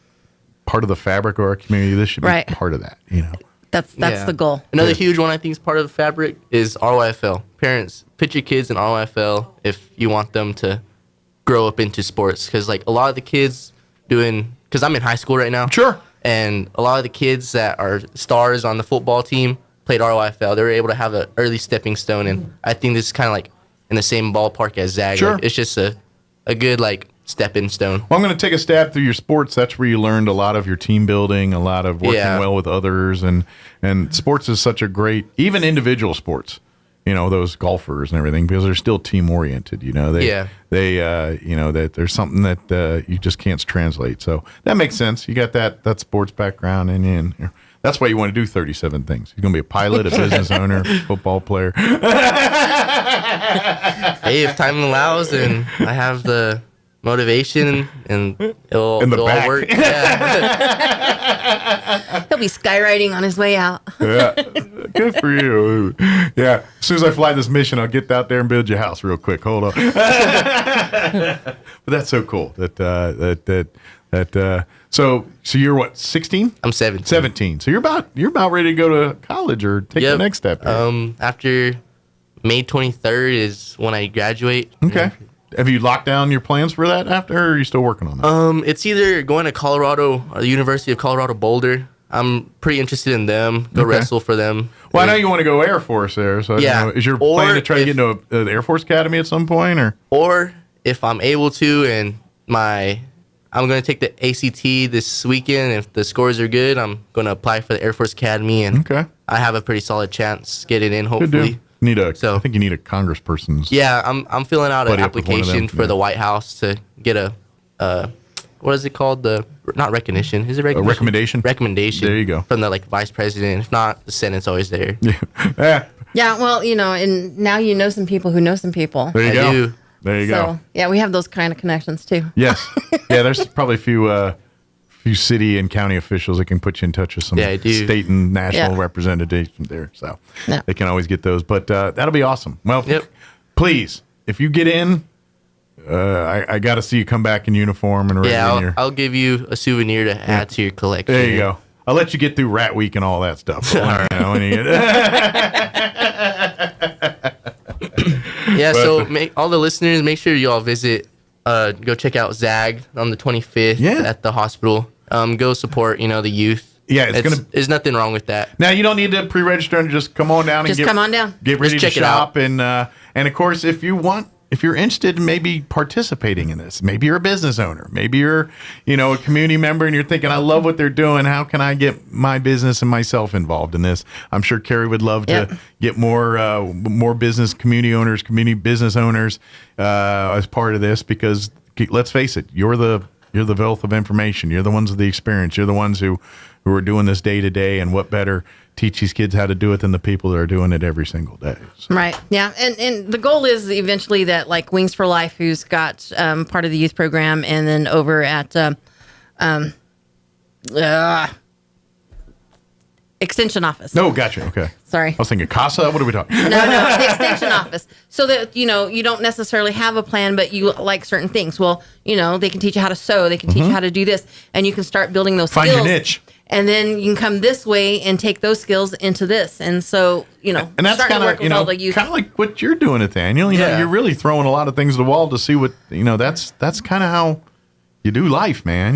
part of the fabric of our community. This should be part of that, That's the goal. Another huge one I think is part of the fabric is ROIFL. Parents, put your kids in ROIFL if you want them to grow up into sports. Because like a lot of the kids because I'm in high school right now. Sure. And a lot of the kids that are stars on the football team played ROIFL. They were able to have an early stepping stone. And I think this is kind of like in the same ballpark as Zag. Sure. Like, it's just a good like stepping stone. Well, I'm going to take a stab through your sports. That's where you learned a lot of your team building, a lot of working well with others, and sports is such a great, even individual sports. Those golfers and everything, because they're still team oriented. That there's something that you just can't translate. So that makes sense. You got that sports background in. That's why you want to do 37 things. You're going to be a pilot, a business owner, football player. Hey, if time allows and I have the motivation and it'll all work. Yeah. He'll be skywriting on his way out. Yeah, good for you. Yeah, as soon as I fly this mission, I'll get out there and build your house real quick. Hold on. But that's so cool. So you're what, 16? I'm 17. 17. So you're about ready to go to college or take the next step. After May 23rd is when I graduate. Okay. Have you locked down your plans for that after, or are you still working on that? It's either going to Colorado or the University of Colorado Boulder. I'm pretty interested in them. Go wrestle for them. Well, I know you want to go Air Force there. So is your plan to try to get into the Air Force Academy at some point, or if I'm able to, and I'm going to take the ACT this weekend. If the scores are good, I'm going to apply for the Air Force Academy, and I have a pretty solid chance getting in. Hopefully. I think you need a congressperson's. Yeah, I'm filling out an application for the White House to get a what is it called? Not recognition. Is it recognition? A recommendation? Recommendation. There you go. From the vice president. If not, the Senate's always there. Yeah. Yeah, well, and now you know some people who know some people. There you go. Do. There you go. Yeah, we have those kind of connections too. Yes. Yeah, there's probably a few city and county officials that can put you in touch with some state and national representation there. So they can always get those. But that'll be awesome. Well, please, if you get in, I got to see you come back in uniform and I'll give you a souvenir to add to your collection. There you go. I'll let you get through Rat Week and all that stuff. So all the listeners, make sure you all visit. Go check out Zag on the 25th at the hospital. Go support, the youth. Yeah, there's nothing wrong with that. Now you don't need to pre-register and just come on down. Come on down. Get ready to shop and of course if you're interested in maybe participating in this, maybe you're a business owner, maybe you're a community member and you're thinking, I love what they're doing. How can I get my business and myself involved in this? I'm sure Carrie would love to get more business community owners, community business owners as part of this, because let's face it, you're the wealth of information. You're the ones with the experience. You're the ones who are doing this day to day, and what better teach these kids how to do it than the people that are doing it every single day. So. Right. Yeah. And the goal is eventually that Wings for Life, who's got part of the youth program, and then over at Extension Office. No, gotcha. Okay. Sorry. I was thinking CASA. What are we talking? No, the Extension Office. So that, you don't necessarily have a plan, but you like certain things. Well, they can teach you how to sew. They can teach you how to do this. And you can start building those skills. Find your niche. And then you can come this way and take those skills into this. And so, and that's kind of, kind of like what you're doing, Nathaniel. You're really throwing a lot of things to the wall to see what, that's kind of how you do life, man.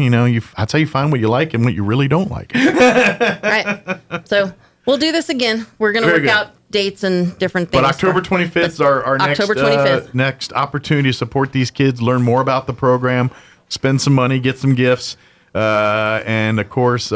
That's how you find what you like and what you really don't like. Right. So we'll do this again. We're going to work out dates and different things. But October 25th is our next opportunity to support these kids, learn more about the program, spend some money, get some gifts. And of course,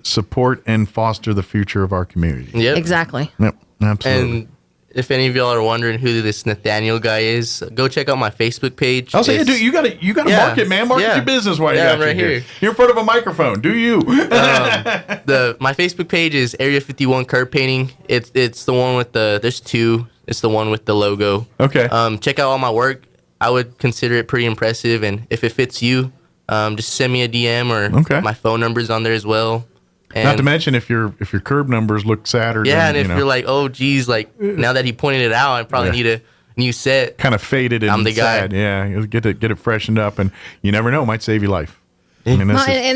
support and foster the future of our community. Yep. Exactly. Yep. Absolutely. And if any of y'all are wondering who this Nathaniel guy is, go check out my Facebook page. I'll say, dude, you got to market, man. Market your business while you got right you here. You're in front of a microphone. Do you? My Facebook page is Area 51 Curb Painting. It's the one with there's two. It's the one with the logo. Okay. Check out all my work. I would consider it pretty impressive, and if it fits you, just send me a DM or my phone number's on there as well. And not to mention if your curb numbers look sadder. Yeah, and if you're like, oh geez, like now that he pointed it out, I probably need a new set. Kind of faded and I'm the sad. guy. Yeah, get it freshened up, and you never know, it might save your life. And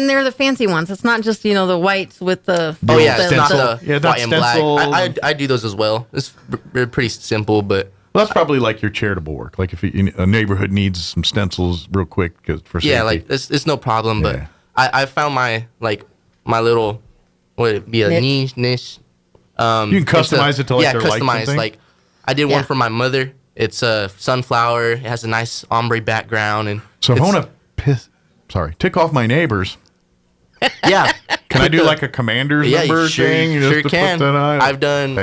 they're the fancy ones. It's not just the whites with the it's not the white and stencil. black. I do those as well. It's pretty simple, but. Well, that's probably like your charitable work. Like if a neighborhood needs some stencils real quick for safety. Yeah, like it's no problem. But I found my little would it be a niche? You can customize it to like their lights and customize. things? Like I did one for my mother. It's a sunflower. It has a nice ombre background, and so if I want to tick off my neighbors. Yeah. Can I do like a commander's number thing? Sure can. I've done.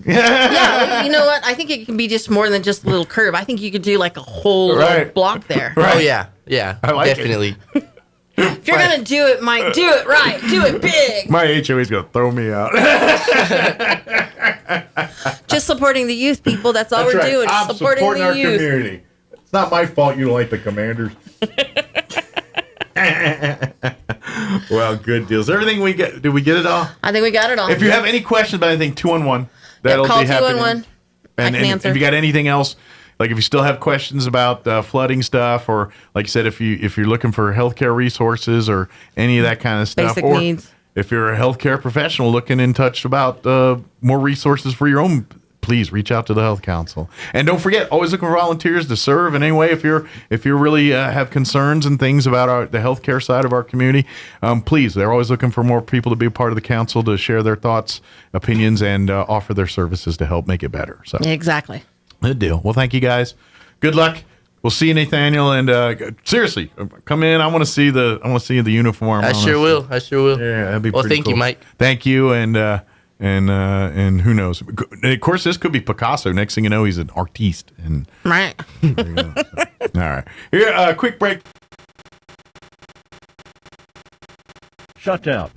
Yeah, you know what? I think it can be just more than just a little curb. I think you could do like a whole block there. Right. Oh yeah, I like definitely. If you're gonna do it, Mike, do it right. Do it big. My HOA's gonna throw me out. Just supporting the youth, people. That's all we're doing. I'm supporting our the youth. community. It's not my fault you don't like the commanders. Well, good deals. Everything we get, did we get it all? I think we got it all. If you have any questions about anything, 211. That'll call be happening. 211. And answer. If you got anything else, like if you still have questions about flooding stuff, or like I said, if you're looking for healthcare resources or any of that kind of stuff, Basic or needs. if you're a healthcare professional looking in touch about more resources for your own, please reach out to the Health Council. And don't forget, always looking for volunteers to serve in any way. If you really have concerns and things about the healthcare side of our community, please, they're always looking for more people to be a part of the council, to share their thoughts, opinions, and offer their services to help make it better. So Exactly. Good deal. Well, thank you guys. Good luck. We'll see you, Nathaniel. And seriously, come in. I want to see the uniform. I sure will. Yeah, that'd be well, pretty thank cool. you, Mike. Thank you, and who knows? And of course, this could be Picasso. Next thing you know, he's an artiste. And right. There you go. All right. Here, quick break. Shutdown.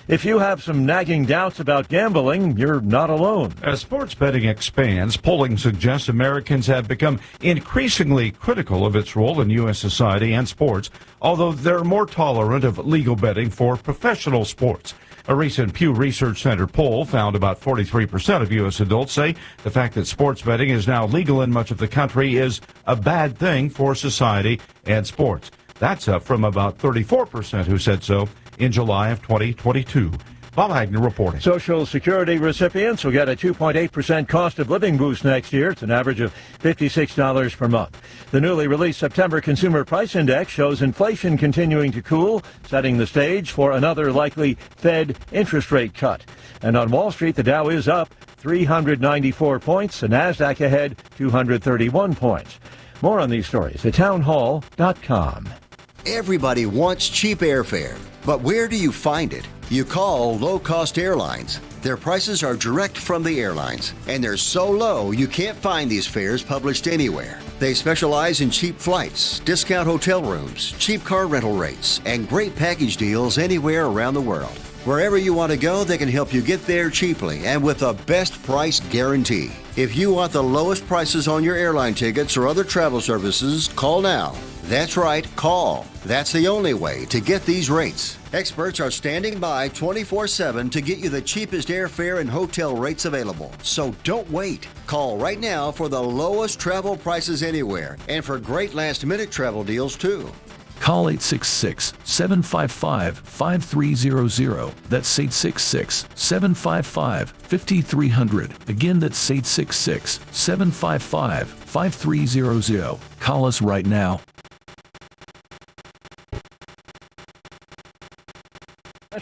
If you have some nagging doubts about gambling, you're not alone. As sports betting expands, polling suggests Americans have become increasingly critical of its role in U.S. society and sports, although they're more tolerant of legal betting for professional sports. A recent Pew Research Center poll found about 43% of U.S. adults say the fact that sports betting is now legal in much of the country is a bad thing for society and sports. That's up from about 34% who said so in July of 2022. Bob Agnew reporting. Social Security recipients will get a 2.8% cost of living boost next year. It's an average of $56 per month. The newly released September Consumer Price Index shows inflation continuing to cool, setting the stage for another likely Fed interest rate cut. And on Wall Street, the Dow is up 394 points, the NASDAQ ahead 231 points. More on these stories at townhall.com. Everybody wants cheap airfare, but where do you find it? You call Low Cost Airlines. Their prices are direct from the airlines, and they're so low you can't find these fares published anywhere. They specialize in cheap flights, discount hotel rooms, cheap car rental rates, and great package deals anywhere around the world. Wherever you want to go, they can help you get there cheaply and with a best price guarantee. If you want the lowest prices on your airline tickets or other travel services, call now. That's right, call. That's the only way to get these rates. Experts are standing by 24/7 to get you the cheapest airfare and hotel rates available. So don't wait. Call right now for the lowest travel prices anywhere and for great last-minute travel deals too. Call 866-755-5300. That's 866-755-5300. Again, that's 866-755-5300. Call us right now.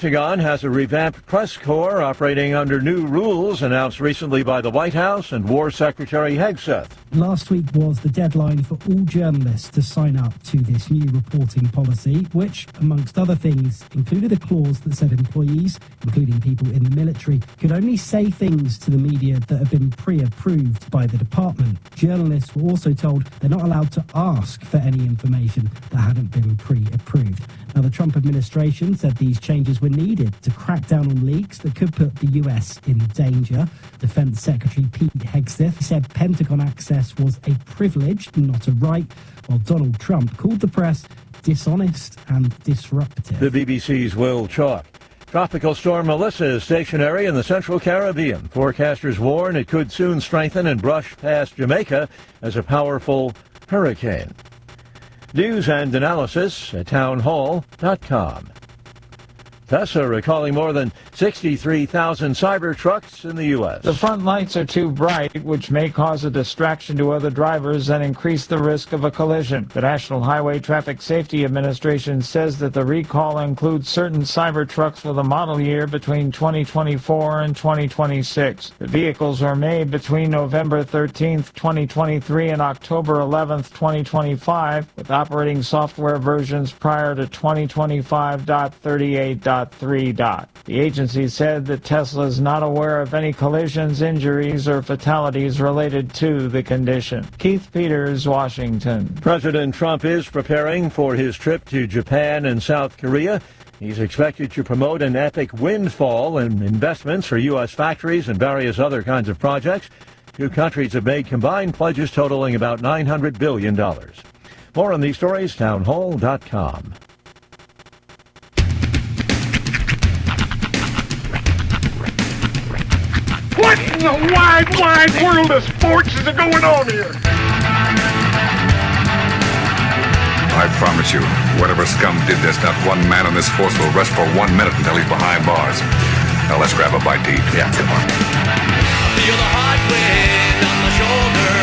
Pentagon has a revamped press corps operating under new rules announced recently by the White House and War Secretary Hegseth. Last week was the deadline for all journalists to sign up to this new reporting policy, which, amongst other things, included a clause that said employees, including people in the military, could only say things to the media that have been pre-approved by the department. Journalists were also told they're not allowed to ask for any information that hadn't been pre-approved. Now, the Trump administration said these changes were needed to crack down on leaks that could put the U.S. in danger. Defense Secretary Pete Hegseth said Pentagon access was a privilege, not a right, while Donald Trump called the press dishonest and disruptive. The BBC's Will Chalk. Tropical storm Melissa is stationary in the central Caribbean. Forecasters warn it could soon strengthen and brush past Jamaica as a powerful hurricane. News and analysis at townhall.com. Tesla recalling more than 63,000 Cybertrucks in the U.S. The front lights are too bright, which may cause a distraction to other drivers and increase the risk of a collision. The National Highway Traffic Safety Administration says that the recall includes certain Cybertrucks with a model year between 2024 and 2026. The vehicles were made between November 13th, 2023 and October 11th, 2025, with operating software versions prior to 2025.38.3. The agency said that Tesla is not aware of any collisions, injuries, or fatalities related to the condition. Keith Peters, Washington. President Trump is preparing for his trip to Japan and South Korea. He's expected to promote an epic windfall in investments for U.S. factories and various other kinds of projects. Two countries have made combined pledges totaling about $900 billion. More on these stories, townhall.com. What in the wide world of sports is going on here? I promise you, whatever scum did this, not one man on this force will rest for 1 minute until he's behind bars. Now let's grab a bite to eat. Yeah, come on. Feel the hot wind on my shoulder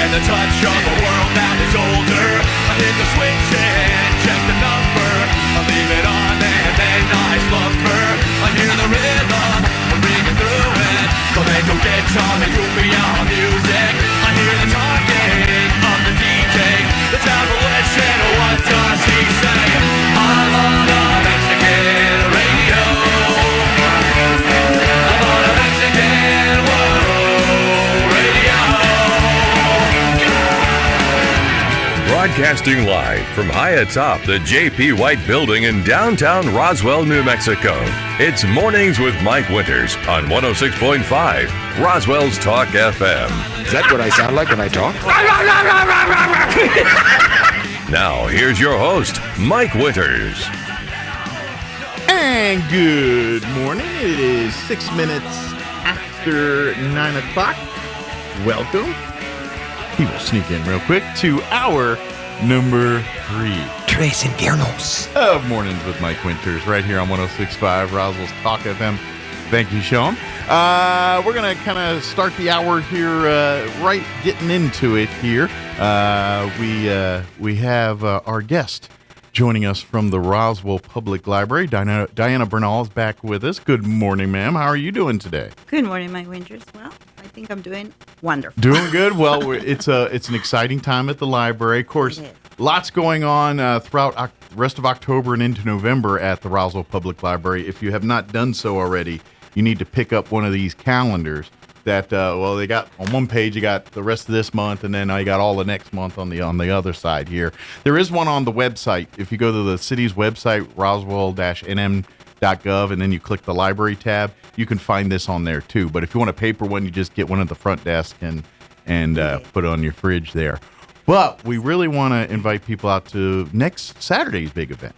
and the touch of a world that is older. I hit the switch and check the number. I leave it on and then I slumber. I hear the rhythm ringing through it. Flamenco guitar and cumbia music. I hear the talking of the DJ. The abolition, what does he say? I'm on a Mexican radio. I'm on a Mexican radio. Broadcasting live from high atop the J.P. White Building in downtown Roswell, New Mexico. It's Mornings with Mike Winters on 106.5 Roswell's Talk FM. Is that what I sound like when I talk? Now, here's your host, Mike Winters. And good morning. It is 6 minutes after 9 o'clock. Welcome. He will sneak in real quick to hour number 3. Tres Inviernos of Mornings with Mike Winters right here on 106.5 Roswell's Talk FM. Thank you, Sean. We're going to kind of start the hour here, right getting into it here. We have our guest joining us from the Roswell Public Library. Diana Bernal is back with us. Good morning, ma'am. How are you doing today? Good morning, Mike Winters. Well, I think I'm doing wonderful. Doing good. Well, it's an exciting time at the library. Of course, lots going on throughout the rest of October and into November at the Roswell Public Library. If you have not done so already, you need to pick up one of these calendars that, they got on one page, you got the rest of this month, and then you got all the next month on the other side here. There is one on the website. If you go to the city's website, roswell-nm.gov, and then you click the library tab, you can find this on there too. But if you want a paper one, you just get one at the front desk and put it on your fridge there. But we really want to invite people out to next Saturday's big event.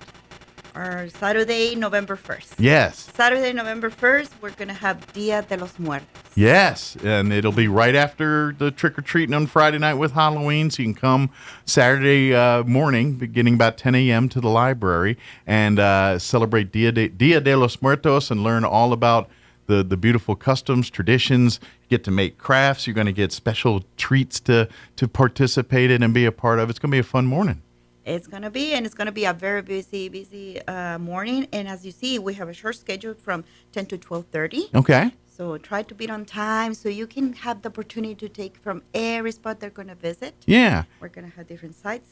Or Saturday, November 1st. Yes. Saturday, November 1st, we're going to have Dia de los Muertos. Yes, and it'll be right after the trick-or-treating on Friday night with Halloween, so you can come Saturday morning, beginning about 10 a.m. to the library, and celebrate Dia de los Muertos and learn all about the beautiful customs, traditions. You get to make crafts. You're going to get special treats to participate in and be a part of. It's going to be a fun morning. It's gonna be a very busy morning. And as you see, we have a short schedule from 10 to 12:30. Okay. So try to be on time so you can have the opportunity to take from every spot they're gonna visit. Yeah. We're gonna have different sites.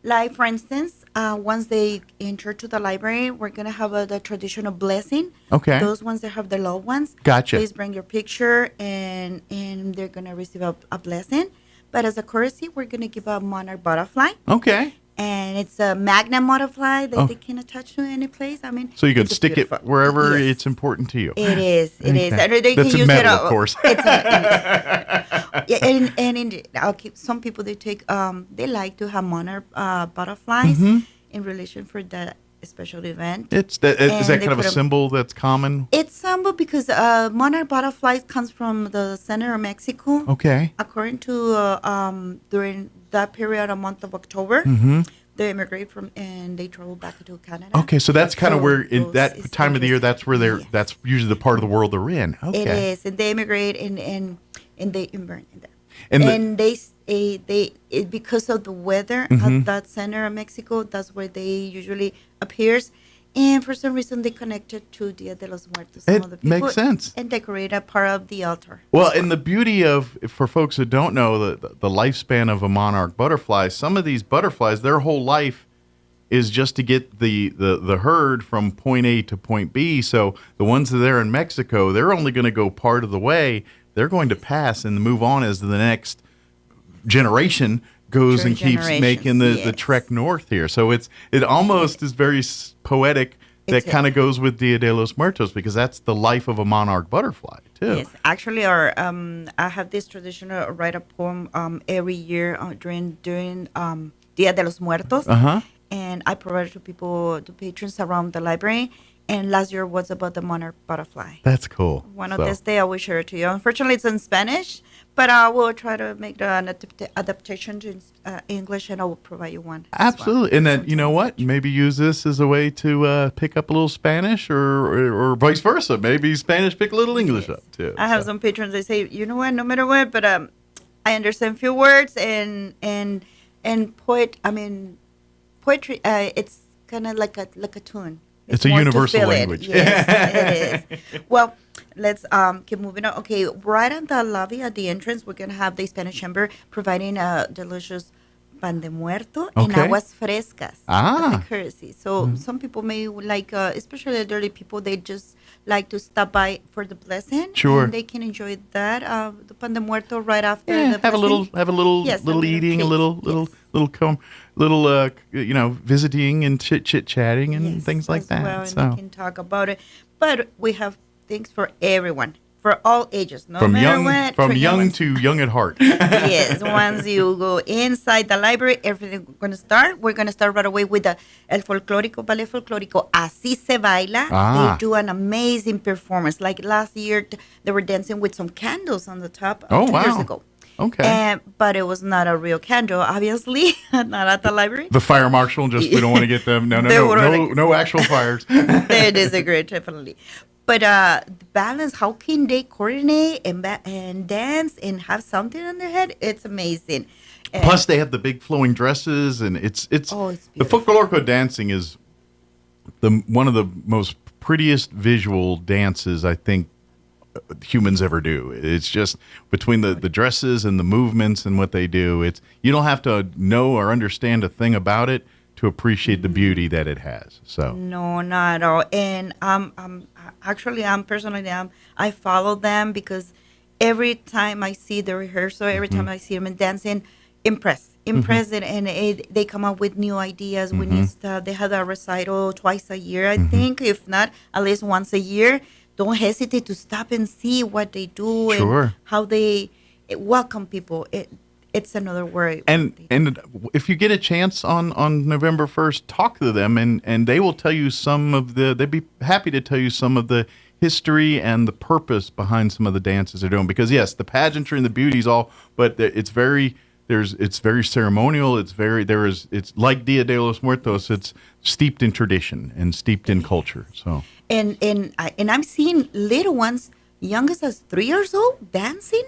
Like for instance, once they enter to the library, we're gonna have the traditional blessing. Okay. Those ones that have the loved ones. Gotcha. Please bring your picture, and they're gonna receive a blessing. But as a courtesy, we're gonna give a monarch butterfly. Okay. And it's a magnet butterfly that they can attach to any place. I mean, So you can stick it wherever it's important to you. It is. It is. Okay. And they That's can a use metal, it. of course. Some people they take. They like to have monarch butterflies in relation for that special event. Is that And kind of a symbol that's common? It's symbol because monarch butterflies comes from the center of Mexico. Okay. According to during that period, a month of October, they immigrate from and they travel back to Canada. Okay, so that's kind of where in that time of the year, that's where that's usually the part of the world they're in. Okay. It is, and they immigrate and they immigrate in there. And they because of the weather at that center of Mexico, that's where they usually appears. And for some reason, they connected to Dia de los Muertos. Some of the people, makes sense. And decorate a part of the altar. Well, and the beauty of, for folks who don't know the lifespan of a monarch butterfly, some of these butterflies, their whole life is just to get the herd from point A to point B. So the ones that are in Mexico, they're only going to go part of the way. They're going to pass and move on as the next generation goes and keeps making the trek north here. So it almost is very poetic. That kind of goes with Dia de los Muertos because that's the life of a monarch butterfly too. Yes, actually, I have this tradition to write a poem every year during Dia de los Muertos, and I provide it to people, to patrons around the library. And last year was about the monarch butterfly. That's cool. One of this day I will share it to you. Unfortunately, it's in Spanish, but I will try to make an adaptation to English, and I will provide you one. Absolutely. And then, you know what? Maybe use this as a way to pick up a little Spanish or vice versa. Maybe Spanish pick a little English up, too. I have some patrons, they say, you know what, no matter what, but I understand few words and poetry, it's kind of like a tune. It's a universal language. Yes, it is. Well, let's keep moving on. Okay, right at the lobby at the entrance, we're going to have the Spanish Chamber providing a delicious pan de muerto and aguas frescas as a courtesy. So some people may like, especially elderly people, they just like to stop by for the blessing. Sure. And they can enjoy that, the pan de muerto right after the have blessing. a little eating, visiting and chit chatting and things like that. Well, and we can talk about it. But we have things for everyone, for all ages, from young to young at heart. Yes, once you go inside the library, everything's going to start. We're going to start right away with el folclórico, ballet folclórico, Así se baila. They do an amazing performance. Like last year, they were dancing with some candles on the top 2 years ago. Okay. But it was not a real candle, obviously, not at the library. The fire marshal, we don't want to get them. No actual fires. They disagree, definitely. But the balance, how can they coordinate and dance and have something on their head? It's amazing. Plus, they have the big flowing dresses, and it's the folklorico dancing is one of the most prettiest visual dances I think humans ever do. It's just between the dresses and the movements and what they do. You don't have to know or understand a thing about it to appreciate the beauty that it has. So no, not at all. And I follow them because every time I see the rehearsal, every time I see them dancing, impressed, and they come up with new ideas, with new stuff. They have a recital twice a year, I think, if not at least once a year. Don't hesitate to stop and see what they do and how they welcome people. It's another word. And if you get a chance on November 1st, talk to them and they will tell you they'd be happy to tell you some of the history and the purpose behind some of the dances they're doing. Because yes, the pageantry and the beauty is all, but it's very ceremonial. It's like Dia de los Muertos. It's steeped in tradition and steeped in culture. So. And I'm seeing little ones, youngest as 3 years old, dancing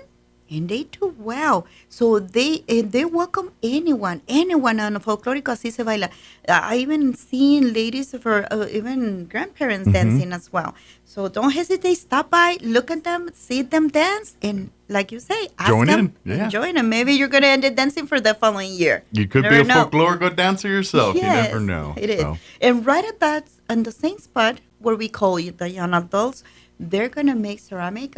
And they do well. So they welcome anyone on a folklorico así se baila. I even seen ladies for even grandparents dancing as well. So don't hesitate, stop by, look at them, see them dance, and like you say, ask Join them, in, yeah. join them. Maybe you're going to end up dancing for the following year. You could be a folklorico dancer yourself. Yes, you never know. It is. So. And right at that, on the same spot where we call the young adults, they're going to make ceramic,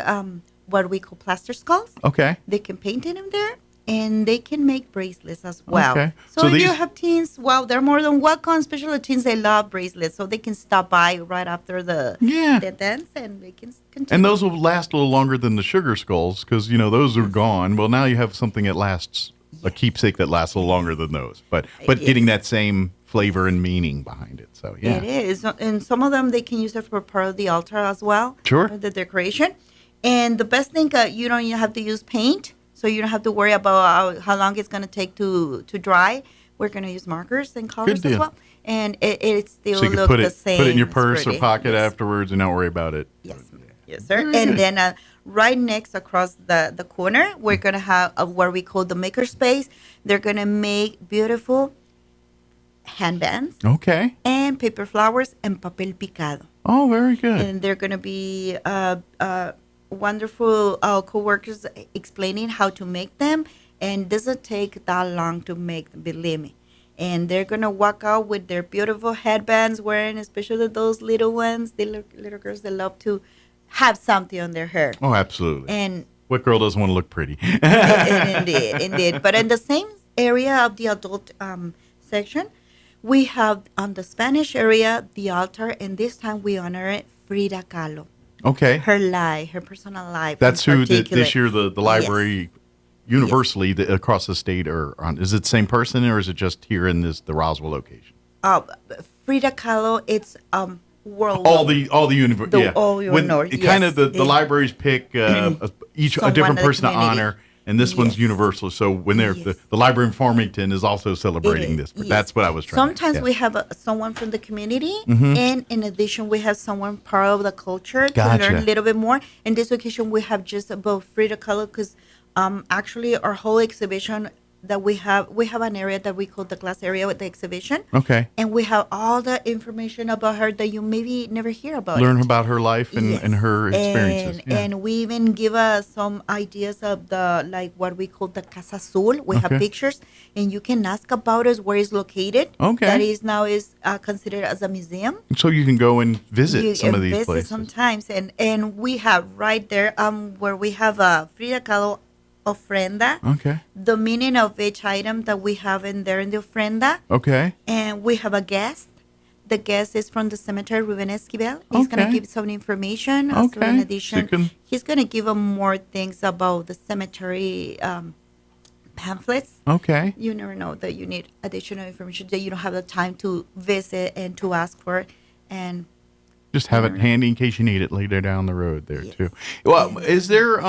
what we call plaster skulls. Okay. They can paint in them there, and they can make bracelets as well. Okay. So if you have teens, well, they're more than welcome, especially teens, they love bracelets, so they can stop by right after the dance, and they can continue. And those will last a little longer than the sugar skulls because, those are gone. Well, now you have something that lasts, a keepsake that lasts a little longer than those. But getting that same flavor and meaning behind it. So, yeah. It is. And some of them, they can use it for part of the altar as well. Sure. The decoration. And the best thing, you don't even have to use paint, so you don't have to worry about how long it's going to take to dry. We're going to use markers and colors as well. And it still so you can look the same. Put it in your purse or pocket afterwards and not worry about it. Yes, sir. And then right next across the corner, we're going to have what we call the maker space. They're going to make beautiful handbands. Okay. And paper flowers and papel picado. Oh, very good. And they're going to be wonderful co-workers explaining how to make them, and doesn't take that long to make them, believe me. And they're gonna walk out with their beautiful headbands, wearing, especially those little ones, the little girls that love to have something on their hair. Oh, absolutely. And what girl doesn't want to look pretty? indeed. But in the same area of the adult section, we have on the Spanish area the altar, and this time we honor Frida Kahlo. Okay. Her personal life. That's who this year the library universally across the state are on. Is it the same person or is it just here in the Roswell location? Frida Kahlo, it's world. All the kind of the libraries pick a different person to honor. And this one's universal. So when the library in Farmington is also celebrating this. But that's what I was trying Sometimes we have someone from the community. And in addition, we have someone part of the culture to learn a little bit more. In this occasion, we have just about Frida Kahlo because actually our whole exhibition that we have an area that we call the glass area with the exhibition. Okay. And we have all the information about her that you maybe never hear about. Learn about her life and her experiences. And we even give some ideas of what we call the Casa Azul. We have pictures, and you can ask about us, where it's located. Okay. That is now considered as a museum. So you can go and visit some of these places. Sometimes. And we have right there where we have a Frida Kahlo ofrenda. Okay. The meaning of each item that we have in there in the ofrenda. Okay. And we have a guest. The guest is from the cemetery, Ruben Esquivel. He's going to give some information. Also, in addition, he's going to give them more things about the cemetery pamphlets. Okay. You never know that you need additional information that you don't have the time to visit and to ask for. And just have it handy in case you need it later down the road there too. Well, is there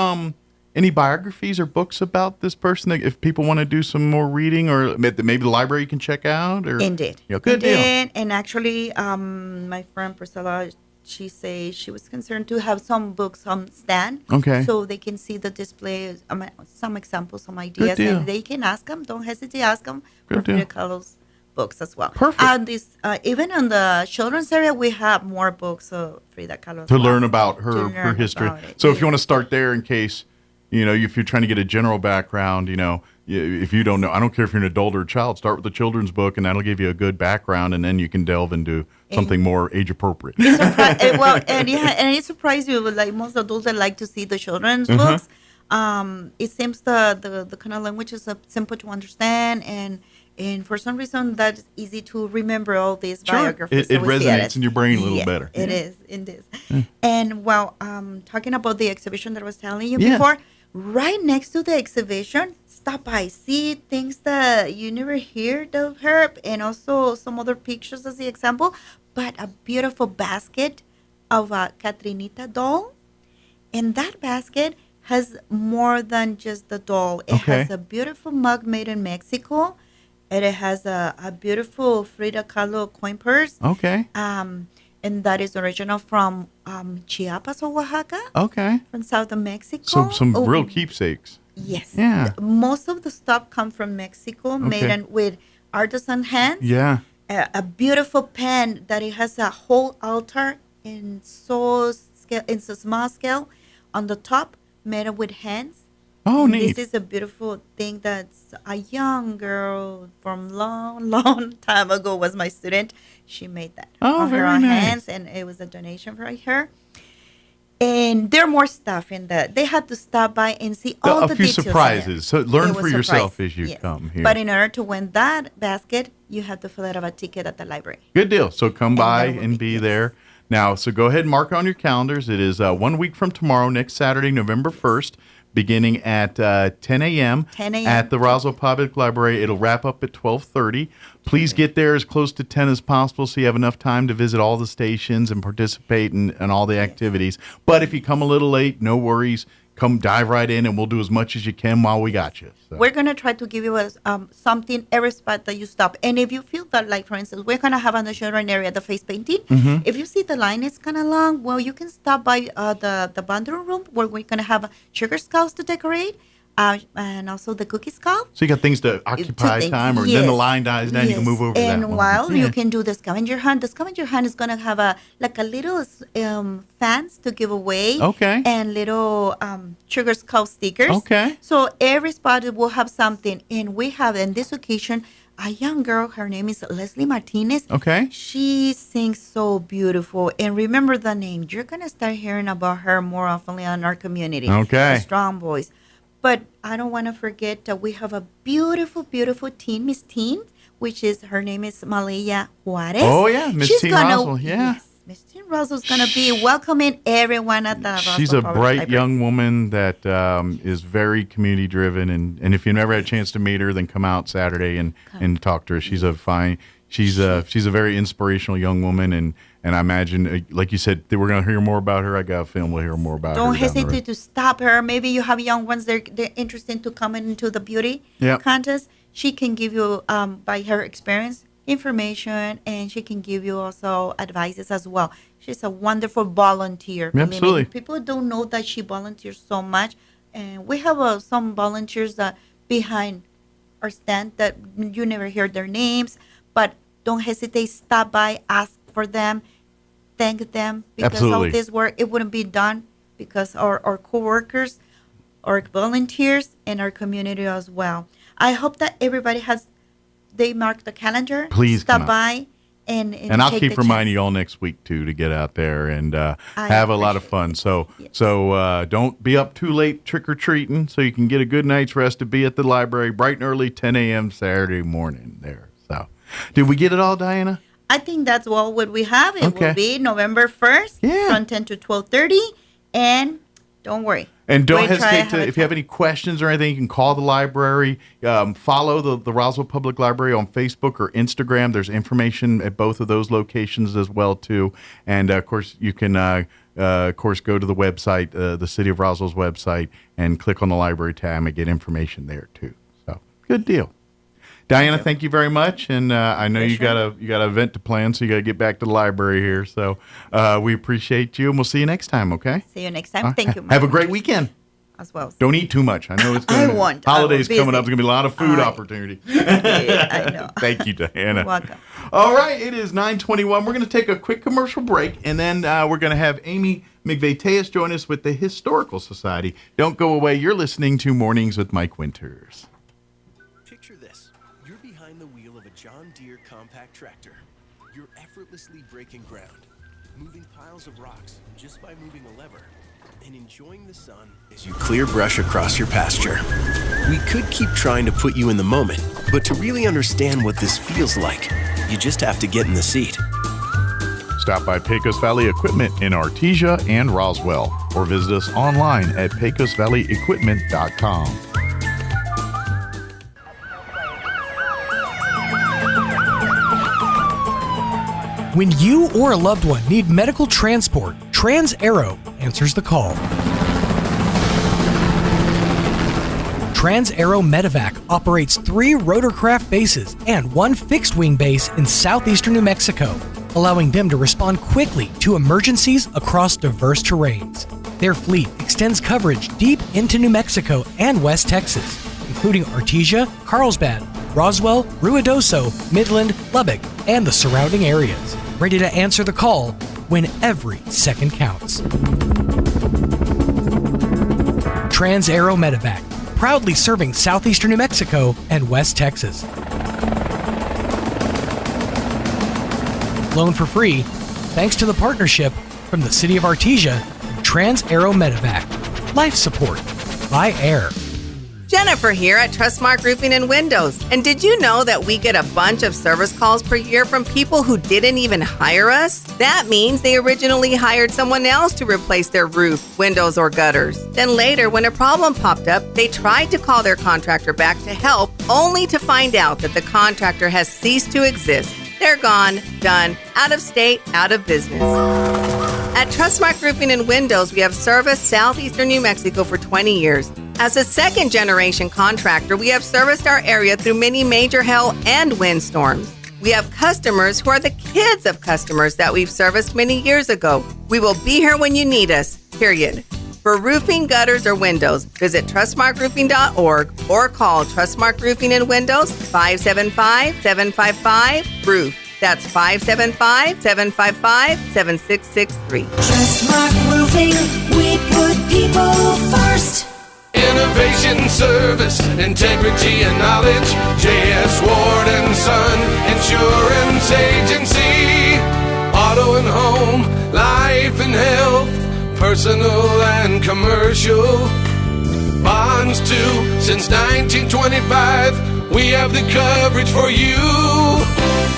any biographies or books about this person that if people want to do some more reading or maybe the library can check out? Or Indeed. Good deal. And actually, my friend Priscilla, she says she was concerned to have some books on stand. Okay. So they can see the display, some examples, some ideas, and they can ask them. Don't hesitate to ask them for Frida Kahlo's books as well. Perfect. And even on the children's area, we have more books of Frida Kahlo to learn about her history. So if you want to start there in case, if you're trying to get a general background, if you don't know, I don't care if you're an adult or a child, start with the children's book, and that'll give you a good background, and then you can delve into something more age appropriate. And it surprised you, like most adults that like to see the children's books. It seems the kind of language is simple to understand, and for some reason that's easy to remember all these biographies. It resonates in your brain a little better. It is. And talking about the exhibition that I was telling you before, right next to the exhibition, stop by, see things that you never heard of her, and also some other pictures as the example, but a beautiful basket of a Catrinita doll. And that basket has more than just the doll. It has a beautiful mug made in Mexico. And it has a beautiful Frida Kahlo coin purse. Okay. And that is original from Chiapas or Oaxaca. Okay. From south of Mexico. Some real keepsakes. Yes. Yeah. Most of the stuff come from Mexico, made with artisan hands. Yeah. A beautiful pen that it has a whole altar in so small scale on the top, made with hands. Oh, neat. This is a beautiful thing that's a young girl from long time ago was my student. She made that on her own hands, and it was a donation for her. And there are more stuff in that. They had to stop by and see all the details. A few surprises. So learn for yourself as you yes. come here. But in order to win that basket, you have to fill out a ticket at the library. Good deal. So come by and be there. Now, so go ahead and mark on your calendars. It is 1 week from tomorrow, next Saturday, November 1st, beginning at 10 a.m. at the Roswell Public Library. It'll wrap up at 12:30. Please get there as close to 10 as possible so you have enough time to visit all the stations and participate in all the activities. But if you come a little late, no worries. Come dive right in, and we'll do as much as you can while we got you. So. We're going to try to give you something every spot that you stop. And if you feel that, like, for instance, we're going to have on the children area the face painting. Mm-hmm. If you see the line is kind of long, well, you can stop by the bundle room where we're going to have sugar skulls to decorate. And also the cookie skull. So you got things to occupy time, or then the line dies down, you can move over to that one. And while you can do the scavenger hunt, the scavenger hunt is going to have a little fans to give away. Okay. And little sugar skull stickers. Okay. So every spot will have something. And we have, in this occasion, a young girl. Her name is Leslie Martinez. Okay. She sings so beautiful. And remember the name. You're going to start hearing about her more often in our community. Okay. A strong voice. But I don't want to forget that we have a beautiful, beautiful teen, Miss Teen, which is, her name is Malaya Juarez. Oh, yeah, Miss Teen Roswell, yeah. Yes, Miss Teen Roswell is going to be welcoming everyone at the Roswell. She's a Public bright Library. young woman that is very community driven, and if you've never had a chance to meet her, then come out Saturday and talk to her. She's a very inspirational young woman, and I imagine, like you said, we're going to hear more about her. I got a feeling we'll hear more about her. Don't hesitate to stop her. Maybe you have young ones, they're interested to come into the beauty contest. She can give you, by her experience, information, and she can give you also advices as well. She's a wonderful volunteer. Absolutely. People don't know that she volunteers so much, and we have some volunteers that behind our stand that you never hear their names, but don't hesitate, stop by, ask for them, thank them, because Absolutely. all this work, it wouldn't be done because our co-workers, our volunteers, and our community as well. I hope that everybody they mark the calendar. Please stop come by and I'll take keep the reminding you all next week too to get out there and have a lot of fun. So don't be up too late trick or treating, so you can get a good night's rest to be at the library bright and early, 10 a.m. Saturday morning there. So, did we get it all, Diana? I think that's all what we have. It will be November 1st from 10 to 12:30, and don't worry. And don't hesitate to, if you have any questions or anything, you can call the library. Follow the Roswell Public Library on Facebook or Instagram. There's information at both of those locations as well, too. And, of course, you can, go to the website, the City of Roswell's website, and click on the library tab and get information there, too. So, good deal. Diana, thank you very much, and I know you got an event to plan, so you got to get back to the library here. So we appreciate you, and we'll see you next time. Okay? See you next time. Thank you. Have a great weekend. As well. Don't eat too much. I know it's holidays coming up. There's gonna be a lot of food opportunity. I know. Thank you, Diana. You're welcome. All right, it is 9:21. We're gonna take a quick commercial break, and then we're gonna have Amy McVeigh-Tejas join us with the Historical Society. Don't go away. You're listening to Mornings with Mike Winters. Picture this. You're behind the wheel of a John Deere compact tractor. You're effortlessly breaking ground, moving piles of rocks just by moving a lever, and enjoying the sun as you clear brush across your pasture. We could keep trying to put you in the moment, but to really understand what this feels like, you just have to get in the seat. Stop by Pecos Valley Equipment in Artesia and Roswell, or visit us online at pecosvalleyequipment.com. When you or a loved one need medical transport, Trans-Aero answers the call. Trans-Aero Medevac operates 3 rotorcraft bases and 1 fixed-wing base in southeastern New Mexico, allowing them to respond quickly to emergencies across diverse terrains. Their fleet extends coverage deep into New Mexico and West Texas, including Artesia, Carlsbad, Roswell, Ruidoso, Midland, Lubbock, and the surrounding areas. Ready to answer the call when every second counts. Trans-Aero Medevac, proudly serving southeastern New Mexico and West Texas. Loan for free, thanks to the partnership from the City of Artesia and Trans-Aero Medevac. Life support by air. Jennifer here at Trustmark Roofing and Windows. And did you know that we get a bunch of service calls per year from people who didn't even hire us? That means they originally hired someone else to replace their roof, windows, or gutters. Then later, when a problem popped up, they tried to call their contractor back to help, only to find out that the contractor has ceased to exist. They're gone, done, out of state, out of business. At Trustmark Roofing and Windows, we have serviced southeastern New Mexico for 20 years. As a second-generation contractor, we have serviced our area through many major hail and windstorms. We have customers who are the kids of customers that we've serviced many years ago. We will be here when you need us, period. For roofing, gutters, or windows, visit trustmarkroofing.org or call Trustmark Roofing and Windows 575-755-ROOF. That's 575-755-7663. Trustmark Roofing, we put people first. Innovation, service, integrity, and knowledge. J.S. Ward & Son Insurance Agency. Auto and home, life and health, personal and commercial. Bonds too, since 1925. We have the coverage for you.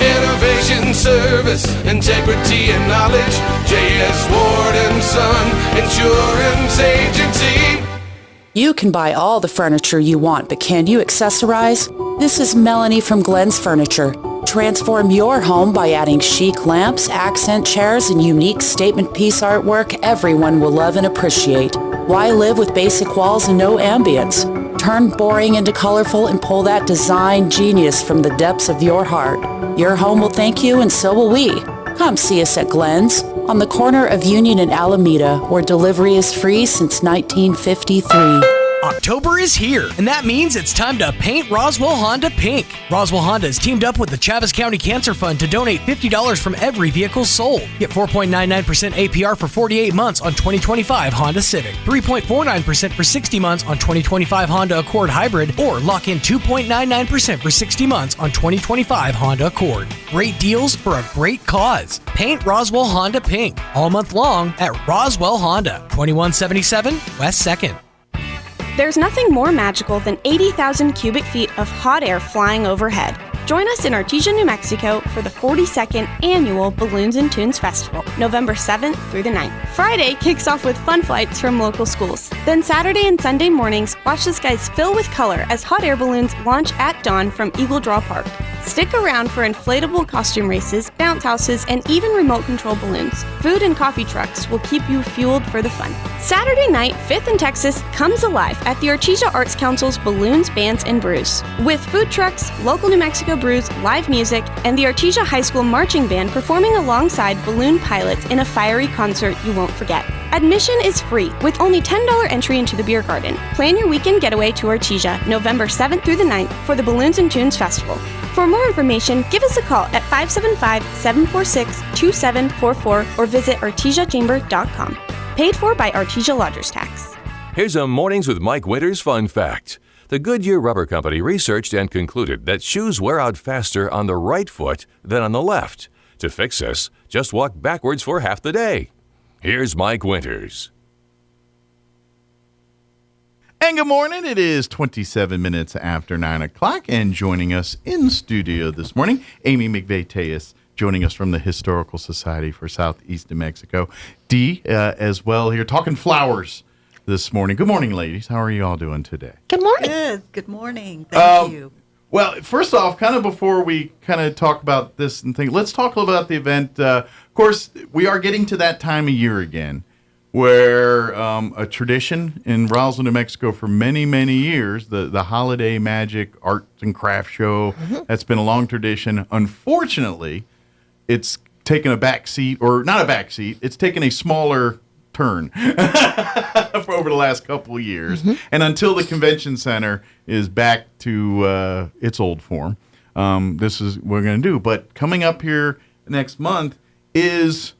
Innovation, service, integrity, and knowledge. J.S. Ward & Son Insurance Agency. You can buy all the furniture you want, but can you accessorize? This is Melanie from Glenn's Furniture. Transform your home by adding chic lamps, accent chairs, and unique statement piece artwork everyone will love and appreciate. Why live with basic walls and no ambience? Turn boring into colorful and pull that design genius from the depths of your heart. Your home will thank you, and so will we. Come see us at Glenn's on the corner of Union and Alameda, where delivery is free since 1953. October is here, and that means it's time to paint Roswell Honda pink. Roswell Honda has teamed up with the Chaves County Cancer Fund to donate $50 from every vehicle sold. Get 4.99% APR for 48 months on 2025 Honda Civic, 3.49% for 60 months on 2025 Honda Accord Hybrid, or lock in 2.99% for 60 months on 2025 Honda Accord. Great deals for a great cause. Paint Roswell Honda pink all month long at Roswell Honda, 2177 West 2nd. There's nothing more magical than 80,000 cubic feet of hot air flying overhead. Join us in Artesia, New Mexico for the 42nd Annual Balloons and Tunes Festival, November 7th through the 9th. Friday kicks off with fun flights from local schools. Then Saturday and Sunday mornings, watch the skies fill with color as hot air balloons launch at dawn from Eagle Draw Park. Stick around for inflatable costume races, bounce houses, and even remote control balloons. Food and coffee trucks will keep you fueled for the fun. Saturday night, 5th and Texas comes alive at the Artesia Arts Council's Balloons, Bands, and Brews. With food trucks, local New Mexico brews, live music, and the Artesia High School Marching Band performing alongside balloon pilots in a fiery concert you won't forget. Admission is free, with only $10 entry into the beer garden. Plan your weekend getaway to Artesia, November 7th through the 9th for the Balloons and Tunes Festival. For more information, give us a call at 575-746-2744 or visit artesiachamber.com. Paid for by Artesia Lodgers Tax. Here's a Mornings with Mike Winters fun fact. The Goodyear Rubber Company researched and concluded that shoes wear out faster on the right foot than on the left. To fix this, just walk backwards for half the day. Here's Mike Winters. And good morning. It is 27 minutes after 9 o'clock, and joining us in studio this morning, Amy McVeigh-Tejas, joining us from the Historical Society for Southeast New Mexico. Dee, as well here, talking flowers this morning. Good morning, ladies. How are you all doing today? Good morning. Good morning. Thank you. Well, first off, kind of before we kind of talk about this and things, let's talk a little about the event. Of course, we are getting to that time of year again where a tradition in Roswell, New Mexico for many, many years, the Holiday Magic Arts and Crafts Show, that's been a long tradition. Unfortunately, it's taken a back seat, or not a back seat, it's taken a smaller turn for over the last couple of years. And until the convention center is back to its old form, this is what we're going to do. But coming up here next month is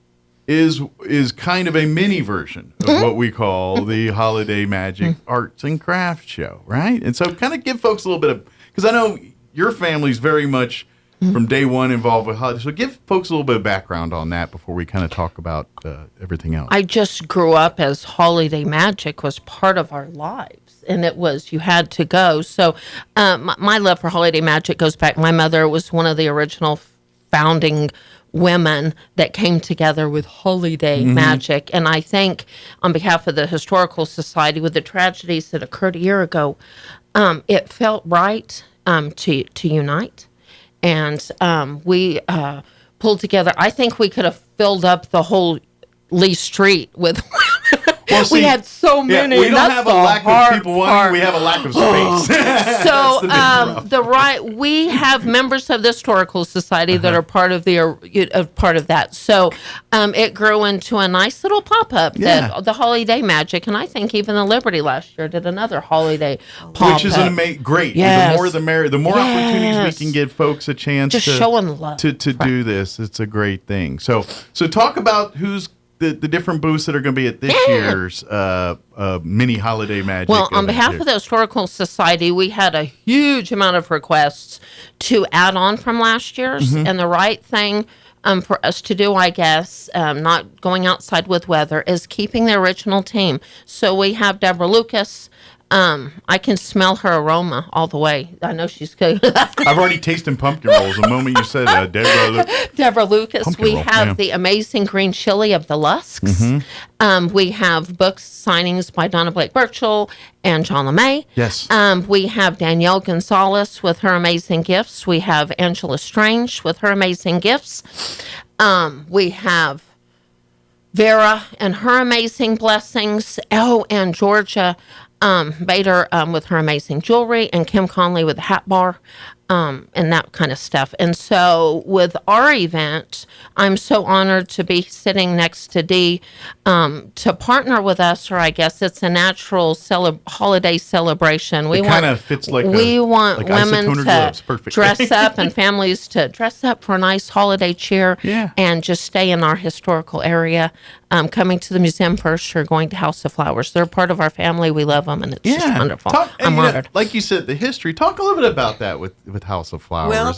kind of a mini version of what we call the Holiday Magic Arts and Crafts Show, right? And so kind of give folks a little bit of, because I know your family's very much from day one involved with holidays. So give folks a little bit of background on that before we kind of talk about everything else. I just grew up as holiday magic was part of our lives, and it was, you had to go. So my love for holiday magic goes back. My mother was one of the original founding women that came together with holiday magic. And I think on behalf of the Historical Society, with the tragedies that occurred a year ago, it felt right to unite. And we pulled together. I think we could have filled up the whole Lee Street with we had so many. We don't have a lack of people wanting. We have a lack of space. So we have members of the Historical Society that are part of that. So it grew into a nice little pop-up that the Holiday Magic, and I think even the Liberty last year did another holiday pop-up, which is great. Yes. The more the merrier. The more opportunities we can give folks a chance just showing love to do this. It's a great thing. So talk about who's the different booths that are going to be at this year's mini holiday magic. Well, on behalf of the Historical Society, we had a huge amount of requests to add on from last year's, and the right thing for us to do, I guess, not going outside with weather, is keeping the original team. So we have Deborah Lucas. I can smell her aroma all the way. I know she's good. I've already tasted pumpkin rolls the moment you said Deborah Lucas. We have the amazing green chili of the Lusks. We have book signings by Donna Blake Burchell and John LeMay. Yes. We have Danielle Gonzalez with her amazing gifts. We have Angela Strange with her amazing gifts. We have Vera and her amazing blessings. Oh, and Georgia Bader with her amazing jewelry, and Kim Conley with the hat bar, and that kind of stuff. And so with our event, I'm so honored to be sitting next to Dee to partner with us, or I guess it's a natural holiday celebration. It kind of fits like we want like women gloves. to Perfect. dress up and families to dress up for a nice holiday cheer and just stay in our historical area. Coming to the museum first, or going to House of Flowers. They're part of our family. We love them, and it's just wonderful. I'm honored. Like you said, the history. Talk a little bit about that with House of Flowers. Well,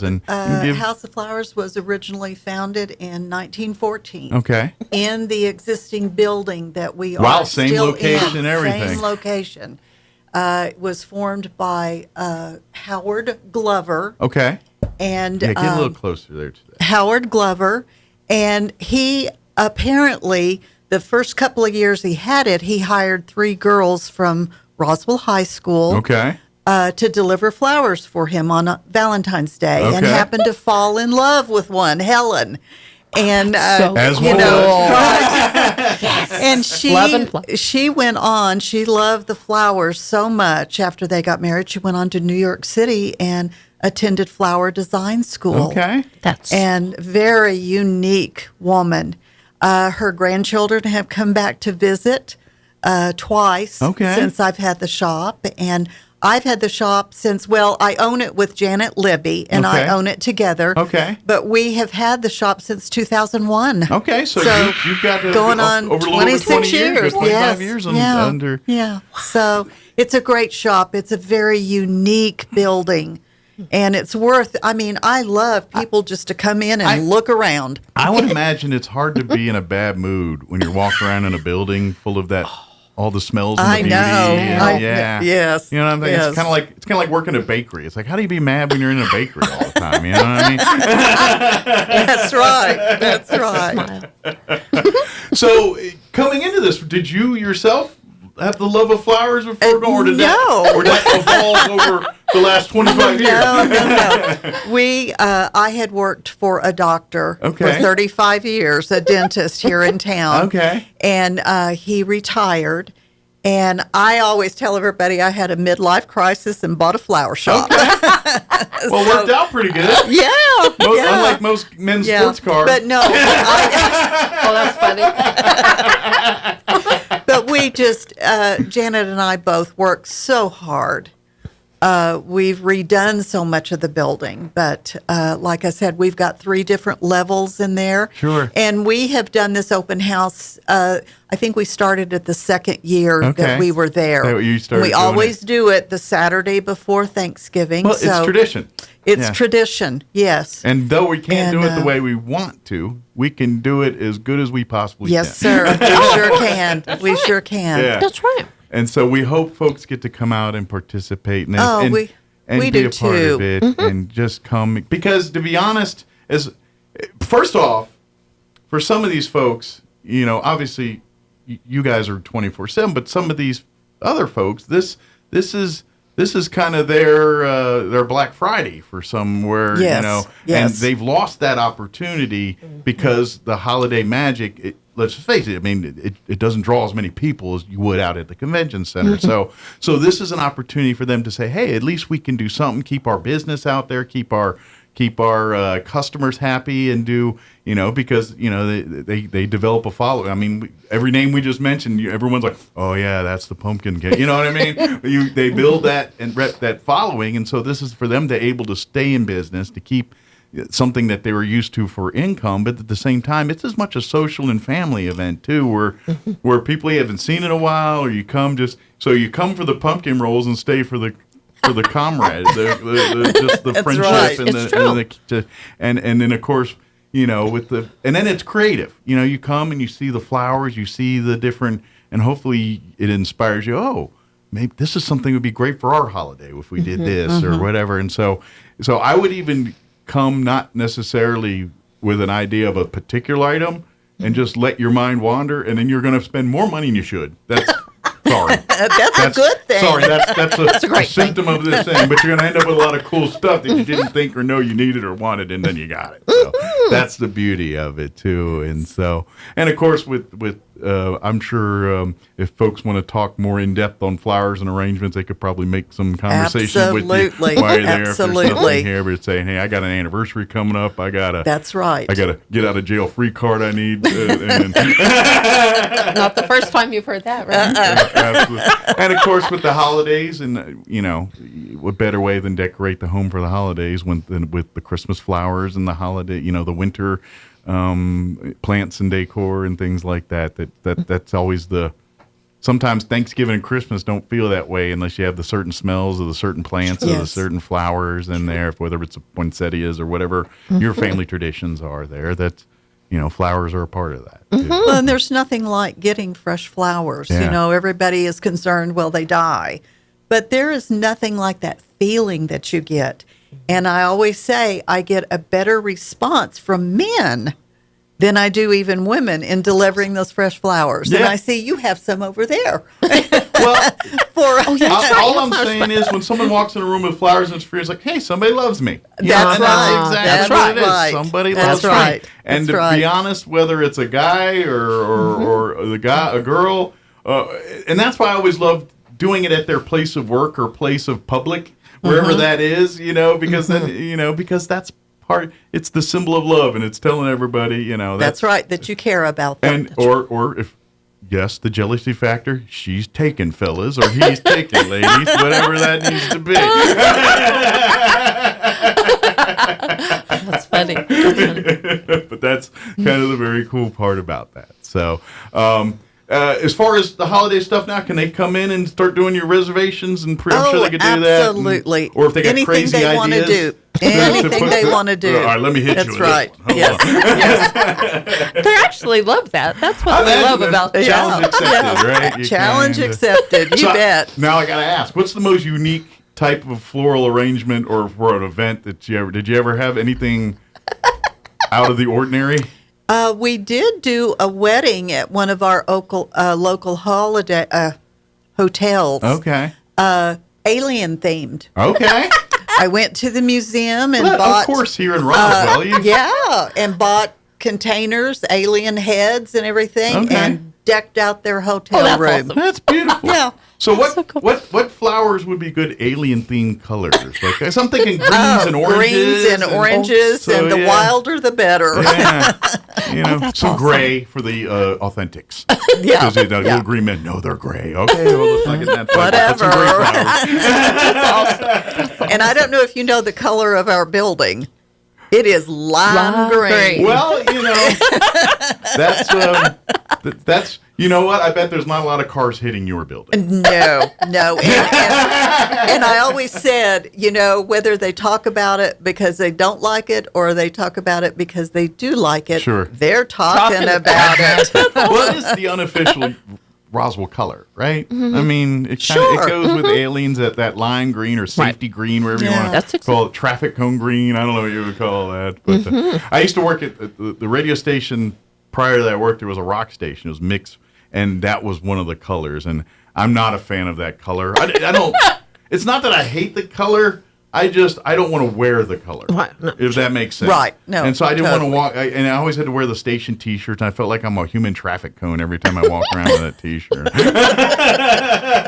House of Flowers was originally founded in 1914. Okay. In the existing building that we are same still location, in. everything. Same location. It was formed by Howard Glover. Okay. And get a little closer there to that. Howard Glover, and he apparently the first couple of years he had it, he hired 3 girls from Roswell High School. Okay. To deliver flowers for him on Valentine's Day, and Okay. happened to fall in love with one, Helen. And as you one know, Yes. and Love she went on. She loved the flowers so much. After they got married, she went on to New York City and attended flower design school. Okay. And very unique woman. Her grandchildren have come back to visit twice since I've had the shop, and I've had the shop since, I own it with Janet Libby, and I own it together. Okay. But we have had the shop since 2001. Okay, so you've got going on over 26 years. 25 years under. Yeah. So it's a great shop. It's a very unique building. And it's I love people just to come in and look around. I would imagine it's hard to be in a bad mood when you're walking around in a building full of that, all the smells and the beauty. Yes. You know what I'm saying? It's kind of like working at a bakery. It's like, how do you be mad when you're in a bakery all the time? You know what I mean? That's right. So coming into this, did you yourself have the love of flowers before going, or did that evolve over the last 25 years? No. I had worked for a doctor for 35 years, a dentist here in town. Okay. And he retired. And I always tell everybody I had a midlife crisis and bought a flower shop. Okay. Well, it worked out pretty good. Yeah. Unlike most men's sports cars. But no. Oh, that's funny. we just, Janet and I both work so hard. We've redone so much of the building, but like I said, we've got 3 different levels in there. Sure. And we have done this open house. I think we started at the 2nd year that we were there. So you started we doing always do it the Saturday before Thanksgiving. Well, it's tradition. It's tradition, yes. And though we can't do it the way we want to, we can do it as good as we possibly can. Yes, sir. We sure can. We sure can. Yeah. That's right. And so we hope folks get to come out and participate and, we be do a part too. of it and just come. Because to be honest, first off, for some of these folks, obviously you guys are 24/7, but some of these other folks, this is kind of their Black Friday for somewhere, Yes. and they've lost that opportunity because the holiday magic. Let's just face it. I mean, it doesn't draw as many people as you would out at the convention center. So this is an opportunity for them to say, hey, at least we can do something, keep our business out there, keep our customers happy, and do because they develop a following. I mean, every name we just mentioned, everyone's like, oh yeah, that's the pumpkin cake. You know what I mean? They build that and rep that following, and so this is for them to able to stay in business, to keep something that they were used to for income, but at the same time, it's as much a social and family event too, where people you haven't seen in a while, or you come for the pumpkin rolls and stay for the comrade, just the That's friendship right. and then of course and then it's creative. You come and you see the flowers, you see the different, and hopefully it inspires you. Oh, maybe this is something that would be great for our holiday if we did this or whatever. And so I would even come not necessarily with an idea of a particular item and just let your mind wander, and then you're going to spend more money than you should. That's sorry. That's a good thing. Sorry, that's a great symptom of this thing. But you're going to end up with a lot of cool stuff that you didn't think or know you needed or wanted, and then you got it. So that's the beauty of it too. And of course with I'm sure if folks want to talk more in depth on flowers and arrangements, they could probably make some conversation with you while you're there. If there's something here, but saying, hey, I got an anniversary coming up. That's right. I got a get out of jail free card I need. Not the first time you've heard that, right? Absolutely. And of course, with the holidays, and what better way than decorate the home for the holidays with the Christmas flowers and the holiday, the winter plants and decor and things like that. That's always sometimes Thanksgiving and Christmas don't feel that way unless you have the certain smells of the certain plants or the certain flowers in there, whether it's poinsettias or whatever your family traditions are there. That's flowers are a part of that. Well, and there's nothing like getting fresh flowers. Yeah. Everybody is concerned, well, they die. But there is nothing like that feeling that you get. And I always say I get a better response from men than I do even women in delivering those fresh flowers. Yeah. And I see you have some over there. Well, all I'm Flowers. saying is when someone walks in a room with flowers and it's free, it's like, hey, somebody loves me. That's right. That's exactly what it is. Somebody loves right. me. And That's to right. be honest, whether it's a guy or a girl, and that's why I always love doing it at their place of work or place of public, wherever that is, because then, because that's part. It's the symbol of love, and it's telling everybody, That's right, that you care about them. And or if yes, the jealousy factor, she's taken, fellas, or he's taken, ladies, whatever that needs to be. That's funny. But that's kind of the very cool part about that. So, as far as the holiday stuff now, can they come in and start doing your reservations? And I'm sure they could do that. Absolutely. Or if they got anything crazy they ideas. Want to do. Anything they want to do. All right, let me hit That's you with right. this one. Yes. They actually love that. That's what they love about the challenge accepted, right? Challenge accepted. You bet. Now I got to ask, what's the most unique type of floral arrangement or for an event that did you ever have anything out of the ordinary? We did do a wedding at one of our local holiday hotels. Okay. Alien themed. Okay. I went to the museum and Well, bought. of course, here in Roswell. And bought containers, alien heads, and everything, Okay. and decked out their hotel room. Awesome. That's beautiful. Yeah. So what flowers would be good alien themed colors? Like I'm thinking greens and oranges. Greens and oranges, and the wilder the better. Yeah. Some awesome. gray for the authentics. Yeah. Because little green men, no, they're gray. Okay, well, let's not get that. Whatever. That's awesome. And I don't know if you know the color of our building. It is lime green. Well, that's you know what? I bet there's not a lot of cars hitting your building. No. And I always said, whether they talk about it because they don't like it or they talk about it because they do like it, sure. They're talking about it. Well, it is the unofficial Roswell color, right? Mm-hmm. I mean, it goes with aliens at that lime green or safety green, wherever you want to call it, traffic cone green. I don't know what you would call that. But I used to work at the radio station. Prior to that, I worked, there was a rock station. It was mixed, and that was one of the colors. And I'm not a fan of that color. I don't. It's not that I hate the color. I don't want to wear the color, if that makes sense. Right. No. And so I didn't want to walk, and I always had to wear the station T-shirt, and I felt like I'm a human traffic cone every time I walk around with that T-shirt.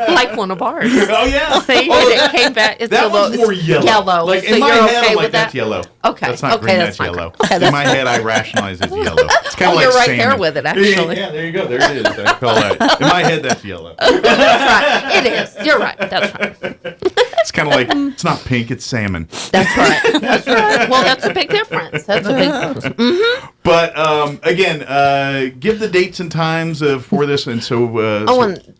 Like one of ours. Oh, yeah. See, it came back. It's that was more yellow. Like, so in my you're head, okay I'm with like, that's yellow. Okay. That's not green, that's yellow. In my head, I rationalize as yellow. It's kind of like you're right salmon. there with it, actually. Yeah, there you go. There it is. I call that. In my head, that's yellow. That's right. It is. You're right. That's right. It's kind of like, it's not pink, it's salmon. That's right. That's right. Well, that's a big difference. That's a big difference. Mm-hmm. But again, give the dates and times for this, and so.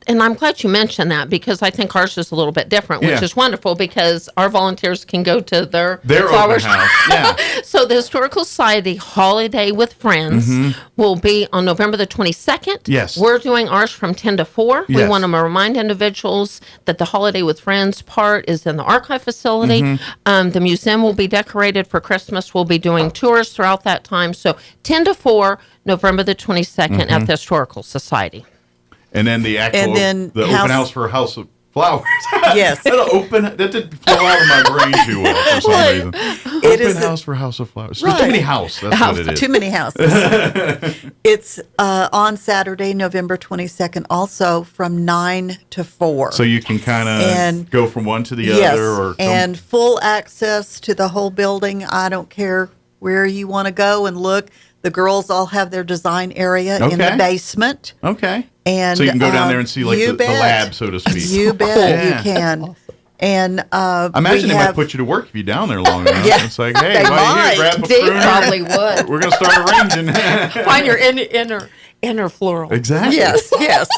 And I'm glad you mentioned that because I think ours is a little bit different, which is wonderful because our volunteers can go to their open house. Yeah. So the Historical Society Holiday with Friends will be on November the 22nd. Yes. We're doing ours from 10 to 4. Yes. We want to remind individuals that the Holiday with Friends part is in the archive facility. The museum will be decorated for Christmas. We'll be doing tours throughout that time. So 10 to 4, November the 22nd at the Historical Society. And then the actual the open house for House of Flowers. Yes. That didn't flow out of my brain too well for some reason. Open house for House of Flowers. There's too many houses. That's what it is. Too many houses. It's on Saturday, November 22nd, also from 9 to 4. So you can kind of go from one to the other. And full access to the whole building. I don't care where you want to go and look. The girls all have their design area in the basement. Okay. And so you can go down there and see like the lab, so to speak. You bet you can. And I imagine they might put you to work if you're down there long enough. Yeah, it's like, hey, why you here, grab a They pruner? probably would. We're going to start arranging. Find your inner floral. Exactly. Yes.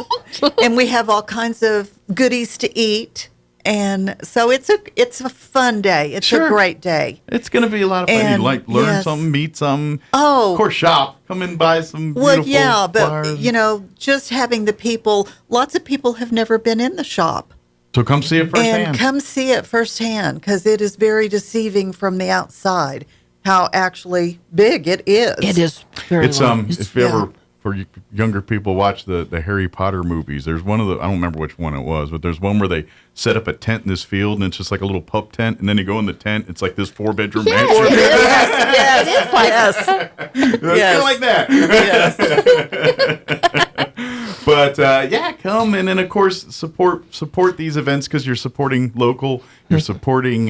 And we have all kinds of goodies to eat. And so it's a fun day. It's a great day. It's going to be a lot of fun. And, you like learn something, meet some. Oh, of course, shop. Come and buy some beautiful flowers. But just having the people. Lots of people have never been in the shop. So come see it firsthand. And come see it firsthand because it is very deceiving from the outside how actually big it is. It is very long. If you ever, for younger people, watch the Harry Potter movies, there's one of the, I don't remember which one it was, but there's one where they set up a tent in this field and it's just like a little pup tent, and then you go in the tent, it's like this 4-bedroom mansion. Yes. It's kind of like that. But come and then of course support these events because you're supporting local, you're supporting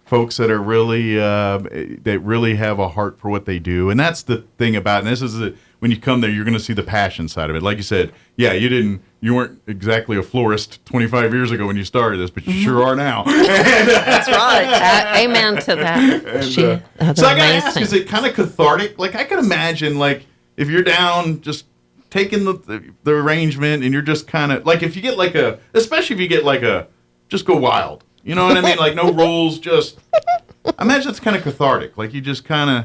folks that are really that really have a heart for what they do, and that's the thing about it. And this is when you come there, you're going to see the passion side of it. Like you said, you weren't exactly a florist 25 years ago when you started this, but you sure are now. That's right. Amen to that. And, so I got to ask, is it kind of cathartic? Like I can imagine, like if you're down just taking the arrangement and you're just kind of like if you get like especially if you get like just go wild. You know what I mean? Like no rules, just I imagine it's kind of cathartic. Like you just kind of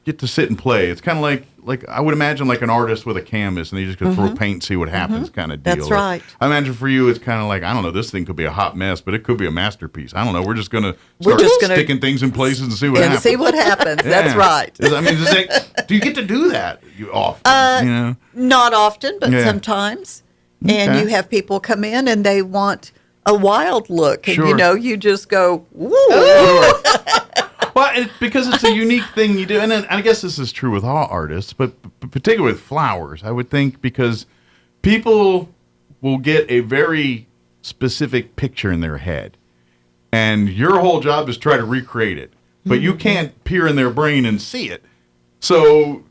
get to sit and play. It's kind of like I would imagine like an artist with a canvas and they just go throw paint and see what happens kind of deal. That's right. I imagine for you it's kind of like, I don't know, this thing could be a hot mess, but it could be a masterpiece. I don't know. We're just going to start sticking things in places and see what happens. See what happens. That's right. I mean, do you get to do that often? Not often, but sometimes. And you have people come in and they want a wild look. And you just go, woo. Well, because it's a unique thing you do, and then, I guess this is true with all artists, but particularly with flowers, I would think, because people will get a very specific picture in their head. And your whole job is try to recreate it. But you can't peer in their brain and see it. So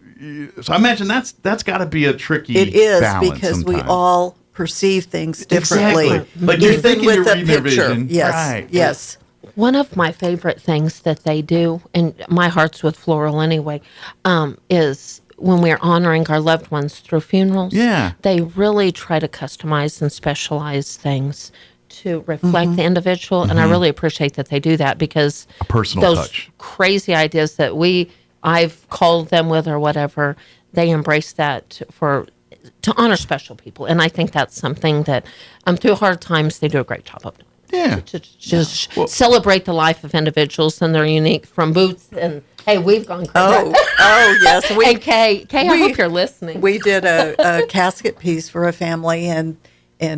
I imagine that's got to be a tricky It is, balance because we sometimes. all perceive things differently. Exactly. Like you're Even thinking with you're a reading their picture. vision. Yes, Right. yes. One of my favorite things that they do, and my heart's with Floral anyway, is when we're honoring our loved ones through funerals. Yeah. They really try to customize and specialize things to reflect the individual, and I really appreciate that they do that, because A personal those touch. crazy ideas that I've called them with or whatever, they embrace that to honor special people, and I think that's something that through hard times they do a great job of doing. Yeah. To just celebrate the life of individuals and their unique, from Boots and hey, we've gone crazy. Oh, yes. And Kay, I hope you're listening. We did a casket piece for a family, and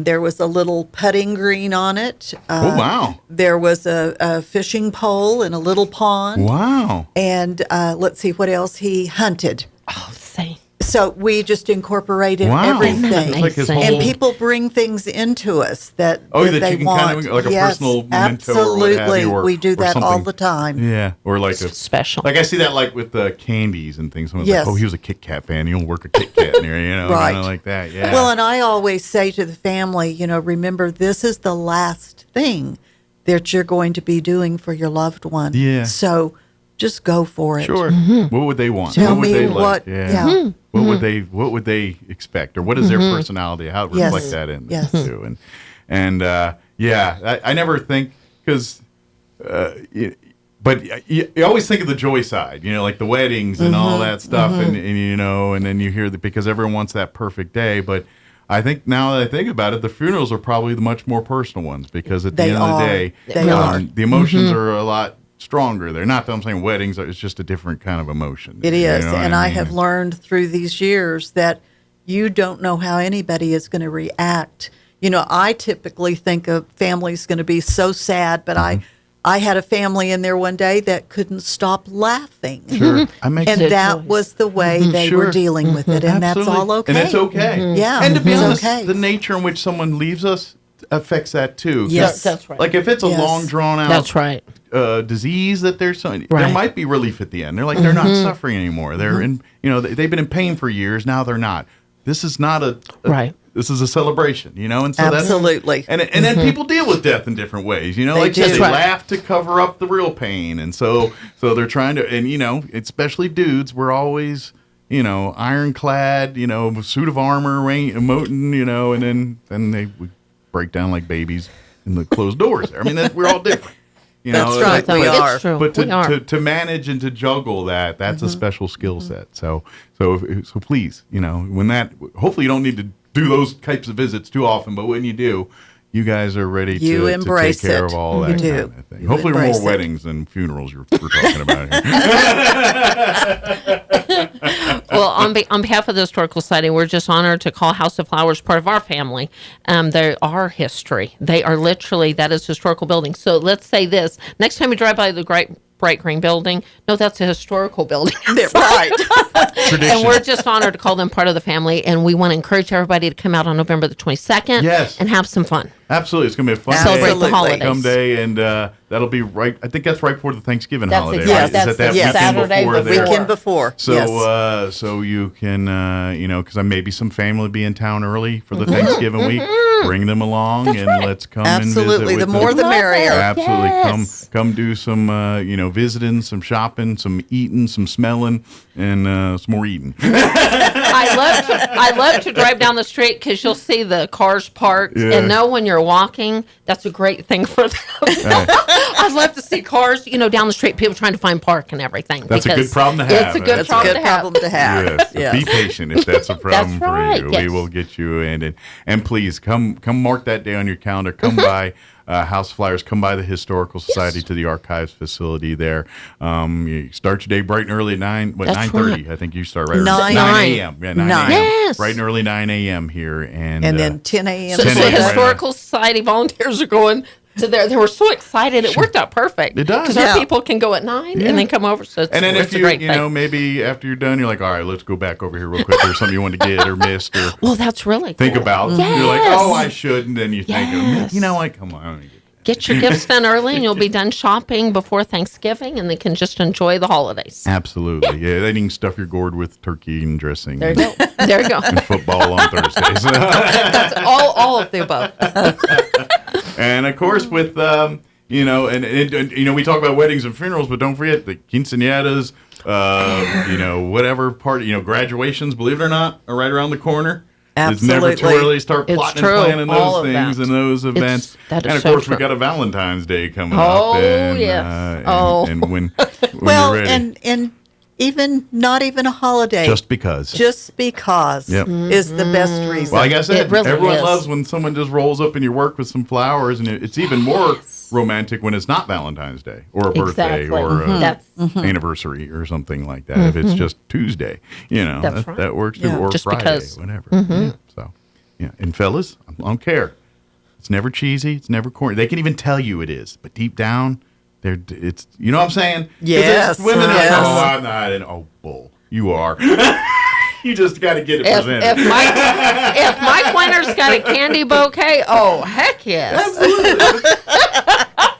there was a little putting green on it. Oh, wow. There was a fishing pole in a little pond. Wow. And let's see what else he hunted. Oh, thank. So we just incorporated Wow. everything. Isn't that like his whole- And people bring things into us that, Oh, that that they you can want. kind of like a Yes, personal memento or what absolutely. have you, or we do or that all something. the time. Yeah, or like a special. Like I see that like with the candies and things. Someone's Yes. like, oh, he was a Kit Kat fan. He'll work a Kit Kat in here, Right. kind of like that. Yeah. Well, and I always say to the family, remember, this is the last thing that you're going to be doing for your loved one. Yeah. So just go for it. Sure. What would they want? Tell what would me they what- like? Yeah. yeah. What would they expect, or what is their personality? How to Yes. reflect that in Yes. too? And I never think, because. But you always think of the joy side, like the weddings and all that stuff, and and then you hear that, because everyone wants that perfect day. But I think now that I think about it, the funerals are probably the much more personal ones, because at the end of the day, They are. the emotions are a lot stronger. They're not that I'm saying weddings, it's just a different kind of emotion. It You is. know what And I mean? have learned through these years that you don't know how anybody is going to react. I typically think a family's going to be so sad, but I had a family in there one day that couldn't stop laughing. Sure. And that was the way they were dealing with it, and Absolutely. that's all okay. And it's okay. Yeah. And to be it's honest, okay. the nature in which someone leaves us affects that too. 'Cause, Yes. That's right. Like if it's a Yes. long drawn out That's right. disease that there Right. might be relief at the end. They're like, they're not suffering anymore. They're in, they've been in pain for years. Now they're not. This is not a Right. This is a celebration, and so Absolutely. and then people deal with death in different ways, like you said, do. they Right. laugh to cover up the real pain, and so they're trying to, and especially dudes, we're always ironclad, suit of armor, emoting, and then they would break down like babies in the closed doors. I mean, we're all different. That's right, we are. It's true. But We are. to manage and to juggle that's a special skill set. So please, when hopefully you don't need to do those types of visits too often, but when you do, you guys are ready You to embrace take care it. of all You that do. kind of thing. You Hopefully more embrace it. weddings than funerals we're talking about here. Well, on behalf of the Historical Society, we're just honored to call House of Flowers part of our family. They are history. They are literally, that is historical building. So let's say this. Next time you drive by the bright green building, no, that's a historical building. Right. And we're just honored to call them part of the family. And we want to encourage everybody to come out on November the 22nd Yes. and have some fun. Absolutely. It's going to be a fun Celebrate the day. holidays. Come day, and that'll be right. I think that's right before the Thanksgiving That's holiday. exactly- right? that's Is that the weekend Saturday before there? Weekend before. So, yes. so you can, because maybe some family will be in town early for the Thanksgiving week. Bring them along, and let's come Absolutely. and visit The with more them. the merrier. Absolutely. Yes. Come do some, visiting, some shopping, some eating, some smelling, and some more eating. I love to drive down the street because you'll see the cars parked and know when you're walking. That's a great thing for them. I'd love to see cars, down the street, people trying to find park and everything. That's a good because problem to have. It's a good That's problem a good problem to have. Yes. Yeah. Be patient if that's a problem That's right, for you. yes. We will get you in. And please come mark that day on your calendar. Come by House Flyers. Come by the Historical Society to the archives facility there. You start your day bright and early at 9:30. right. I think you start right 9 a.m. Yeah, 9 a.m. Yes. Bright and early 9 a.m. here. And And then 10 a.m. So, Ten so a.m. Historical Society volunteers are going, So they were so excited. It worked out perfect. It does. Because our people can go at 9 and then come over. So it's, and then it's if a great you thing. know, maybe after you're done, you're like, all right, let's go back over here real quick. There's something you want to get or missed or well, that's really think cool. about. Yes. You're like, oh, I should. And then you think, Yes. you know what? Come on. Let me Get your gifts done early, and you'll be done shopping before Thanksgiving, and they can just enjoy the holidays. Absolutely. Yeah. Then you can stuff your gourd with turkey and dressing. There you go. There you go. And football on Thursdays. That's all of the above. And of course, with you know, and you know, we talk about weddings and funerals, but don't forget the quinceañeras, you know, whatever party, you know, graduations. Believe it or not, are right around the corner. Absolutely. It's never too early to start plotting and planning All those of things that. and those events. That is and of so course, true. we got a Valentine's Day coming Oh, up. And, yes. And when Well, you're ready. and even not even a holiday. Just because. Just because Yep. is the best reason. Well, like I said, It really everyone is. loves when someone just rolls up in your work with some flowers, and it's even more romantic when it's not Valentine's Day or a birthday Exactly. or That's- anniversary or something like that. If it's just Tuesday, you know, That's right. that works too, Yeah. or Just Friday, because. whatever. Mhm. Yeah, so, yeah, and fellas, I don't care. It's never cheesy. It's never corny. They can even tell you it is, but deep down, it's you know what I'm saying? 'Cause Yes, there's women are yes. like, oh, I'm not, and oh, bull, you are. You just got to get it If presented. Mike Winter's got a candy bouquet, oh, heck yes.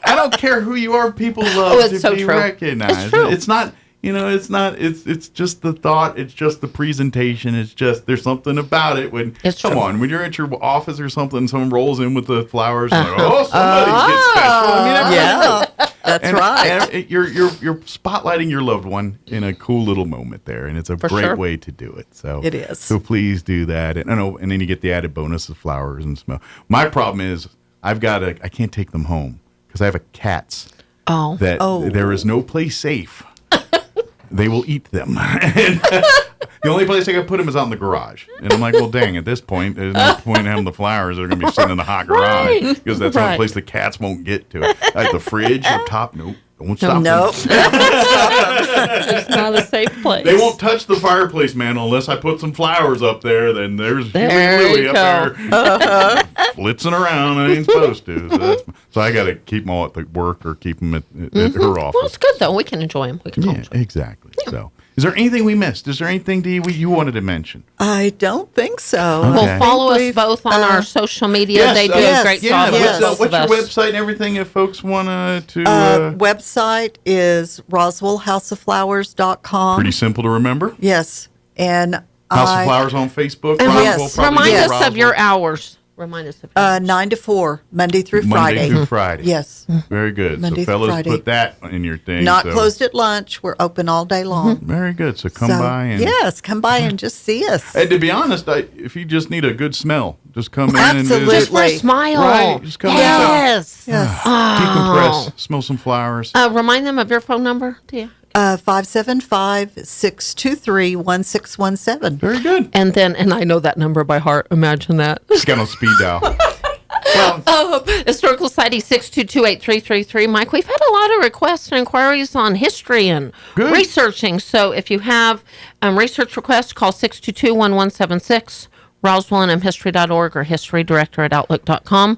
I don't care who you are. People love Oh, it's to so be true. recognized. It's true. It's not, you know, it's not. It's just the thought. It's just the presentation. It's just there's something about it. When come on, when you're at your office or something, someone rolls in with the flowers. And like, oh, somebody gets special. I mean, That's and, right. And you're spotlighting your loved one in a cool little moment there, and it's a great sure. way to do it. So It is. So please do that, and I know, and then you get the added bonus of flowers and smell. My problem is I can't take them home because I have a cats. Oh. That there is no place safe. They will eat them. And, the only place I can put them is out in the garage. And I'm like, well, dang, at this point, there's no point in having the flowers. They're going to be sitting in the hot garage Right. because that's the only Right. place the cats won't get to. Like the fridge up top, nope. Don't stop Nope. them. It's not a safe place. They won't touch the fireplace mantle unless I put some flowers up there. Then there's There Huey Louie you up go. there flitzing around. I ain't supposed to. So I got to keep them all at the work or keep them at her office. Well, it's good, though. We can enjoy them. We can Yeah, exactly. So, is there anything we missed? Is there anything you wanted to mention? I don't think so. Okay. Well, follow us We've, both on our social media. They do a great job. What's with your us. website and everything if folks want to? Website is roswellhouseofflowers.com. Pretty simple to remember. Yes. And House of Flowers on Facebook. And Roswell, yes. probably Remind just us of Roswell. your hours. Remind us of 9 to 4, Monday through Friday. Monday through Friday. Yes. Very good. Monday so through fellas, Friday. put that in your thing. Not so. closed at lunch. We're open all day long. Very good. So come So, by and yes, come by and just see us. And to be honest, if you just need a good smell, just come in Absolutely. and Just for a smile. Right. Just come Yes. in. Yes. Decompress. Smell some flowers. Remind them of your phone number, Tia. 575-623-1617. Very good. And I know that number by heart. Imagine that. Just got on speed dial. Historical Society 622-8333. Mike, we've had a lot of requests and inquiries on history and researching. So if you have research requests, call 622-1176. RoswellNMHistory.org or historydirector@outlook.com.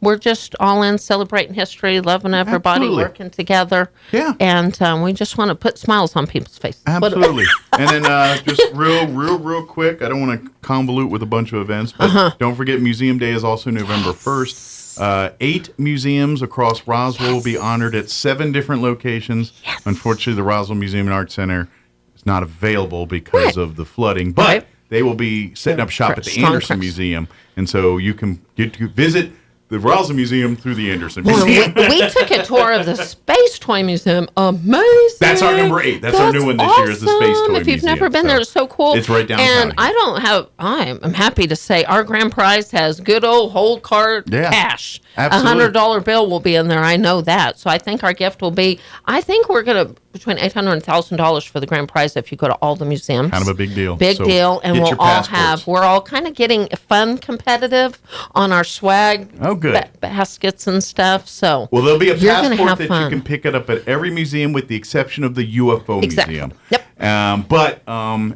We're just all in celebrating history, loving everybody, Absolutely. working together. Yeah. And we just want to put smiles on people's faces. Absolutely. And then just real quick, I don't want to convolute with a bunch of events, but don't forget Museum Day is also November 1st. 8 museums across Roswell will be honored at 7 different locations. Unfortunately, the Roswell Museum and Art Center is not available because of the flooding, but they will be setting up shop at the Strong Anderson press. Museum, and so you can get to visit the Roswell Museum through the Anderson Well, Museum. we took a tour of the Space Toy Museum. Amazing. That's our number 8. That's our new one this year is the Space Toy awesome. If you've Museum. never been there, it's so cool. It's right downtown. And I'm happy to say our grand prize has good old whole card cash. Absolutely. A $100 bill will be in there. I know that. So I think our gift will be, we're going to, between $800 and $1,000 for the grand prize if you go to all the museums. Kind of a big deal. Big So deal. And get we'll your all passports. we're all kind of getting fun competitive on our swag baskets and stuff. So Well, there'll be a you're gonna passport have that fun. you can pick it up at every museum with the exception of the UFO Exactly. Museum. Yep. And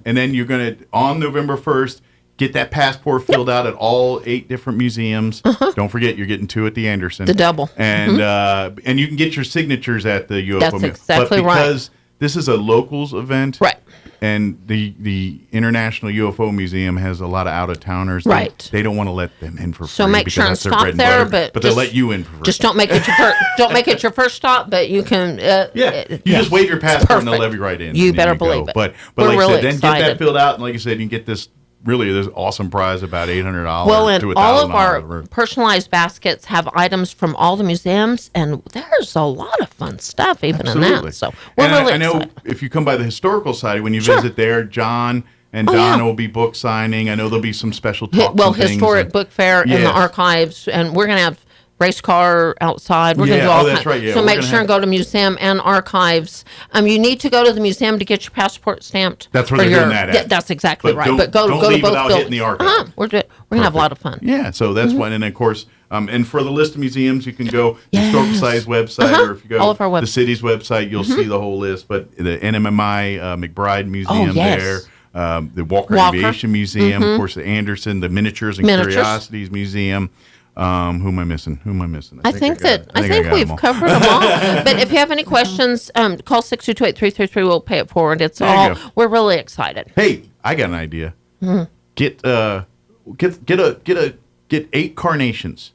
then you're going to, on November 1st, Get that passport filled out at all 8 different museums. Don't forget, you're getting 2 at the Anderson. The double. And and you can get your signatures at the UFO That's museum. exactly but because this is a locals event, right? And the International UFO Museum has a lot of out-of-towners. Right. They don't want to let them in for free. So make because sure and that's their stop bread and there, butter, but they'll just- let you in for free. Just don't make it your don't make it your first stop, but you can. You just wave your passport and they'll let you right in. You and better go. believe it. But We're like really I said, then get that excited. filled out, and like I said, you get this awesome prize, about $800 Well, to and $1,000. all of our personalized baskets have items from all the museums, and there's a lot of fun stuff even in that. So we're And really I know excited. if you come by the Historical Society, when you Sure. visit there, John and Oh, Donna yeah. will be book signing. I know there'll be some special talks and things. Historic book fair in the Yes. archives, and we're going to have race car outside. We're going Yeah, to do all that's kinds. right, yeah, So we're make gonna sure and go to museum and archives. You need to go to the museum to get your passport stamped. That's where for they're your- doing that at. Yeah, that's exactly right. Don't- But go don't to leave both without buildings. hitting the archive. We're going to have a lot of fun. Yeah, so that's one. And of course, and for the list of museums, you can go Yes. Historical Society's website, or if you go All of our the city's website, you'll see the whole list. But the NMMI McBride Museum yes. there, the Walker Aviation Museum, of course, the Anderson, the Miniatures and Curiosities Museum. Who am I missing? I think we've covered them all. But if you have any questions, call 622-8333. We'll pay it forward. It's There you all. go. We're really excited. Hey, I got an idea. Mhm. Get 8 carnations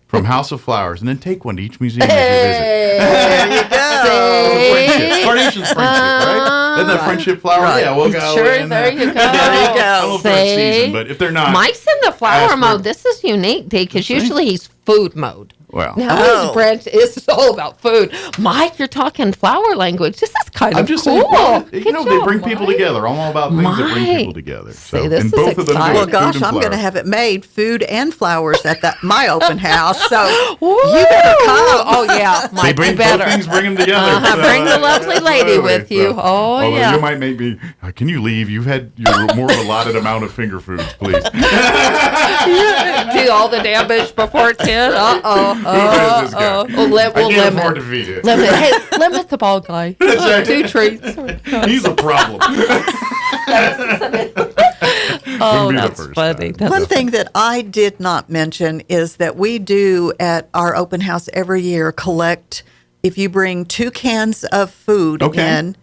from House of Flowers, and then take one to each museum that you visit. There you go. Friendship. Carnation's friendship, right? Isn't that friendship flower? Right. Yeah, we'll go. Sure, and, there you go. There you I don't know go. if they're in season, but if they're not, Mike's in the flower ask mode. for- This is unique, D, because usually he's food mode. Well, Now his branch is all about food. Mike, you're talking flower language. This is kind I'm of just cool. saying, well, Good they job, bring people Mike. together. I'm all about things that bring people together. So, this and is both of them exciting. do Well, it, gosh, food and I'm going to flowers. have it made, food and flowers at my open house. So Woo! you better come. Oh yeah, They Mike, bring you both better. things, bring them together. So, Bring the lovely lady anyway, with you. so- Oh although yeah. you might make me. Can you leave? You've had your more allotted amount of finger foods, please. Do all the damage before 10. Who is this guy? We'll I can't limit. afford to feed it. Hey, limit the ball guy. That's right. 2 treats. He's a problem. Oh, Wouldn't be the that's first funny. time. One thing that I did not mention is that we do at our open house every year collect, if you bring 2 cans of food in,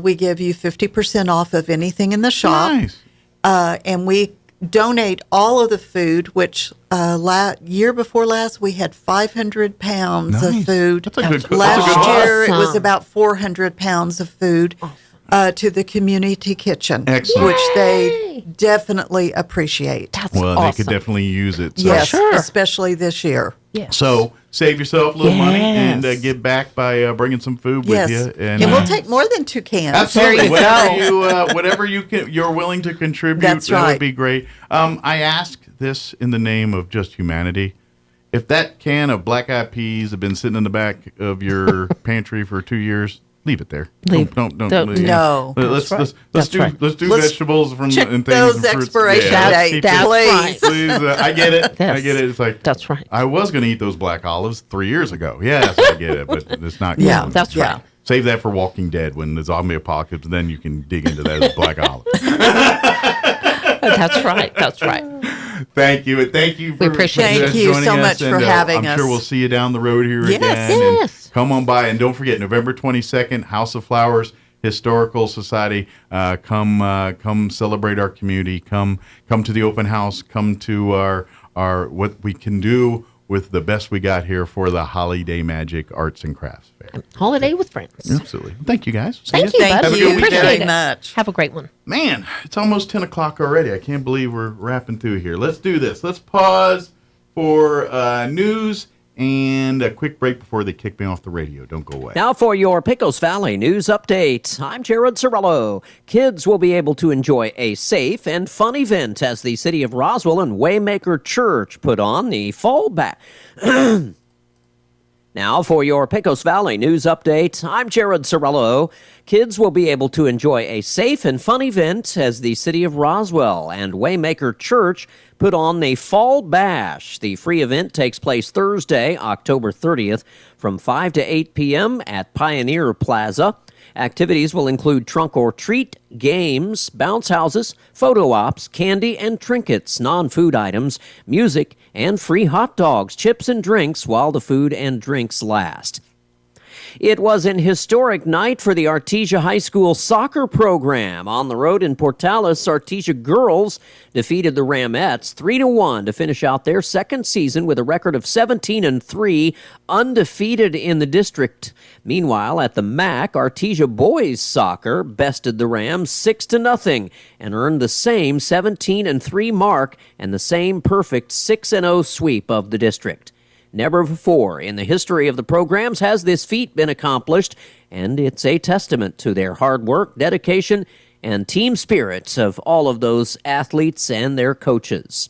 we give you 50% off of anything in the shop. Nice. And we donate all of the food, which year before last, we had 500 pounds of Nice. food. That's a good- that's a good Last cost. year, it was Awesome. about 400 pounds of food. To the community kitchen, Excellent. which they definitely appreciate. That's Well, awesome. they could definitely use it. So. Yes, Sure. especially this year. Yes. So save yourself a little money and Yes. give back by bringing some food Yes, with you. and we'll take more than 2 cans. Absolutely, There you go. whatever you're willing to contribute, That's that would right. be great. I ask this in the name of just humanity. If that can of black eyed peas have been sitting in the back of your pantry for 2 years, leave it there. Leave. Don't No. Let's That's do right. let's do Let's vegetables from check and things. those and fruits. expiration let's dates, keep That's it- right. Please, I get it. I Yes. get it. It's like That's right. I was going to eat those black olives 3 years ago. Yes, I get it, but it's not. Yeah, good. that's right. Save that for Walking Dead when the zombie apocalypse. Then you can dig into those black olives. That's right. That's right. Thank you, and thank you. For, We appreciate it. Thank you joining so us, much for and, having I'm sure us. we'll see you down the road here Yes. again. And Yes. come on by, and don't forget November 22nd, House of Flowers Historical Society. Come celebrate our community. Come to the open house. Come to our what we can do with the best we got here for the Holiday Magic Arts and Crafts Fair. Holiday with friends. Absolutely. Thank you, guys. Thank you, Thank buddy. you Appreciate very it. much. Have a great one. Man, it's almost 10 o'clock already. I can't believe we're wrapping through here. Let's do this. Let's pause for news and a quick break before they kick me off the radio. Don't go away. Now for your Pecos Valley news update. I'm Jared Cirillo. Kids will be able to enjoy a safe and fun event as the City of Roswell and Waymaker Church put on the fall back. Now for your Pecos Valley news update. I'm Jared Cirillo. Kids will be able to enjoy a safe and fun event as the City of Roswell and Waymaker Church put on the Fall Bash. The free event takes place Thursday, October 30th from 5 to 8 p.m. at Pioneer Plaza. Activities will include trunk or treat, games, bounce houses, photo ops, candy and trinkets, non-food items, music, and free hot dogs, chips, and drinks while the food and drinks last. It was an historic night for the Artesia High School soccer program. On the road in Portales, Artesia girls defeated the Ramettes 3-1 to finish out their second season with a record of 17-3, undefeated in the district. Meanwhile, at the MAC, Artesia boys soccer bested the Rams 6-0 and earned the same 17-3 mark and the same perfect 6-0 sweep of the district. Never before in the history of the programs has this feat been accomplished, and it's a testament to their hard work, dedication, and team spirits of all of those athletes and their coaches.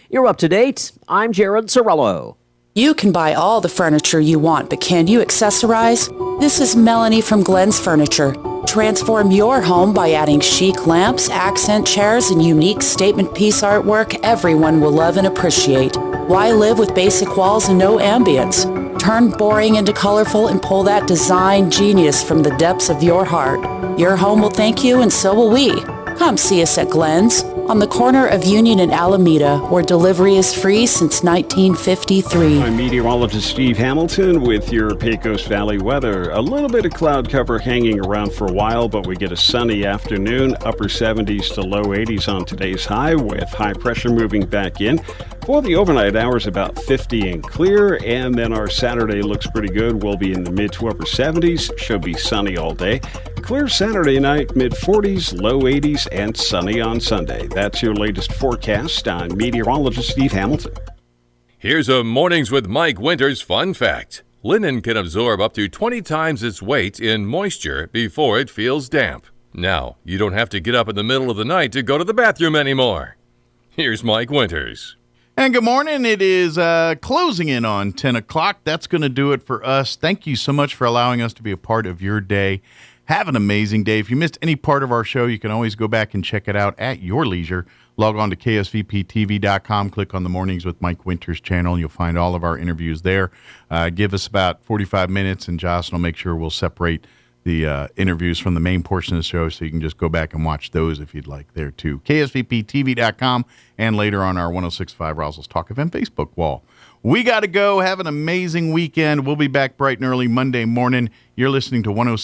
You're up to date. I'm Jared Sorello. You can buy all the furniture you want, but can you accessorize? This is Melanie from Glenn's Furniture. Transform your home by adding chic lamps, accent chairs, and unique statement piece artwork everyone will love and appreciate. Why live with basic walls and no ambience? Turn boring into colorful and pull that design genius from the depths of your heart. Your home will thank you, and so will we. Come see us at Glenn's on the corner of Union and Alameda, where delivery is free since 1953. I'm meteorologist Steve Hamilton with your Pecos Valley weather. A little bit of cloud cover hanging around for a while, but we get a sunny afternoon, upper 70s to low 80s on today's high, with high pressure moving back in. For the overnight hours, about 50 and clear, and then our Saturday looks pretty good. We'll be in the mid to upper 70s, should be sunny all day. Clear Saturday night, mid 40s, low 80s, and sunny on Sunday. That's your latest forecast. I'm meteorologist Steve Hamilton. Here's a Mornings with Mike Winters fun fact. Linen can absorb up to 20 times its weight in moisture before it feels damp. Now, you don't have to get up in the middle of the night to go to the bathroom anymore. Here's Mike Winters. And good morning. It is closing in on 10 o'clock. That's going to do it for us. Thank you so much for allowing us to be a part of your day. Have an amazing day. If you missed any part of our show, you can always go back and check it out at your leisure. Log on to ksvptv.com, click on the Mornings with Mike Winters channel, and you'll find all of our interviews there. Give us about 45 minutes, and Jocelyn will make sure we'll separate the interviews from the main portion of the show, so you can just go back and watch those if you'd like there too. ksvptv.com, and later on our 106.5 Roswell Talk FM Facebook wall. We got to go. Have an amazing weekend. We'll be back bright and early Monday morning. You're listening to 106.